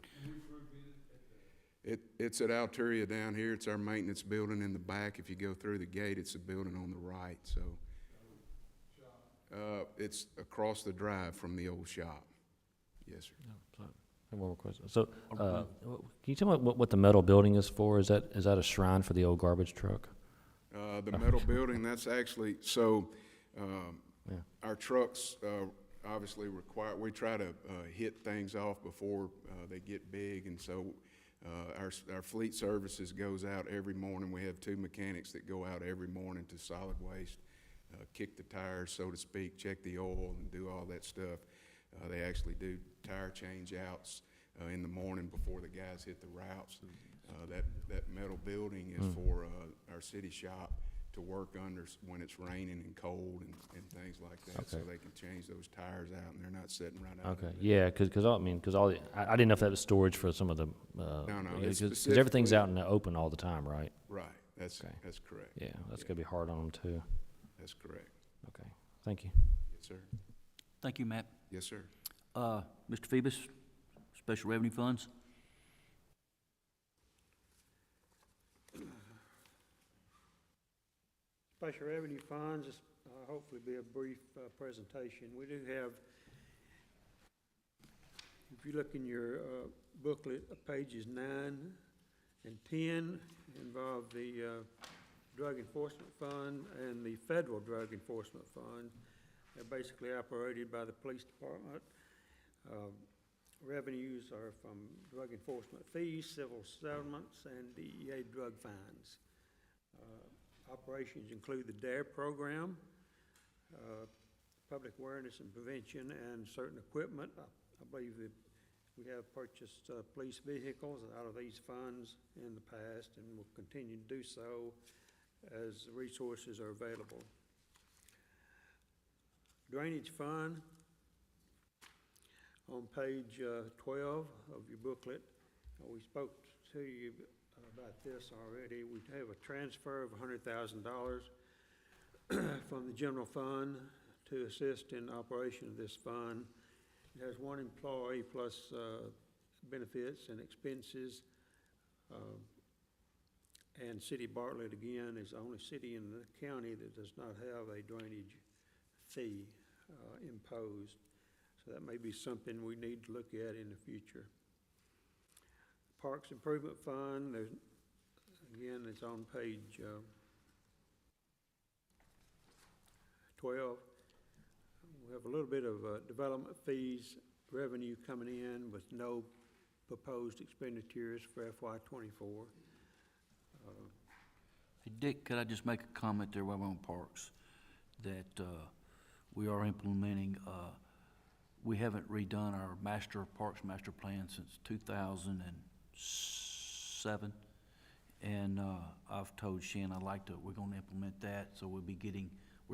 It's at Alturia down here. It's our maintenance building in the back. If you go through the gate, it's a building on the right, so. It's across the drive from the old shop. Yes, sir. I have one more question. So, can you tell me what the metal building is for? Is that a shrine for the old garbage truck? The metal building, that's actually, so, our trucks, obviously require, we try to, hit things off before, they get big, and so, our fleet services goes out every morning. We have 2 mechanics that go out every morning to solid waste, kick the tires, so to speak, check the oil and do all that stuff. They actually do tire change outs, in the morning before the guys hit the routes. That metal building is for, our city shop to work under when it's raining and cold and things like that. So they can change those tires out and they're not sitting right out. Okay, yeah, because I didn't know if that was storage for some of the, No, because it's everything's specifically- out in the open all the time, right? Right, that's Okay. correct. Yeah, that's gonna be hard on them too. That's correct. Okay, thank you. Yes, sir. Thank you, Matt. Yes, sir. Mr. Phoebus, Special Revenue Funds? Special revenue funds, this hopefully be a brief presentation. We do have, if you look in your booklet, pages 9 and 10 involve the Drug Enforcement Fund and the Federal Drug Enforcement Fund. They're basically operated by the police department. Revenues are from drug enforcement fees, civil settlements, and DEA drug fines. Operations include the DARE program, public awareness and prevention, and certain equipment. I believe that we have purchased police vehicles out of these funds in the past and will continue to do so as the resources are available. Drainage fund, on page 12 of your booklet. We spoke to you about this already. We have a transfer of $100,000 from the general fund to assist in operation of this fund. It has 1 employee plus benefits and expenses. And City Bartlett, again, is the only city in the county that does not have a drainage fee imposed. So that may be something we need to look at in the future. Parks Improvement Fund, there's, again, it's on page 12. We have a little bit of development fees revenue coming in with no proposed expenditures for FY24. Hey, Dick, could I just make a comment there while we're on parks? That we are implementing, we haven't redone our parks master plan since 2007. And I've told Shan we're gonna implement that, so we're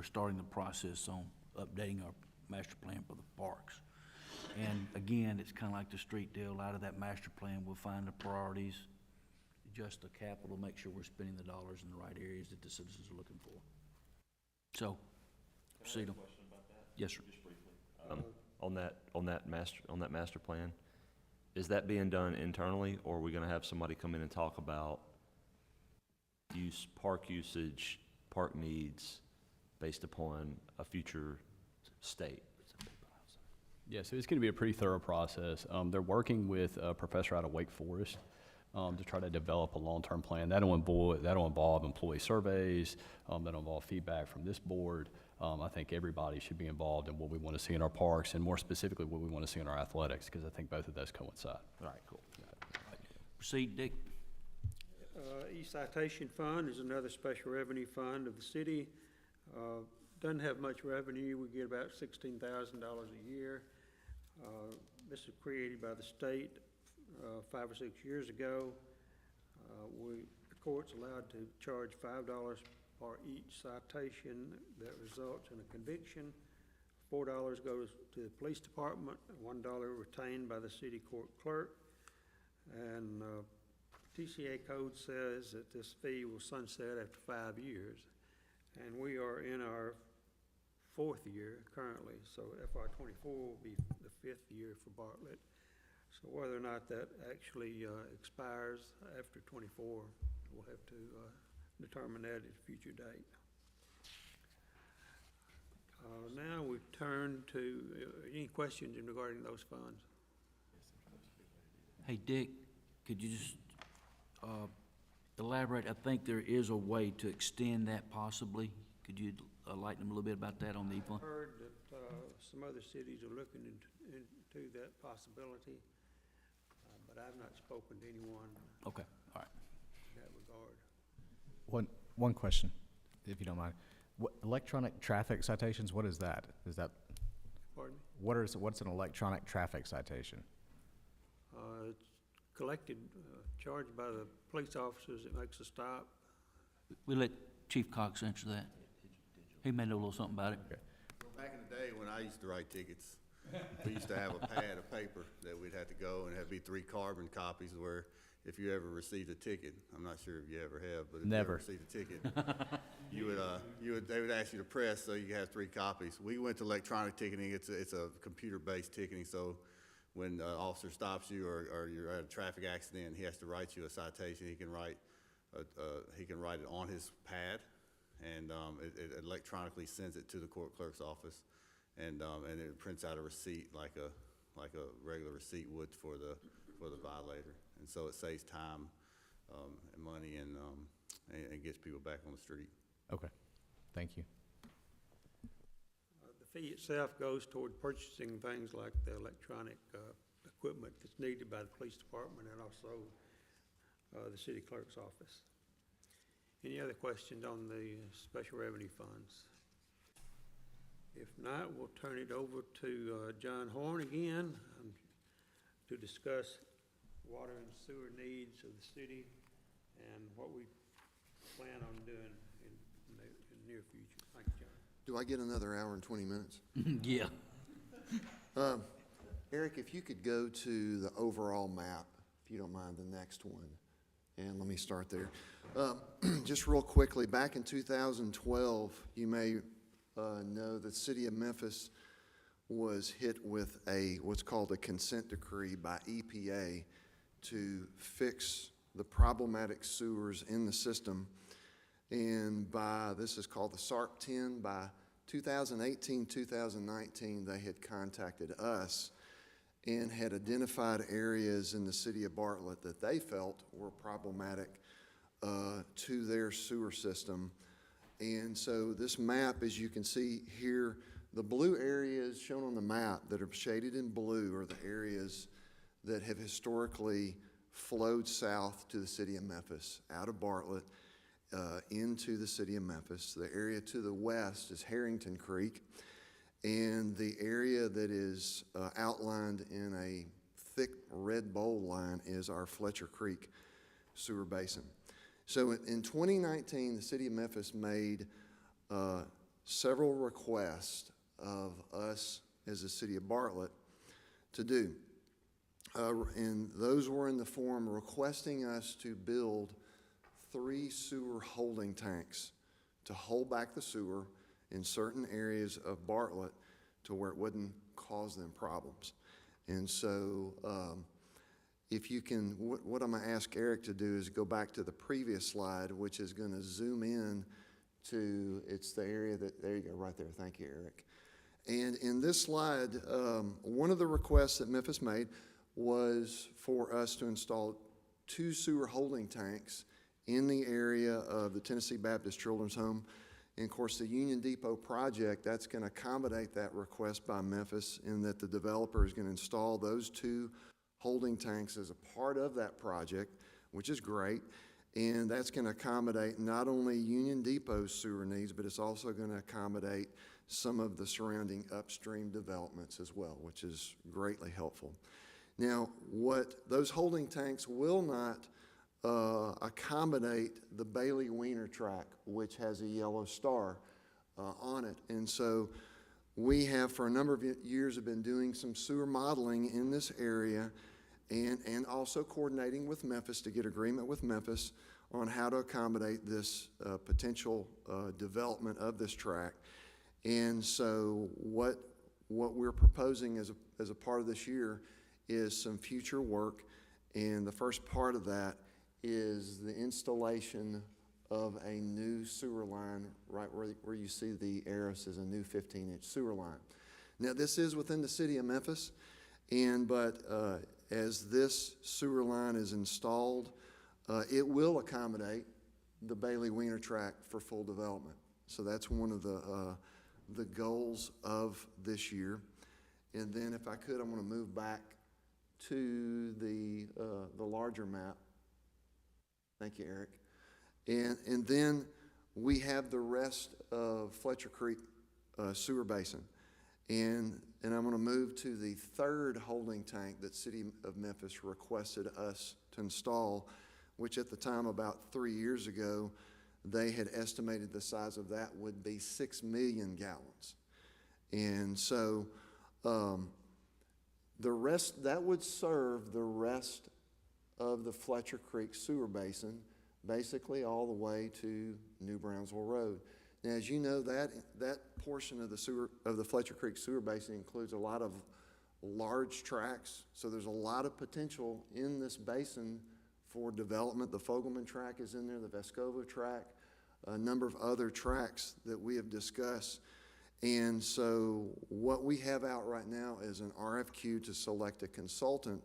starting the process on updating our master plan for the parks. And again, it's kinda like the street deal. Out of that master plan, we'll find the priorities, adjust the capital, make sure we're spending the dollars in the right areas that the citizens are looking for. So, proceed on. Yes, sir. Just briefly. On that master plan, is that being done internally, or are we gonna have somebody come in and talk about park usage, park needs, based upon a future state? Yeah, so it's going to be a pretty thorough process. They're working with a professor out of Wake Forest to try to develop a long-term plan. That'll involve employee surveys, that'll involve feedback from this board. I think everybody should be involved in what we want to see in our parks, and more specifically, what we want to see in our athletics, because I think both of those coincide. All right, cool. Proceed, Dick. E-citation fund is another special revenue fund of the city. Doesn't have much revenue. We get about $16,000 a year. This was created by the state 5 or 6 years ago. The court's allowed to charge $5 for each citation that results in a conviction. $4 goes to the police department, $1 retained by the city court clerk. And TCA code says that this fee will sunset after 5 years. And we are in our 4th year currently, so FY '24 will be the 5th year for Bartlett. So whether or not that actually expires after '24, we'll have to determine that at a future date. Now we turn to any questions in regarding those funds. Hey, Dick, could you just elaborate? I think there is a way to extend that possibly. Could you enlighten them a little bit about that on the E-Fund? I've heard that some other cities are looking into that possibility, but I've not spoken to anyone Okay, all right. in that regard. One question, if you don't mind. Electronic traffic citations, what is that? Pardon me? What's an electronic traffic citation? It's collected, charged by the police officers that makes a stop. We'll let Chief Cox answer that. He may know a little something about it. Well, back in the day when I used to write tickets, we used to have a pad of paper that we'd have to go, and it'd be 3 carbon copies where if you ever received a ticket, I'm not sure if you ever have, but if you ever received a ticket, they would ask you to press so you have 3 copies. We went to electronic ticketing. It's a computer-based ticketing, so when an officer stops you or you're at a traffic accident, he has to write you a citation. He can write it on his pad, and it electronically sends it to the court clerk's office, and it prints out a receipt like a regular receipt would for the violator, and so it saves time and money and gets people back on the street. Okay, thank you. The fee itself goes toward purchasing things like the electronic equipment that's needed by the police department and also the city clerk's office. Any other questions on the special revenue funds? If not, we'll turn it over to John Horn again to discuss water and sewer needs of the city and what we plan on doing in the near future. Thank you, John. Do I get another hour and 20 minutes? Yeah. Eric, if you could go to the overall map, if you don't mind, the next one. And let me start there. Just real quickly, back in 2012, you may know the city of Memphis was hit with what's called a consent decree by EPA to fix the problematic sewers in the system. And this is called the SARP 10, by 2018, 2019, they had contacted us and had identified areas in the city of Bartlett that they felt were problematic to their sewer system. And so this map, as you can see here, the blue areas shown on the map that are shaded in blue are the areas that have historically flowed south to the city of Memphis, out of Bartlett, into the city of Memphis. The area to the west is Harrington Creek, and the area that is outlined in a thick red bold line is our Fletcher Creek sewer basin. So in 2019, the city of Memphis made several requests of us as the city of Bartlett to do. And those were in the form requesting us to build 3 sewer holding tanks to hold back the sewer in certain areas of Bartlett to where it wouldn't cause them problems. And so if you can, what I'm going to ask Eric to do is go back to the previous slide, which is going to zoom in to, it's the area that, there you go, right there. Thank you, Eric. And in this slide, one of the requests that Memphis made was for us to install 2 sewer holding tanks in the area of the Tennessee Baptist Children's Home. And of course, the Union Depot project, that's going to accommodate that request by Memphis in that the developer is going to install those 2 holding tanks as a part of that project, which is great. And that's going to accommodate not only Union Depot's sewer needs, but it's also going to accommodate some of the surrounding upstream developments as well, which is greatly helpful. Now, what those holding tanks will not accommodate the Bailey Wiener track, which has a yellow star on it. And so we have, for a number of years, have been doing some sewer modeling in this area and also coordinating with Memphis to get agreement with Memphis on how to accommodate this potential development of this track. And so what we're proposing as a part of this year is some future work, and the first part of that is the installation of a new sewer line right where you see the arrows as a new 15-inch sewer line. Now, this is within the city of Memphis, but as this sewer line is installed, it will accommodate the Bailey Wiener tract for full development. So that's one of the goals of this year. And then if I could, I'm going to move back to the larger map. Thank you, Eric. And then we have the rest of Fletcher Creek sewer basin. And I'm going to move to the 3rd holding tank that City of Memphis requested us to install, which at the time, about 3 years ago, they had estimated the size of that would be 6 million gallons. And so the rest, that would serve the rest of the Fletcher Creek sewer basin, basically all the way to New Brownsville Road. Now, as you know, that portion of the Fletcher Creek sewer basin includes a lot of large tracts, so there's a lot of potential in this basin for development. The Fogelman track is in there, the Vescovo track, a number of other tracks that we have discussed. And so what we have out right now is an RFQ to select a consultant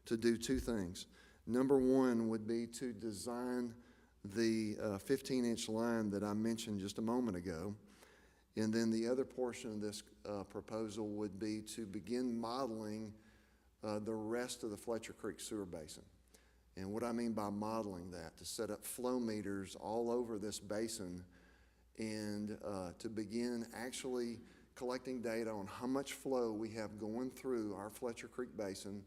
to do 2 things. Number 1 would be to design the 15-inch line that I mentioned just a moment ago. And then the other portion of this proposal would be to begin modeling the rest of the Fletcher Creek sewer basin. And what I mean by modeling that, to set up flow meters all over this basin and to begin actually collecting data on how much flow we have going through our Fletcher Creek basin.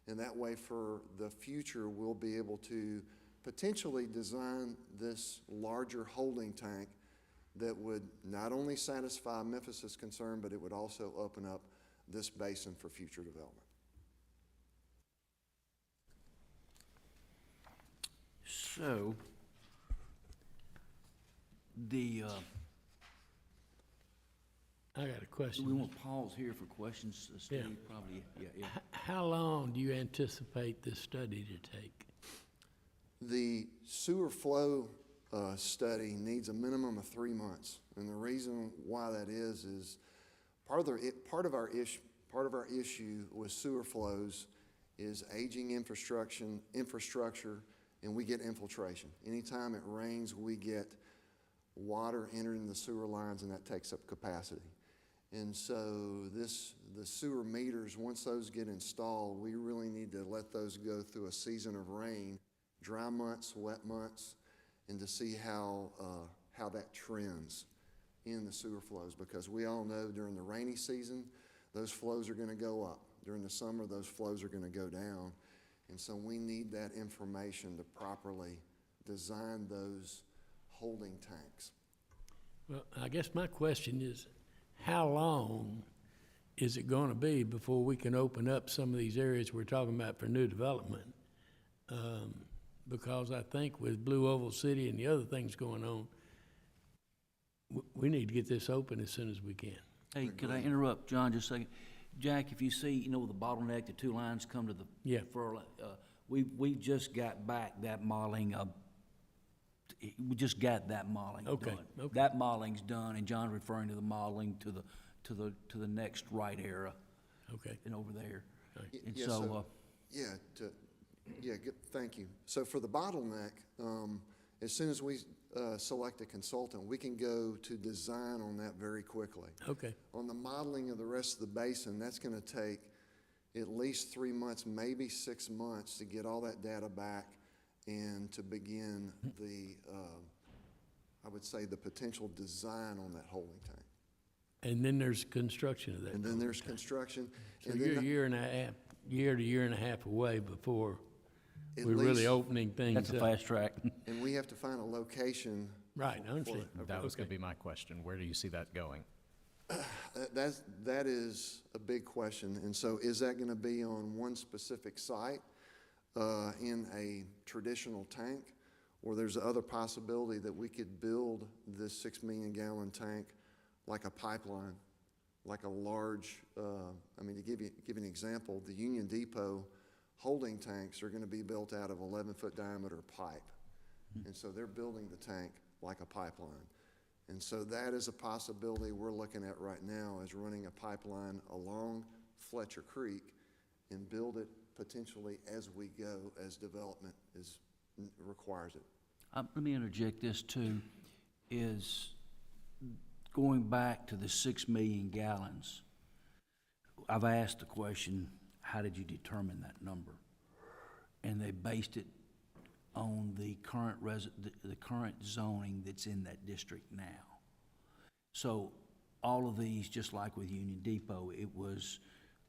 And that way for the future, we'll be able to potentially design this larger holding tank that would not only satisfy Memphis's concern, but it would also open up this basin for future development. So, I got a question. we want to pause here for questions, Steve, Yeah. probably, yeah. How long do you anticipate this study to take? The sewer flow study needs a minimum of 3 months, and the reason why that is part of our issue with sewer flows is aging infrastructure, and we get infiltration. Anytime it rains, we get water entering the sewer lines, and that takes up capacity. And so the sewer meters, once those get installed, we really need to let those go through a season of rain, dry months, wet months, and to see how that trends in the sewer flows. Because we all know during the rainy season, those flows are going to go up. During the summer, those flows are going to go down. And so we need that information to properly design those holding tanks. Well, I guess my question is, how long is it gonna be before we can open up some of these areas we're talking about for new development? Because I think with Blue Oval City and the other things going on, we need to get this open as soon as we can. Hey, could I interrupt, John, just a second? Jack, if you see, you know, the bottleneck, the two lines come to the. Yeah. We just got back that modeling we just got that modeling done. Okay. That modeling's done, and John referring to the modeling to the next right era. Okay. And over there. And Yeah, so, thank you. So for the bottleneck, as soon as we select a consultant, we can go to design on that very quickly. Okay. On the modeling of the rest of the basin, that's going to take at least 3 months, maybe 6 months to get all that data back and to begin the, I would say, the potential design on that holding tank. And then there's construction of that. And then there's construction. So and you're then a year to year and a half away before at we're really least- opening things up. that's a fast track. And we have to find a location. Right, I understand. That was gonna be my question. Where do you see that going? That is a big question. And so is that going to be on one specific site in a traditional tank? Or there's the other possibility that we could build this 6 million gallon tank like a pipeline, like a large, I mean, to give you an example, the Union Depot holding tanks are going to be built out of 11-foot diameter pipe. And so they're building the tank like a pipeline. And so that is a possibility we're looking at right now, is running a pipeline along Fletcher Creek and build it potentially as we go, as development requires it. Let me interject this too, is going back to the 6 million gallons. I've asked the question, how did you determine that number? And they based it on the current the current zoning that's in that district now. So all of these, just like with Union Depot, it was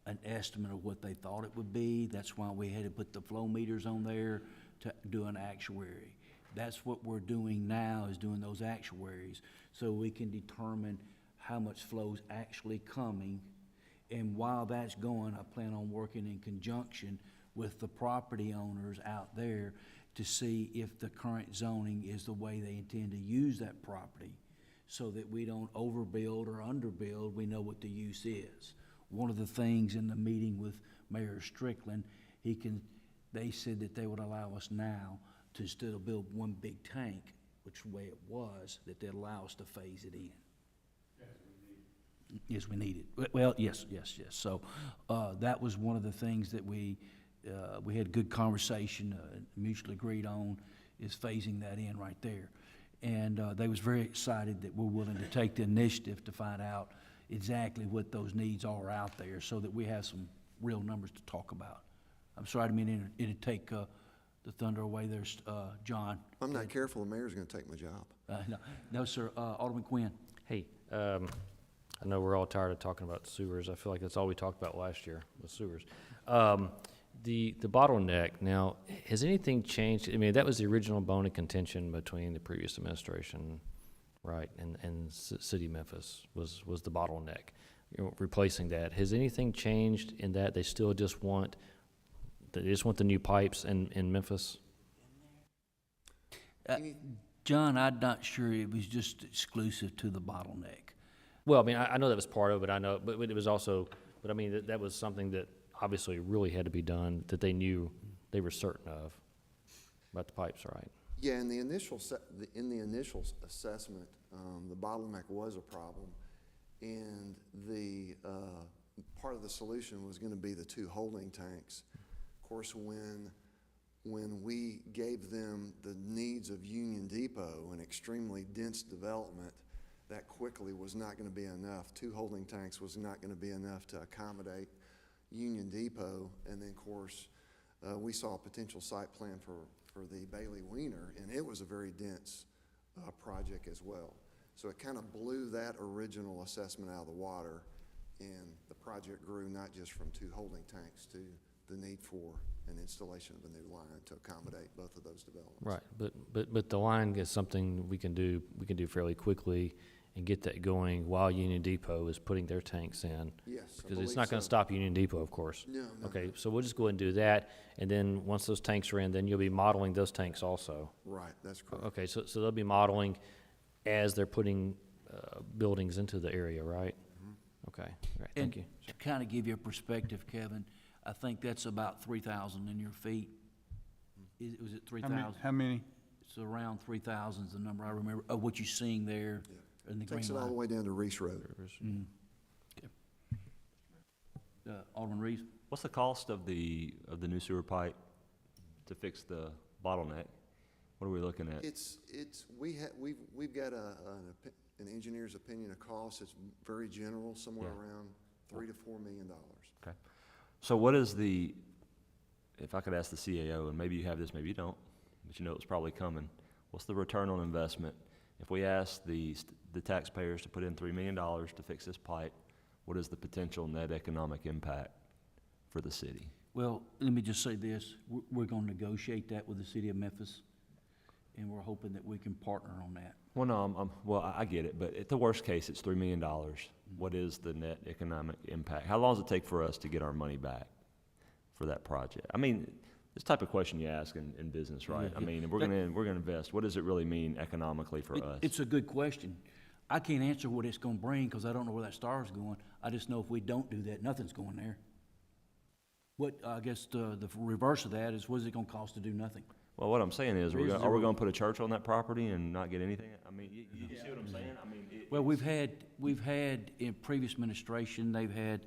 an estimate of what they thought it would be. That's why we had to put the flow meters on there to do an actuary. That's what we're doing now, is doing those actuaries, so we can determine how much flow's actually coming. And while that's going, I plan on working in conjunction with the property owners out there to see if the current zoning is the way they intend to use that property, so that we don't overbuild or underbuild. We know what the use is. One of the things in the meeting with Mayor Strickland, they said that they would allow us now to, instead of build one big tank, which the way it was, that they'd allow us to phase it in. Yes, we need it. Well, yes. So that was one of the things that we had good conversation, mutually agreed on, is phasing that in right there. And they was very excited that we're willing to take the initiative to find out exactly what those needs are out there, so that we have some real numbers to talk about. I'm sorry, I didn't mean it'd take the thunder away. There's John. I'm not careful, the mayor's going to take my job. No, sir. Alderman Quinn. Hey, I know we're all tired of talking about sewers. I feel like that's all we talked about last year, was sewers. The bottleneck, now, has anything changed? I mean, that was the original bone of contention between the previous administration, right, and City of Memphis, was the bottleneck, replacing that. Has anything changed in that? They still just want, the new pipes in Memphis? John, I'm not sure it was just exclusive to the bottleneck. Well, I mean, I know that was part of it, I know, but it was also, but I mean, that was something that obviously really had to be done, that they knew, they were certain of, about the pipes, right? Yeah, in the initial assessment, the bottleneck was a problem, and the part of the solution was going to be the 2 holding tanks. Of course, when we gave them the needs of Union Depot, an extremely dense development, that quickly was not going to be enough. 2 holding tanks was not going to be enough to accommodate Union Depot. And then, of course, we saw a potential site plan for the Bailey Wiener, and it was a very dense project as well. So it kind of blew that original assessment out of the water, and the project grew not just from 2 holding tanks to the need for an installation of a new line to accommodate both of those developments. Right, but the line is something we can do fairly quickly, and get that going while Union Depot is putting their tanks in? Yes, I Because it's believe not gonna so. stop Union Depot, of course. No, no. Okay, so we'll just go ahead and do that, and then once those tanks are in, then you'll be modeling those tanks also. Right, that's correct. Okay, so they'll be modeling as they're putting, buildings into the area, right? Okay, all right, thank you. And to kind of give you a perspective, Kevin, I think that's about 3,000 linear feet. Was it How many, 3,000? how many? It's around 3,000 is the number I remember, of what you're seeing there in the green Takes it all the line. way down to Reese Road. Alderman Reeves? What's the cost of the new sewer pipe to fix the bottleneck? What are we looking at? We've got an engineer's opinion of cost. It's very general, somewhere around $3 to $4 million. Okay. So what is if I could ask the CAO, and maybe you have this, maybe you don't, but you know it's probably coming, what's the return on investment? If we ask the taxpayers to put in $3 million to fix this pipe, what is the potential net economic impact for the city? Well, let me just say this. We're going to negotiate that with the city of Memphis, and we're hoping that we can partner on that. Well, no, I get it, but at the worst case, it's $3 million. What is the net economic impact? How long does it take for us to get our money back for that project? I mean, this type of question you ask in business, right? Yeah, I mean, we're gonna invest. What does it really mean economically for us? It's a good question. I can't answer what it's going to bring because I don't know where that star is going. I just know if we don't do that, nothing's going there. What, I guess the reverse of that is, what is it going to cost to do nothing? Well, what I'm saying is, are we Zero. going to put a church on that property and not get anything? I mean, you see what I'm saying? I mean, Well, we've had in previous administration, they've had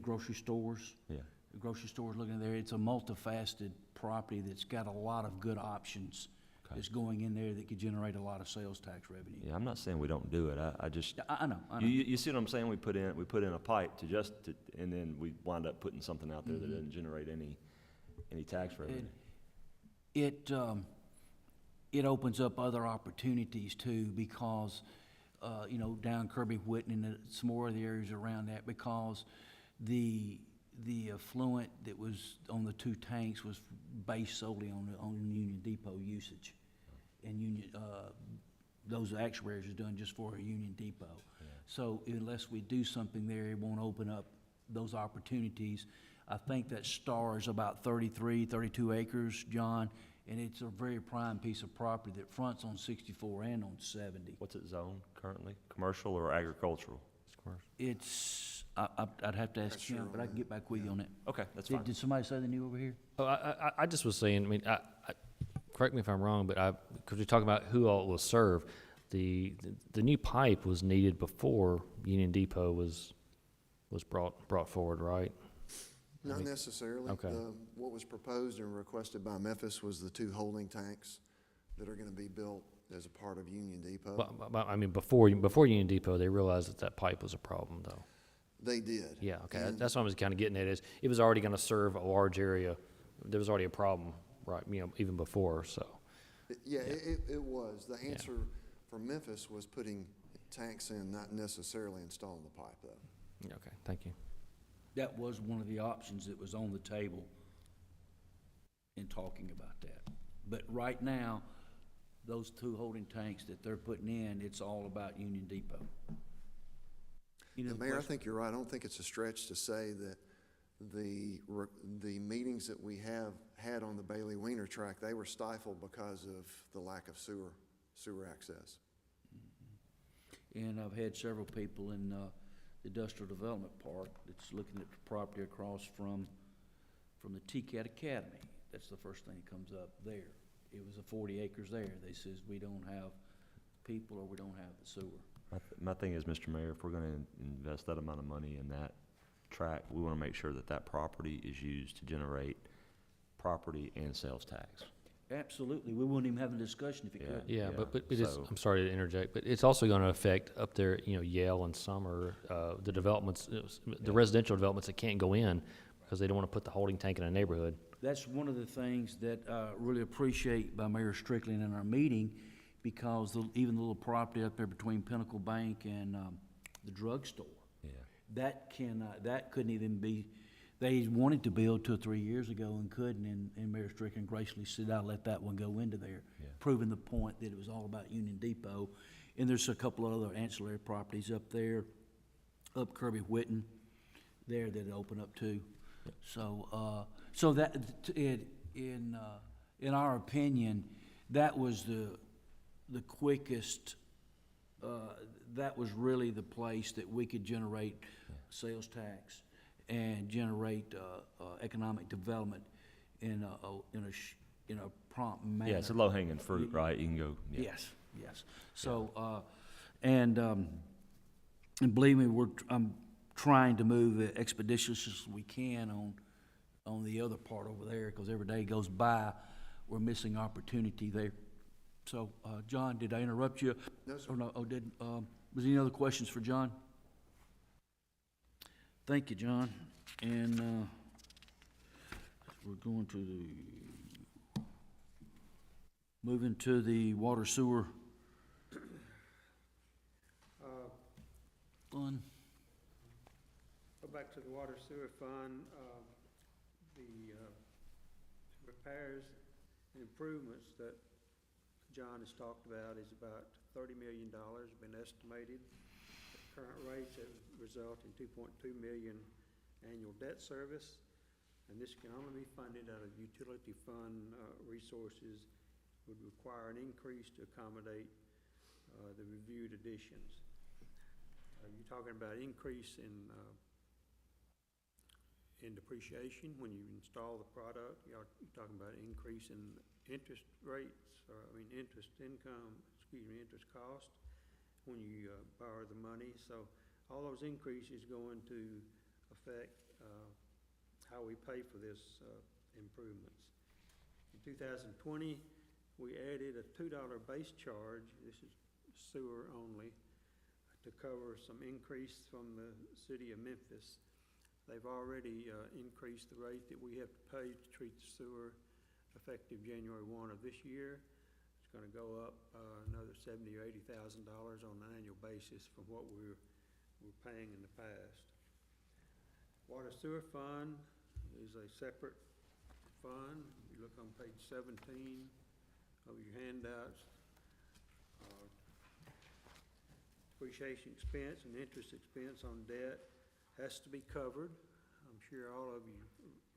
grocery stores. Yeah. Grocery stores looking there. It's a multifaceted property that's got a lot of good options. Okay. That's going in there that could generate a lot of sales tax revenue. Yeah, I'm not saying we don't do it. I just. I know. You see what I'm saying? We put in a pipe and then we wind up putting something out there that doesn't generate any tax revenue. It opens up other opportunities too, because, down Kirby Whitten and some more of the areas around that, because the affluent that was on the two tanks was based solely on Union Depot usage. And those actuaries are done just for a Union Depot. Yeah. So unless we do something there, it won't open up those opportunities. I think that star is about 32 acres, John, and it's a very prime piece of property that fronts on 64 and on 70. What's it zoned currently? Commercial or agricultural? It's commercial. It's, I'd have to ask Kim, but I can get back with you on it. Okay, that's fine. Did somebody say they knew over here? Oh, I just was saying, I mean, correct me if I'm wrong, but because we talk about who all it will serve, the new pipe was needed before Union Depot was brought forward, right? Not necessarily. Okay. What was proposed and requested by Memphis was the two holding tanks that are gonna be built as a part of Union Depot. But I mean, before Union Depot, they realized that pipe was a problem, though. They did. Yeah, okay, And- that's what I was kind of getting at, is it was already gonna serve a large area. There was already a problem, right, even before, so. It was. The answer for Memphis was putting tanks in, not necessarily installing the pipe, though. Yeah, okay, thank you. That was one of the options that was on the table in talking about that. But right now, those two holding tanks that they're putting in, it's all about Union Depot. And Mayor, I think you're right. I don't think it's a stretch to say that the meetings that we have had on the Bailey Wiener track, they were stifled because of the lack of sewer access. And I've had several people in the Industrial Development Park that's looking at the property across from the TCAT Academy. That's the first thing that comes up there. It was 40 acres there. They says we don't have people or we don't have the sewer. My thing is, Mr. Mayor, if we're gonna invest that amount of money in that track, we wanna make sure that property is used to generate property and sales tax. Absolutely. We wouldn't even have a discussion if it could. Yeah, Yeah, but it's, so- I'm sorry to interject, but it's also gonna affect up there, Yale and Summer, the developments, the residential developments that can't go in because they don't wanna put the holding tank in a neighborhood. That's one of the things that I really appreciate by Mayor Strickland in our meeting, because even the little property up there between Pinnacle Bank and the drugstore, Yeah. that couldn't even be, they wanted to build 2 or 3 years ago and couldn't, and Mayor Strickland graciously said, I'll let that one go into there. Yeah. proving the point that it was all about Union Depot. And there's a couple of other ancillary properties up there, up Kirby Whitten, there that open up too. So, so that, in our opinion, that was the quickest, that was really the place that we could generate sales tax and generate, economic development in a prompt manner. Yeah, it's a low-hanging fruit, right? You can go, yeah. Yes, yes. So, and believe me, I'm trying to move expeditiously as we can on the other part over there, because every day goes by, we're missing opportunity there. So, John, did I interrupt you? No, sir. Or no, was there any other questions for John? Thank you, John. And, we're going to moving to the water sewer fund. Go back to the water sewer fund, the repairs and improvements that John has talked about is about $30 million, been estimated. At current rates, it would result in $2.2 million annual debt service, and this can only be funded out of utility fund resources, would require an increase to accommodate the reviewed additions. You're talking about increase in depreciation when you install the product. You're talking about increase in interest rates, interest income, interest cost when you borrow the money. So all those increases go into affect how we pay for this improvements. In 2020, we added a $2 base charge. This is sewer only, to cover some increase from the city of Memphis. They've already increased the rate that we have to pay to treat the sewer effective January 1 of this year. It's going to go up another $70,000 or $80,000 on an annual basis from what we're paying in the past. Water sewer fund is a separate fund. You look on page 17 of your handouts. Depreciation expense and interest expense on debt has to be covered. I'm sure all of you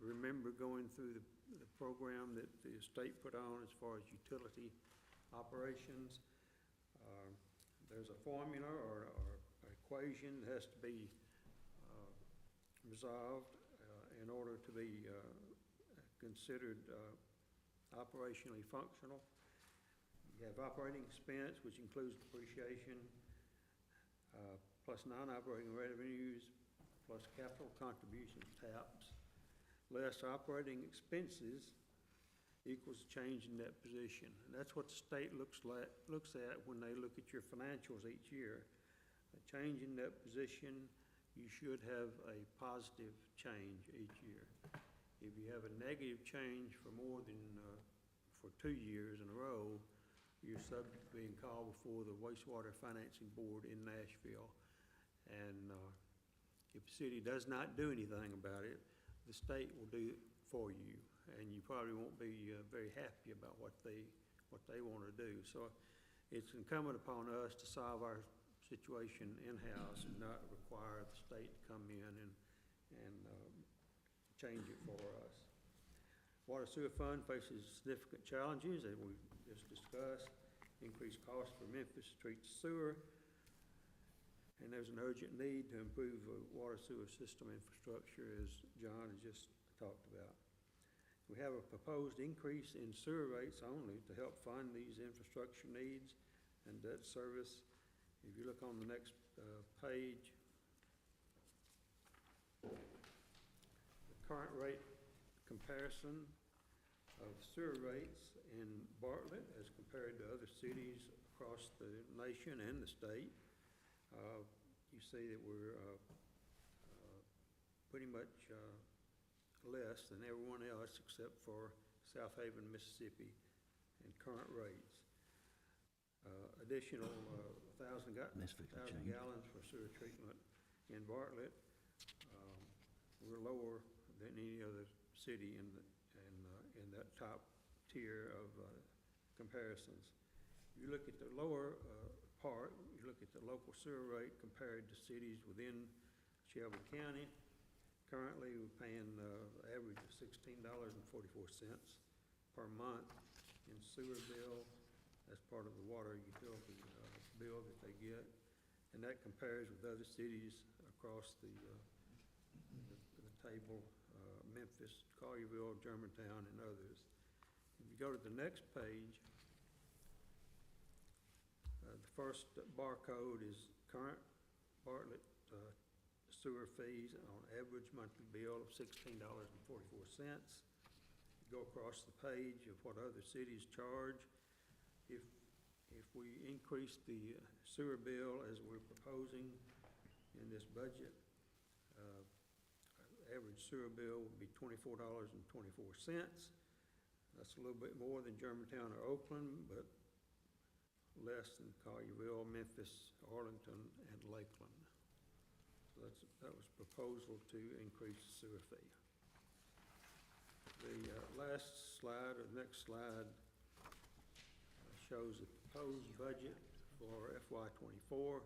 remember going through the program that the state put on as far as utility operations. There's a formula or equation that has to be resolved in order to be considered operationally functional. You have operating expense, which includes depreciation, plus non-operating revenues, plus capital contributions, TAPs, less operating expenses equals change in net position. And that's what the state looks at when they look at your financials each year. A change in net position, you should have a positive change each year. If you have a negative change for more than for 2 years in a row, you're subject to being called before the Wastewater Financing Board in Nashville. And if the city does not do anything about it, the state will do it for you, and you probably won't be very happy about what they want to do. So it's incumbent upon us to solve our situation in-house and not require the state to come in and change it for us. Water sewer fund faces significant challenges that we just discussed. Increased cost for Memphis to treat sewer, and there's an urgent need to improve the water sewer system infrastructure, as John has just talked about. We have a proposed increase in sewer rates only to help fund these infrastructure needs and debt service. If you look on the next page, the current rate comparison of sewer rates in Bartlett as compared to other cities across the nation and the state. You see that we're pretty much less than everyone else except for South Haven, Mississippi, in current rates. Additional 1,000 gallons for sewer treatment in Bartlett. We're lower than any other city in that top tier of comparisons. You look at the lower part, you look at the local sewer rate compared to cities within Shelby County. Currently, we're paying average of $16.44 per month in sewer bill. That's part of the water utility bill that they get. And that compares with other cities across the table, Memphis, Collierville, Germantown, and others. If you go to the next page, the first barcode is current Bartlett sewer fees on average monthly bill of $16.44. Go across the page of what other cities charge. If we increase the sewer bill as we're proposing in this budget, average sewer bill would be $24.24. That's a little bit more than Germantown or Oakland, but less than Collierville, Memphis, Arlington, and Lakeland. So that was proposal to increase the sewer fee. The last slide, or the next slide, shows the proposed budget for FY24,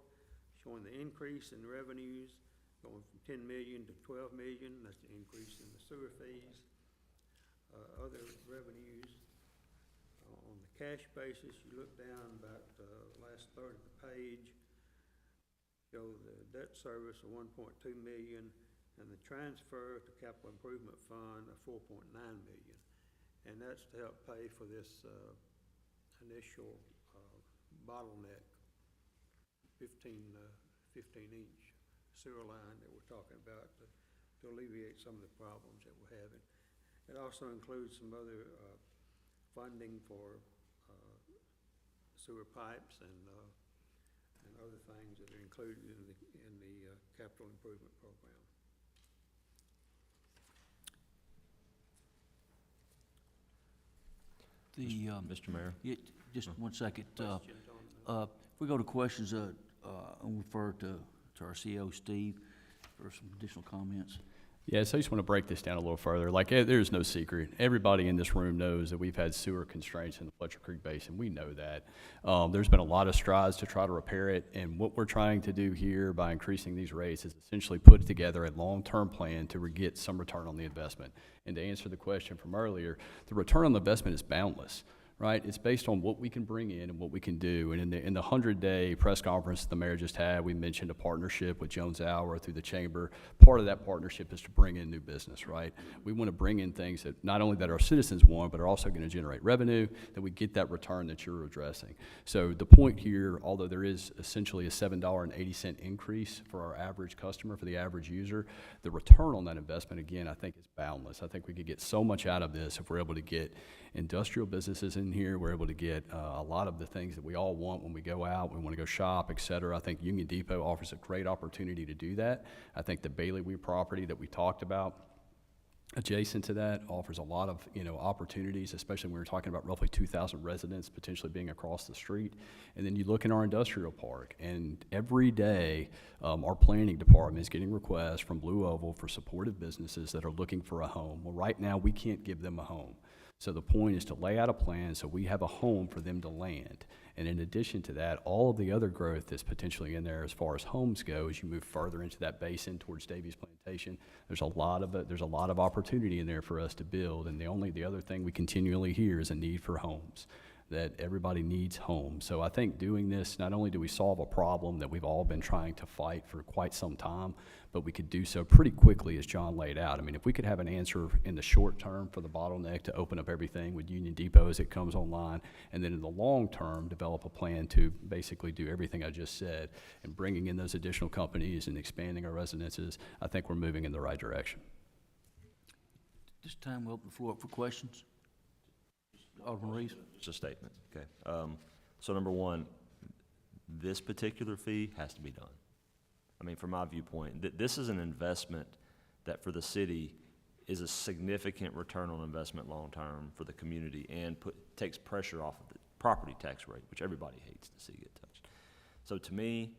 showing the increase in revenues going from 10 million to 12 million. That's the increase in the sewer fees. Other revenues on the cash basis, you look down about the last third of the page, show the debt service of 1.2 million and the transfer to capital improvement fund of 4.9 million. And that's to help pay for this initial bottleneck, 15-inch sewer line that we're talking about to alleviate some of the problems that we're having. It also includes some other funding for sewer pipes and other things that are included in the capital improvement program. Mr. Mayor? Just one second. Questions on If we go to questions, I'll refer to our CEO, Steve, for some additional comments. Yeah, so I just want to break this down a little further. Like, there's no secret. Everybody in this room knows that we've had sewer constraints in the Fletcher Creek Basin. We know that. There's been a lot of strides to try to repair it, and what we're trying to do here by increasing these rates is essentially put together a long-term plan to get some return on the investment. And to answer the question from earlier, the return on the investment is boundless. Right? It's based on what we can bring in and what we can do. And in the 100-day press conference the mayor just had, we mentioned a partnership with Jones Hour through the chamber. Part of that partnership is to bring in new business, right? We want to bring in things that not only that our citizens want, but are also going to generate revenue, that we get that return that you're addressing. So the point here, although there is essentially a $7.80 increase for our average customer, for the average user, the return on that investment, again, I think is boundless. I think we could get so much out of this if we're able to get industrial businesses in here. We're able to get a lot of the things that we all want when we go out. We want to go shop, et cetera. I think Union Depot offers a great opportunity to do that. I think the Bailey Wee property that we talked about adjacent to that offers a lot of opportunities, especially when we're talking about roughly 2,000 residents potentially being across the street. And then you look in our industrial park, and every day our planning department is getting requests from Blue Oval for supportive businesses that are looking for a home. Well, right now we can't give them a home. So the point is to lay out a plan so we have a home for them to land. And in addition to that, all of the other growth that's potentially in there as far as homes go, as you move further into that basin towards Davies Plantation, there's a lot of opportunity in there for us to build. And the other thing we continually hear is a need for homes, that everybody needs homes. So I think doing this, not only do we solve a problem that we've all been trying to fight for quite some time, but we could do so pretty quickly as John laid out. I mean, if we could have an answer in the short term for the bottleneck to open up everything with Union Depot as it comes online, and then in the long term, develop a plan to basically do everything I just said, and bringing in those additional companies and expanding our residences, I think we're moving in the right direction. This time we'll open the floor up for questions. Alderman Reeves. Just a statement, okay. So number one, this particular fee has to be done. I mean, from my viewpoint, this is an investment that for the city is a significant return on investment long-term for the community and takes pressure off of the property tax rate, which everybody hates to see get touched. So to me,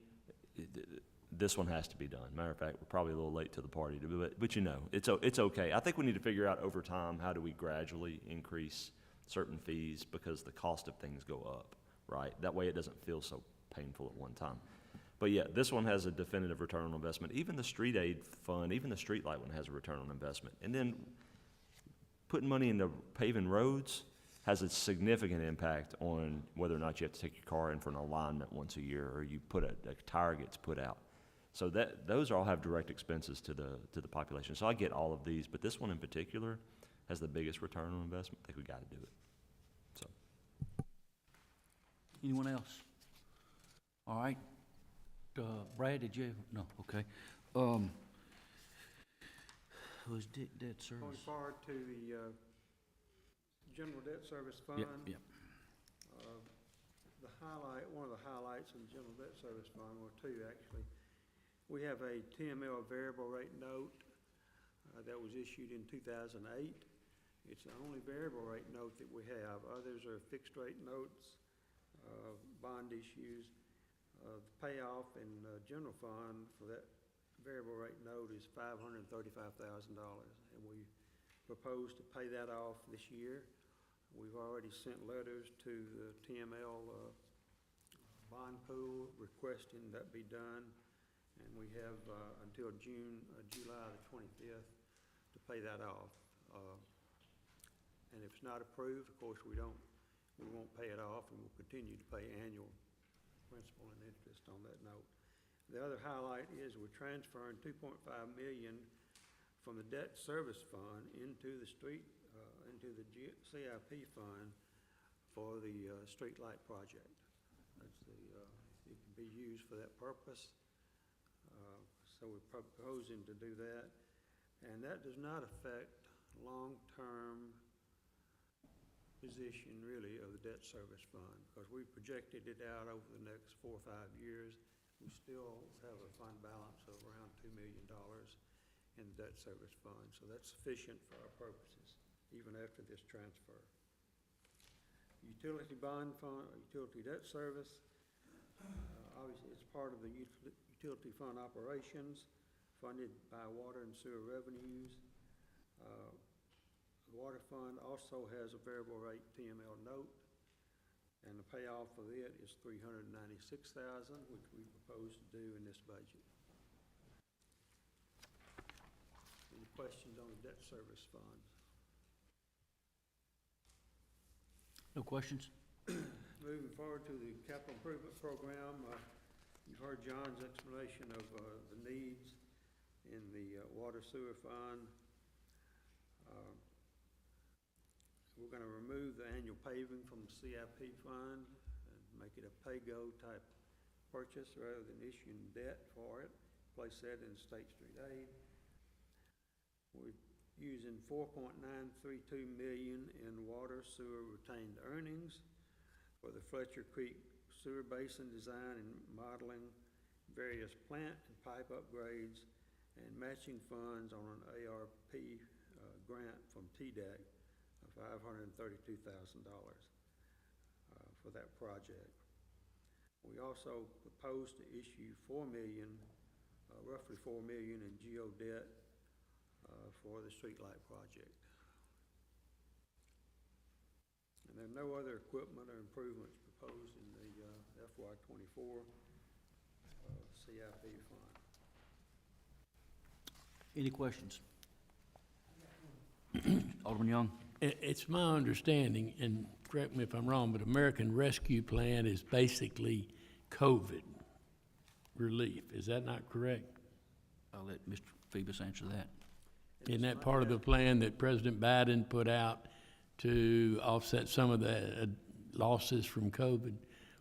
this one has to be done. Matter of fact, we're probably a little late to the party, but it's okay. I think we need to figure out over time, how do we gradually increase certain fees because the cost of things go up, right? That way it doesn't feel so painful at one time. But yeah, this one has a definitive return on investment. Even the street aid fund, even the street light one has a return on investment. And then putting money into paving roads has a significant impact on whether or not you have to take your car in for an alignment once a year, or you put a tire gets put out. So those all have direct expenses to the population. So I get all of these, but this one in particular has the biggest return on investment. I think we got to do it. So. Anyone else? All right. Brad, did you? No, okay. Was debt service? Going forward to the general debt service fund. Yep. One of the highlights in the general debt service fund, or two actually, we have a TML variable rate note that was issued in 2008. It's the only variable rate note that we have. Others are fixed rate notes, bond issues. The payoff in general fund for that variable rate note is $535,000, and we propose to pay that off this year. We've already sent letters to the TML bond pool requesting that be done, and we have until July the 25th to pay that off. And if it's not approved, of course, we won't pay it off, and we'll continue to pay annual principal and interest on that note. The other highlight is we're transferring $2.5 million from the debt service fund into the into the CIP fund for the street light project. That's it can be used for that purpose. So we're proposing to do that, and that does not affect long-term position really of the debt service fund, because we projected it out over the next 4 or 5 years. We still have a fund balance of around $2 million in the debt service fund, so that's sufficient for our purposes, even after this transfer. Utility bond fund, utility debt service, obviously it's part of the utility fund operations, funded by water and sewer revenues. The water fund also has a variable rate TML note, and the payoff of it is $396,000, which we propose to do in this budget. Any questions on the debt service funds? No questions? Moving forward to the capital improvement program, you've heard John's explanation of the needs in the water sewer fund. We're going to remove the annual paving from the CIP fund and make it a pay-go type purchase rather than issuing debt for it. Place that in State Street aid. We're using $4.932 million in water sewer retained earnings for the Fletcher Creek sewer basin design and modeling, various plant and pipe upgrades, and matching funds on an ARP grant from TDEC of $532,000 for that project. We also propose to issue roughly $4 million in GO debt for the streetlight project. And there are no other equipment or improvements proposed in the FY24 CIP fund. Any questions? Alderman Young? It's my understanding, and correct me if I'm wrong, but American Rescue Plan is basically COVID relief. Is that not correct? I'll let Mr. Phoebus answer that. Isn't that part of the plan that President Biden put out to offset some of the losses from COVID?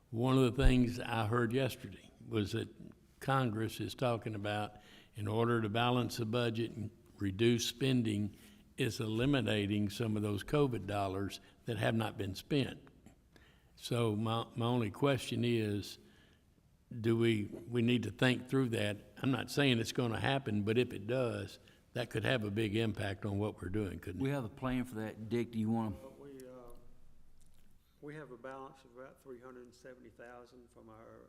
One of the things I heard yesterday was that Congress is talking about, in order to balance the budget and reduce spending, is eliminating some of those COVID dollars that have not been spent. So my only question is, do we need to think through that? I'm not saying it's going to happen, but if it does, that could have a big impact on what we're doing, couldn't it? We have a plan for that. Dick, do you want to? We have a balance of about $370,000 from our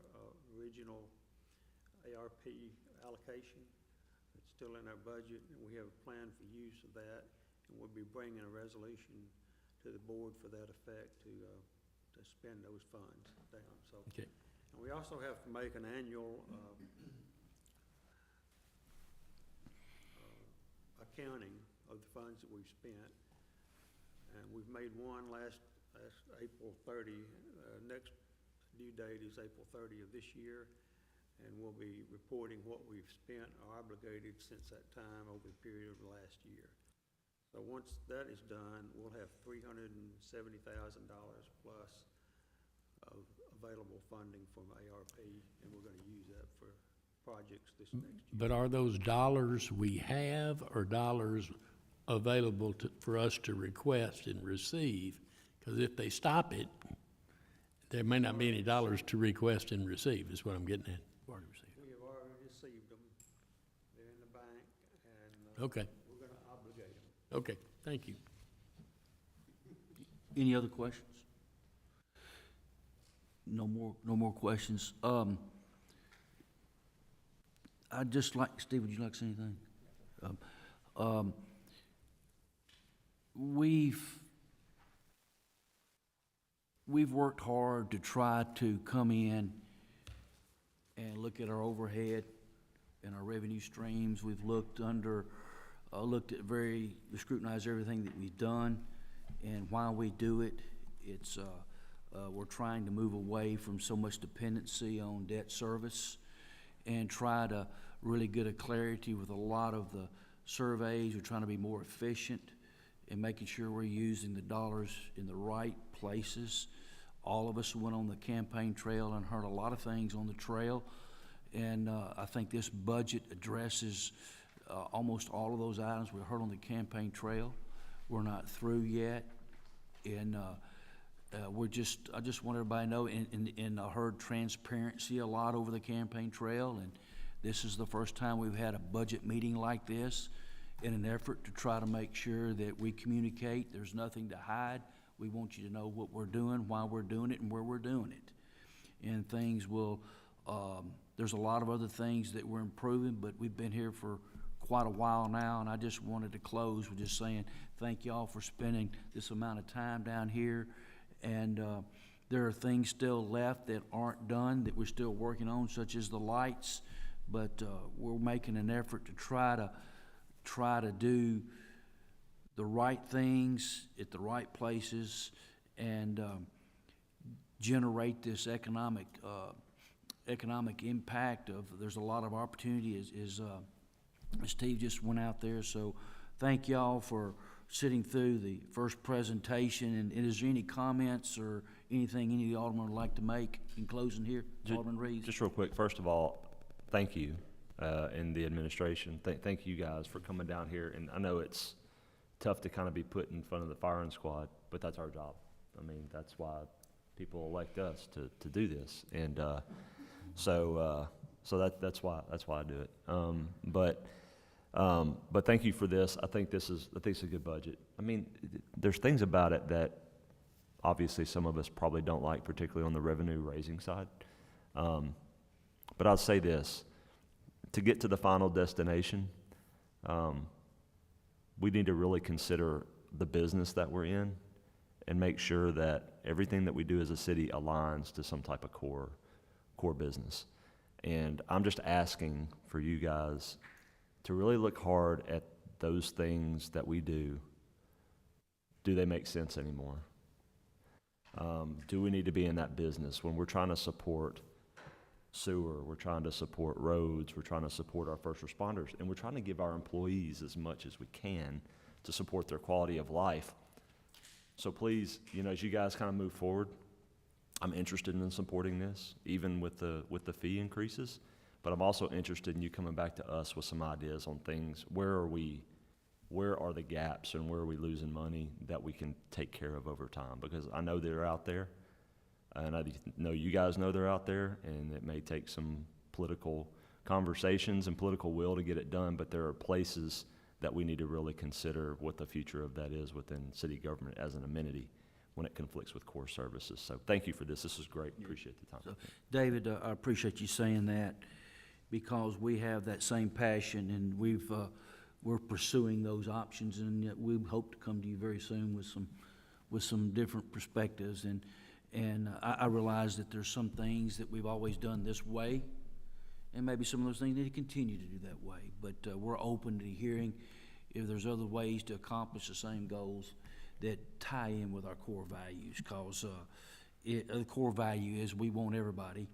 original ARP allocation. It's still in our budget, and we have a plan for use of that, and we'll be bringing a resolution to the board for that effect to spend those funds down, so. Okay. And we also have to make an annual, accounting of the funds that we've spent. And we've made one last April 30. Next due date is April 30 of this year. And we'll be reporting what we've spent or obligated since that time over the period of the last year. So once that is done, we'll have $370,000 plus of available funding from ARP, and we're gonna use that for projects this next year. But are those dollars we have or dollars available for us to request and receive? Because if they stop it, there may not be any dollars to request and receive, is what I'm getting at. We have already received them. They're in the bank, and Okay, we're gonna obligate them. okay, thank you. Any other questions? No more questions. I'd just like, Steve, would you like to say anything? We've worked hard to try to come in and look at our overhead and our revenue streams. We've looked scrutinized everything that we've done, and while we do it, it's, we're trying to move away from so much dependency on debt service and try to really get a clarity with a lot of the surveys. We're trying to be more efficient in making sure we're using the dollars in the right places. All of us went on the campaign trail and heard a lot of things on the trail, and I think this budget addresses almost all of those items we heard on the campaign trail. We're not through yet, and I just want everybody to know, and I heard transparency a lot over the campaign trail, and this is the first time we've had a budget meeting like this in an effort to try to make sure that we communicate. There's nothing to hide. We want you to know what we're doing, why we're doing it, and where we're doing it. And things will, there's a lot of other things that we're improving, but we've been here for quite a while now, and I just wanted to close with just saying thank y'all for spending this amount of time down here. And there are things still left that aren't done that we're still working on, such as the lights, but we're making an effort to try to do the right things at the right places and generate this economic impact of. There's a lot of opportunity as Steve just went out there. So thank y'all for sitting through the first presentation. And is there any comments or anything any of the aldermen would like to make in closing here? Alderman Reeves. Just real quick, first of all, thank you and the administration. Thank you guys for coming down here. And I know it's tough to kind of be put in front of the firing squad, but that's our job. I mean, that's why people elect us to do this. And so that's why I do it. But thank you for this. I think it's a good budget. I mean, there's things about it that obviously some of us probably don't like, particularly on the revenue raising side. But I'll say this, to get to the final destination, we need to really consider the business that we're in and make sure that everything that we do as a city aligns to some type of core business. And I'm just asking for you guys to really look hard at those things that we do. Do they make sense anymore? Do we need to be in that business when we're trying to support sewer, we're trying to support roads, we're trying to support our first responders, and we're trying to give our employees as much as we can to support their quality of life? So please, as you guys kind of move forward, I'm interested in supporting this, even with the fee increases. But I'm also interested in you coming back to us with some ideas on things. Where are the gaps and where are we losing money that we can take care of over time? Because I know they're out there, and I know you guys know they're out there, and it may take some political conversations and political will to get it done, but there are places that we need to really consider what the future of that is within city government as an amenity when it conflicts with core services. So thank you for this. This is great. Appreciate the time. So, David, I appreciate you saying that, because we have that same passion, and we're pursuing those options, and we hope to come to you very soon with with some different perspectives. And I realize that there's some things that we've always done this way, and maybe some of those things need to continue to do that way. But we're open to hearing if there's other ways to accomplish the same goals that tie in with our core values, because the core value is we want everybody,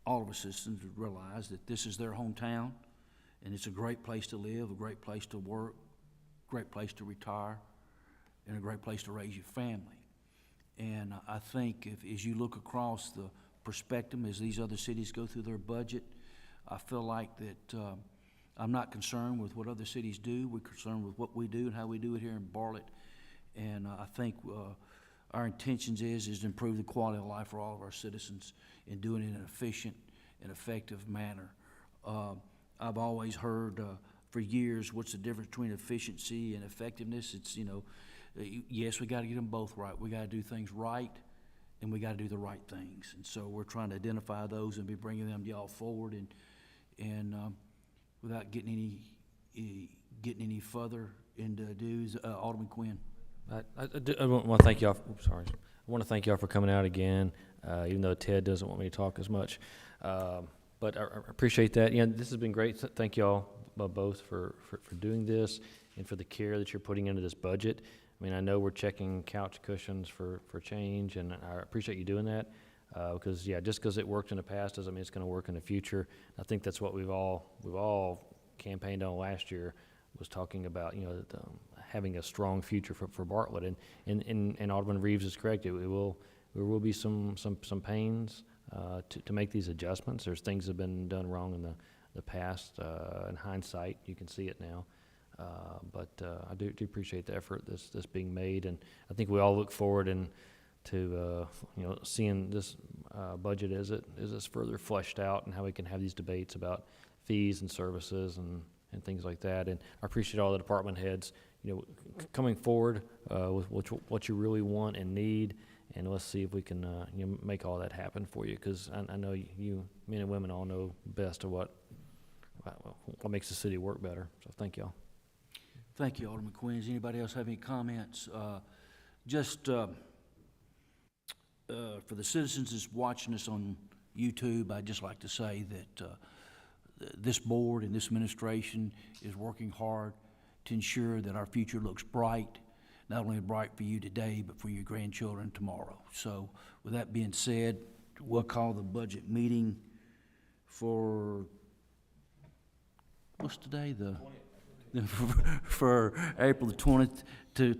all of our citizens, to realize that this is their hometown, and it's a great place to live, a great place to work, great place to retire, and a great place to raise your family. And I think as you look across the perspective, as these other cities go through their budget, I feel like that I'm not concerned with what other cities do. We're concerned with what we do and how we do it here in Bartlett. And I think our intentions is to improve the quality of life for all of our citizens and doing it in an efficient and effective manner. I've always heard for years, what's the difference between efficiency and effectiveness? It's, yes, we got to get them both right. We got to do things right, and we got to do the right things. And so we're trying to identify those and be bringing them to y'all forward, and without getting any further into dues, Alderman Quinn. I want to thank y'all. I want to thank y'all for coming out again, even though Ted doesn't want me to talk as much. But I appreciate that. This has been great. Thank y'all both for doing this and for the care that you're putting into this budget. I mean, I know we're checking couch cushions for change, and I appreciate you doing that. Because just because it worked in the past doesn't mean it's going to work in the future. I think that's what we've all campaigned on last year, was talking about having a strong future for Bartlett. And Alderman Reeves is correct. There will be some pains to make these adjustments. There's things that have been done wrong in the past. In hindsight, you can see it now. But I do appreciate the effort that's being made, and I think we all look forward to seeing this budget as it's further fleshed out, and how we can have these debates about fees and services and things like that. And I appreciate all the department heads, coming forward with what you really want and need, and let's see if we can make all that happen for you, because I know you men and women all know best of what makes the city work better. So thank y'all. Thank you, Alderman Quinn. Does anybody else have any comments? For the citizens that's watching us on YouTube, I'd just like to say that this board and this administration is working hard to ensure that our future looks bright, not only bright for you today, but for your grandchildren tomorrow. So with that being said, we'll call the budget meeting for, what's today? For April the 20th to